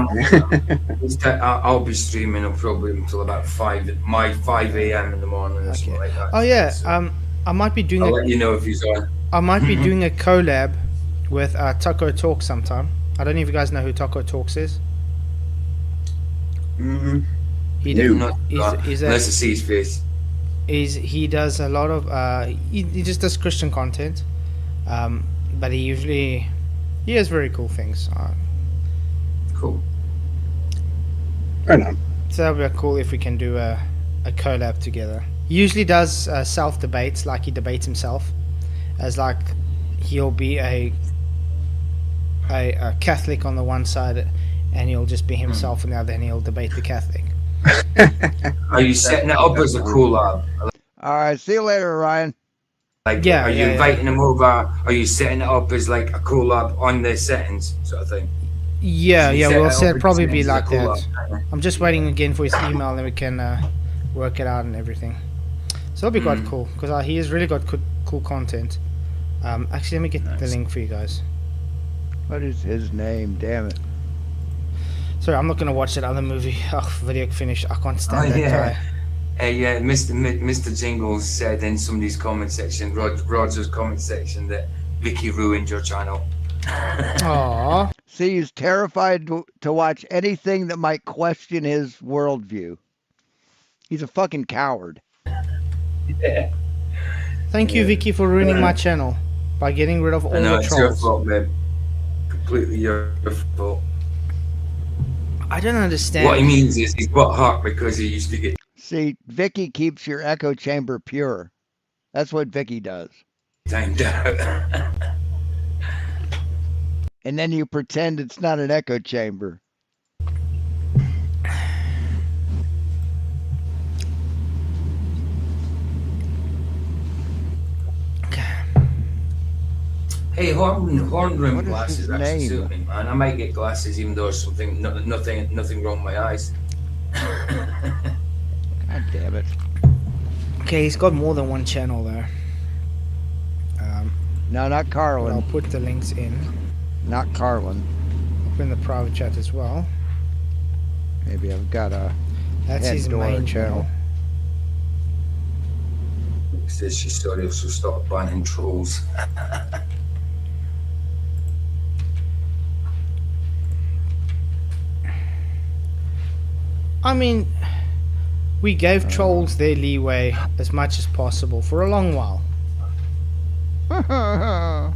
I'll be streaming probably until about 5 a.m. in the morning or something like that. Oh yeah, So I might be doing. I'll let you know if he's on. I might be doing a collab with Taco Talks sometime. I don't know if you guys know who Taco Talks is. Mm-hmm. He Unless I see his face. He does a lot of he just does Christian content, but he has very cool things. Cool. Right on. So that would be cool if we can do a collab together. He usually does self debates, like he debates himself, as like he'll be a Catholic on the one side, and he'll just be himself on the other, and he'll debate the Catholic. Are you setting it up as a collab? All right, see you later, Ryan. Like, are you inviting him over? Are you setting it up as like a collab on their settings, sort of thing? Yeah, we'll probably be like that. collab. I'm just waiting again for his email, and then we can work it out and everything. So it'll be quite cool, because he has really got cool content. Actually, let me get the link for you guys. What is his name? Damn it. Sorry, I'm not going to watch that other movie. Oh, video finished. I can't stand that guy. Hey, Mr. Jingles said in somebody's comment section, Roger's comment section, that Vicky ruined your channel. Aww. See, he's terrified to watch anything that might question his worldview. He's a fucking coward. Yeah. Thank you, Vicky, for ruining my channel by getting rid of all the trolls. It's your fault, babe. Completely your fault. I don't understand. What he means is he's got heart because he used to get. See, Vicky keeps your echo chamber pure. That's what Vicky does. Timed out. And then you pretend it's not an echo chamber. Hey, horn rim What is glasses his actually name? suit me, man. I might get glasses even though there's nothing wrong with my eyes. God damn it. Okay, he's got more than one channel though. No, not Carlin. I'll put the links in. Not Carlin. I'll put in the private chat as well. Maybe I've got a That's his main channel. Says she's sorry, so stop banning trolls. I mean, we gave trolls their leeway as much as possible for a long while. Aww.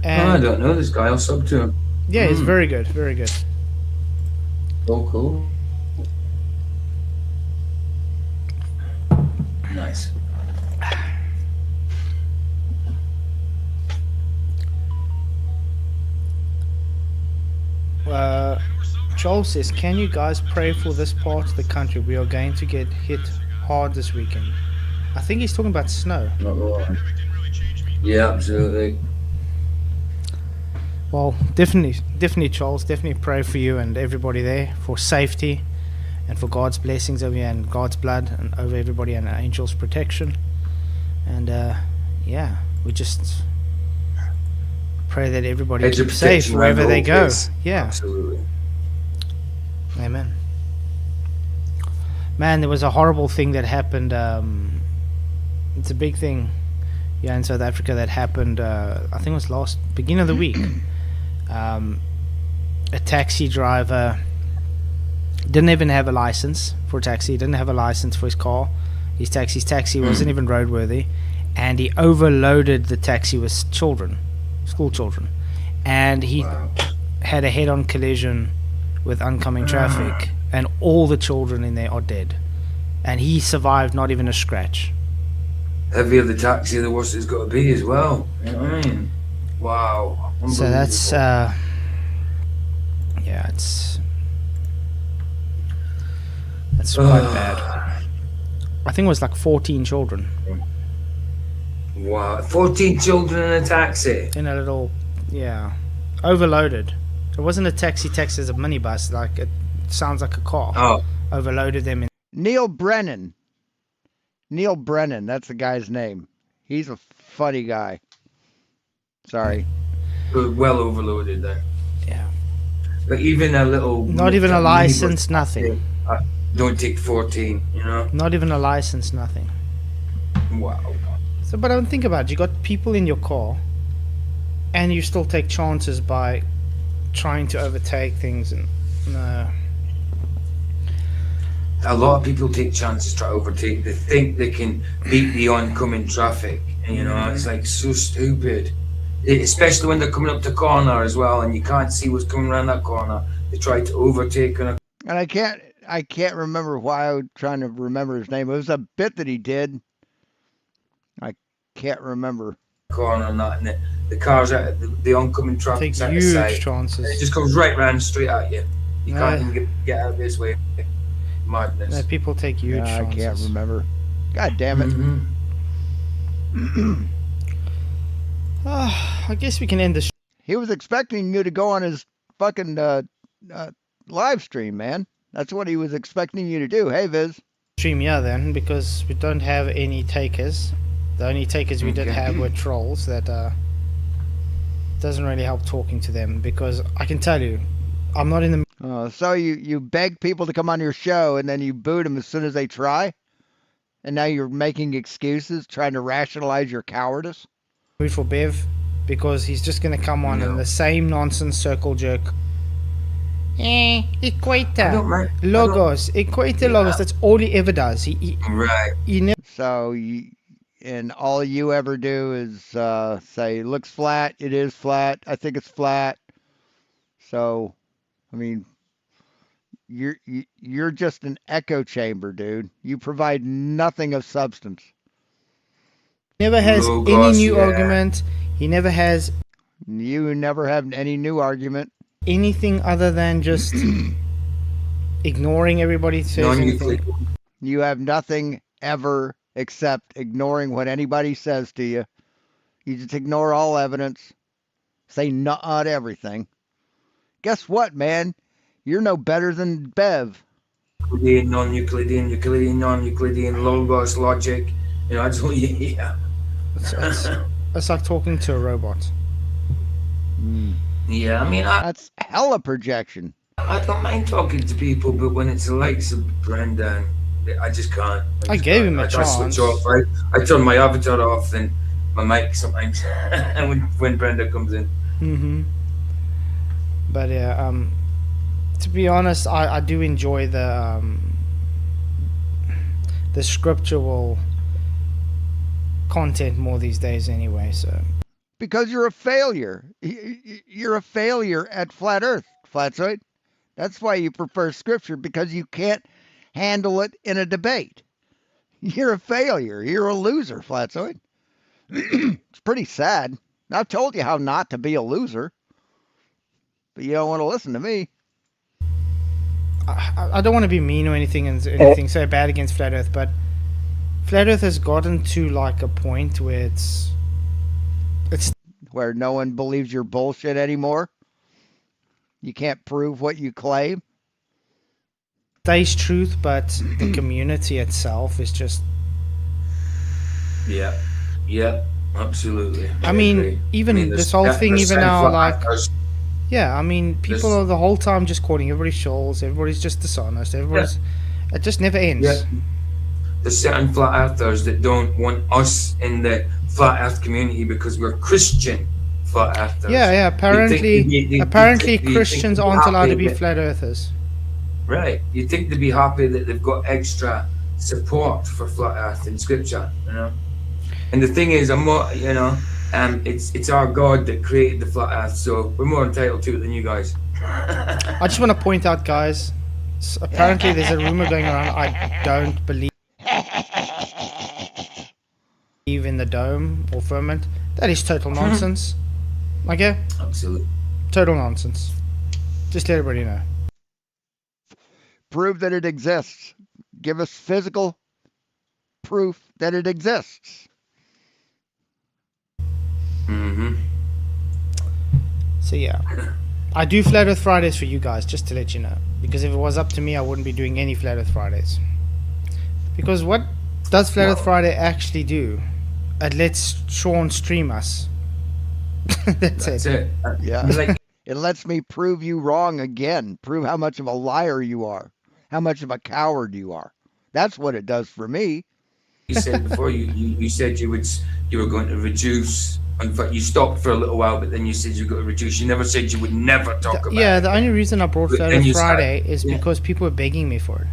I don't know this guy. I'll sub to him. Yeah, he's very good, very good. Oh, cool. Nice. Joel says, can you guys pray for this part of the country? We are going to get hit hard this weekend. I think he's talking about snow. Not wrong. Yeah, absolutely. Well, definitely, Charles. Definitely pray for you and everybody there for safety and for God's blessings over you and God's blood and over everybody and angels' protection. And yeah, we just pray that everybody keeps safe wherever they go. Yeah, absolutely. Amen. Man, there was a horrible thing that happened. It's a big thing, yeah, in South Africa that happened. I think it was beginning of the week. A taxi driver didn't even have a license for a taxi. He didn't have a license for his car. His taxi wasn't even roadworthy, and he overloaded the taxi with children, school children, and he had a head-on collision with oncoming traffic, and all the children in there are dead, and he survived, not even a scratch. Heavier the taxi, the worse it's got to be as well. You know what I mean? Wow. So that's yeah, that's quite bad. I think it was like 14 children Wow, 14 children in a taxi. in a little, yeah, overloaded. It wasn't a taxi, it was a minibus. Like it sounds like a car. Oh, Overloaded them in. Neil Brennan. Neil Brennan, that's the guy's name. He's a funny guy. Sorry. well overloaded there. Yeah. But even a little. Not even a license, nothing. Don't take 14, you know? Not even a license, nothing. Wow. So, but don't think about it. You got people in your car, and you still take chances by trying to overtake things. And no. A lot of people take chances to overtake. They think they can beat the oncoming traffic. And, you know, it's like so stupid. Especially when they're coming up the corner as well, and you can't see what's coming around that corner. They try to overtake on a And I can't remember why I was trying to remember his name. It was a bit that he did. I can't remember. corner and that, and the cars out, the oncoming traffic's Take out of huge sight. chances. It just comes right round straight at you. You No. can't even get out of this way. Madness. No, people take huge I chances. can't remember. God damn it. I guess we can end the He was expecting you to go on his fucking live stream, man. That's what he was expecting you to do. Hey, Viz. stream here then, because we don't have any takers. The only takers we did have were trolls. That doesn't really help talking to them, because I can tell you, I'm not in the So you beg people to come on your show and then you boot them as soon as they try? And now you're making excuses, trying to rationalize your cowardice? mood for Bev, because he's just going to come on and the same nonsense circle jerk. Equator logos, equator logos. That's all he ever does. He never. So and all you ever do is say, looks flat, it is flat, I think it's flat. So, I mean, you're just an echo chamber, dude. You provide nothing of substance. Never has any new argument. He never has. You never have any new argument. Anything other than just ignoring everybody who says anything. You have nothing ever except ignoring what anybody says to you. You just ignore all evidence. Say not everything. Guess what, man? You're no better than Bev. Euclidean, non-Euclidean, Euclidean, non-Euclidean, logos, logic. You know, I just yeah. It's like talking to a robot. Yeah, I mean, that's hella projection. I don't mind talking to people, but when it's the likes of Brendan, I just can't. I gave him a chance. Switch off. I turn my avatar off and my mic sometimes when Brenda comes in. But yeah, to be honest, I do enjoy the scriptural content more these days anyway. So because you're a failure. You're a failure at Flat Earth, Flatzoid. That's why you prefer scripture, because you can't handle it in a debate. You're a failure. You're a loser, Flatzoid. It's pretty sad. I've told you how not to be a loser, but you don't want to listen to me. I don't want to be mean or anything so bad against Flat Earth, but Flat Earth has gotten to like a point where it's where no one believes your bullshit anymore. You can't prove what you claim. Stays truth, but the community itself is just. Yeah, absolutely. I mean, even this whole thing, even now, like. Yeah, I mean, people are the whole time just calling everybody trolls, everybody's just dishonest, everybody's. Yeah. It just never ends. Yeah. There's certain flat earthers that don't want us in the flat earth community because we're Christian flat earthers. Yeah. Apparently, Christians aren't allowed to be flat earthers. Right. You'd think they'd be happy that they've got extra support for flat earth in scripture, you know. And the thing is, it's our God that created the flat earth, so we're more entitled to it than you guys. I just want to point out, guys, apparently there's a rumor going around. I don't believe in the dome or firmament. That is total nonsense. Okay? Absolutely. Total nonsense. Just let everybody know. Prove that it exists. Give us physical proof that it exists. Mm-hmm. So yeah, I do Flat Earth Fridays for you guys, just to let you know. Because if it was up to me, I wouldn't be doing any Flat Earth Fridays. Because what does Flat Earth Friday actually do? It lets Sean stream us. That's it. Yeah. It lets me prove you wrong again. Prove how much of a liar you are. How much of a coward you are. That's what it does for me. You said before, you said you were going to reduce. In fact, you stopped for a little while, but then you said you were going to reduce. You never said you would never talk about Yeah, it. the only reason I brought But Flat then Earth you Friday started- is yeah. because people were begging me for it.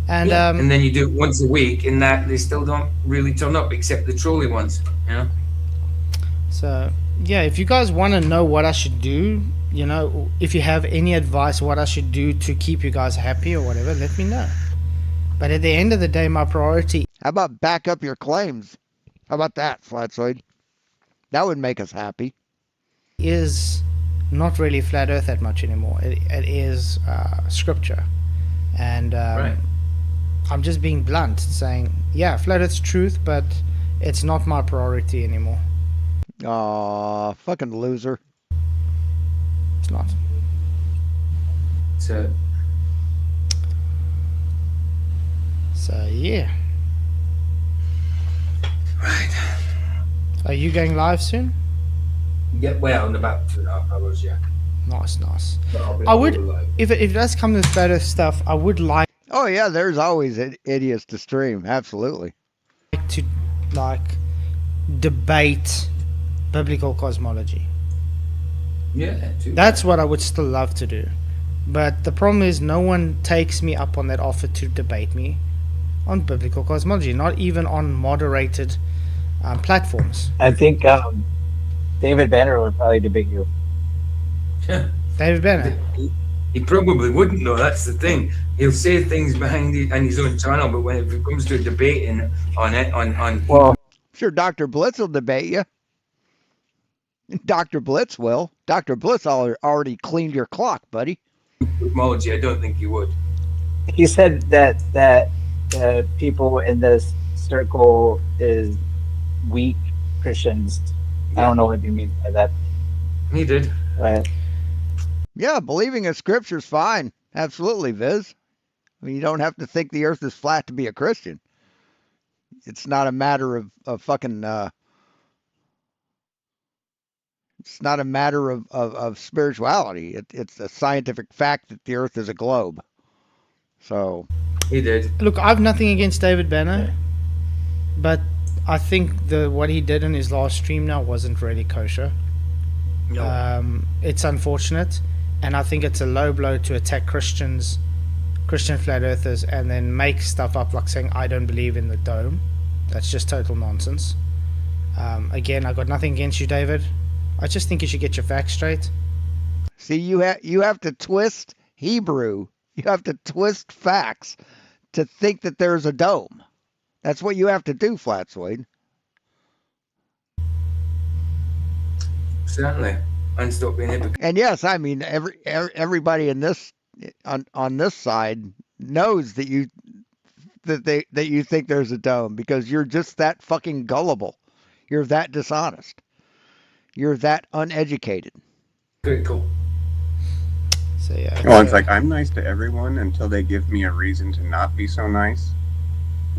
And Yeah, and then you do it once a week, and that they still don't really turn up, except the trolley ones. You know. so yeah, if you guys want to know what I should do, you know, if you have any advice what I should do to keep you guys happy or whatever, let me know. But at the end of the day, my priority How about back up your claims? How about that, Flatsoid? That would make us happy. is not really Flat Earth that much anymore. It is scripture. And Right. I'm just being blunt, saying, yeah, Flat Earth's truth, but it's not my priority anymore. Aw, fucking loser. It's not. So yeah. Right. Are you going live soon? Yeah, well, in about 2.5 hours, yeah. Nice. But I would, live. if it does come to Flat Earth stuff, I would like Oh yeah, there's always idiots to stream. Absolutely. to debate biblical cosmology. Yeah, too. That's what I would still love to do. But the problem is no one takes me up on that offer to debate me on biblical cosmology, not even on moderated platforms. I think David Banner would probably debate you. David Banner. He probably wouldn't though. That's the thing. He'll say things behind on his own channel, but when it comes to debating on it, on Well, Sure, Dr. Blitz will debate you. Dr. Blitz will. Dr. Blitz already cleaned your clock, buddy. cosmology, I don't think he would. he said that people in this circle is weak Christians. I don't know what he means by that. He did. But Yeah, believing in scripture's fine. Absolutely, Viz. I mean, you don't have to think the earth is flat to be a Christian. It's not a matter of fucking it's not a matter of spirituality. It's a scientific fact that the earth is a globe. So He did. Look, I've nothing against David Banner, but I think what he did in his last stream now wasn't really kosher. No. It's unfortunate, and I think it's a low blow to attack Christian flat earthers and then make stuff up like saying I don't believe in the dome. That's just total nonsense. Again, I got nothing against you, David. I just think you should get your facts straight. see, you have to twist Hebrew. You have to twist facts to think that there's a dome. That's what you have to do, Flatsoid. Certainly. And stop being hypocrite. And yes, I mean everybody in this on this side knows that you think there's a dome because you're just that fucking gullible. You're that dishonest. You're that uneducated. Critical. So yeah. Well, it's like I'm nice to everyone until they give me a reason to not be so nice.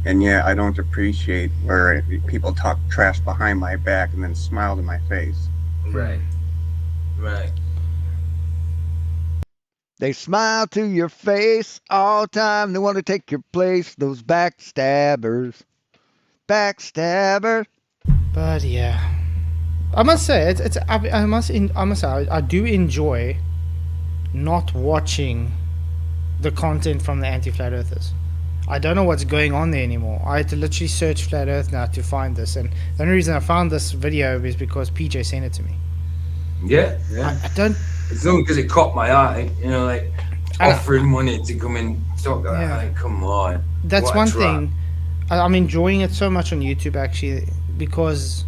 And yeah, I don't appreciate where people talk trash behind my back and then smile to my face. Right. Right. They smile to your face all the time. They want to take your place. Those backstabbers. Backstabber. But yeah, I must say I must say I do enjoy not watching the content from the anti-flat earthers. I don't know what's going on there anymore. I had to literally search flat earth now to find this, and the only reason I found this video is because PJ sent it to me. Yeah. I don't. It's only because it caught my eye, like offering money to come and talk about Yeah. it. Like, come on. That's What a one trap. thing. I'm enjoying it so much on YouTube actually because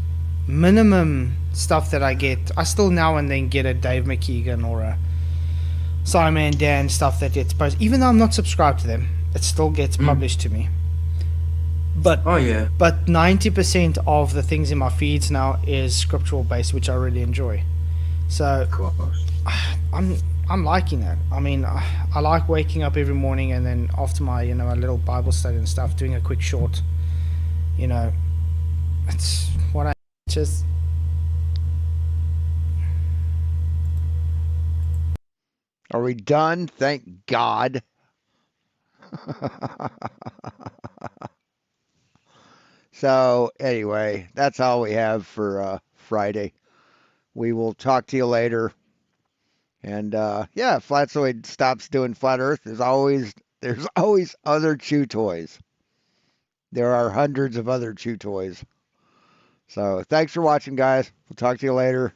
minimum stuff that I get. I still now and then get a Dave McKeegan or a Simon and Dan stuff that gets posted. Even though I'm not subscribed to them, it still gets published to me. But Oh yeah. but 90% of the things in my feeds now is scriptural based, which I really enjoy. So Of course. I'm liking that. I mean, I like waking up every morning and then after my a little Bible study and stuff, doing a quick short. It's what I just. Are we done? Thank God. So anyway, that's all we have for Friday. We will talk to you later. And yeah, Flatzoid stops doing flat Earth. There's always other chew toys. There are hundreds of other chew toys. So thanks for watching, guys. We'll talk to you later.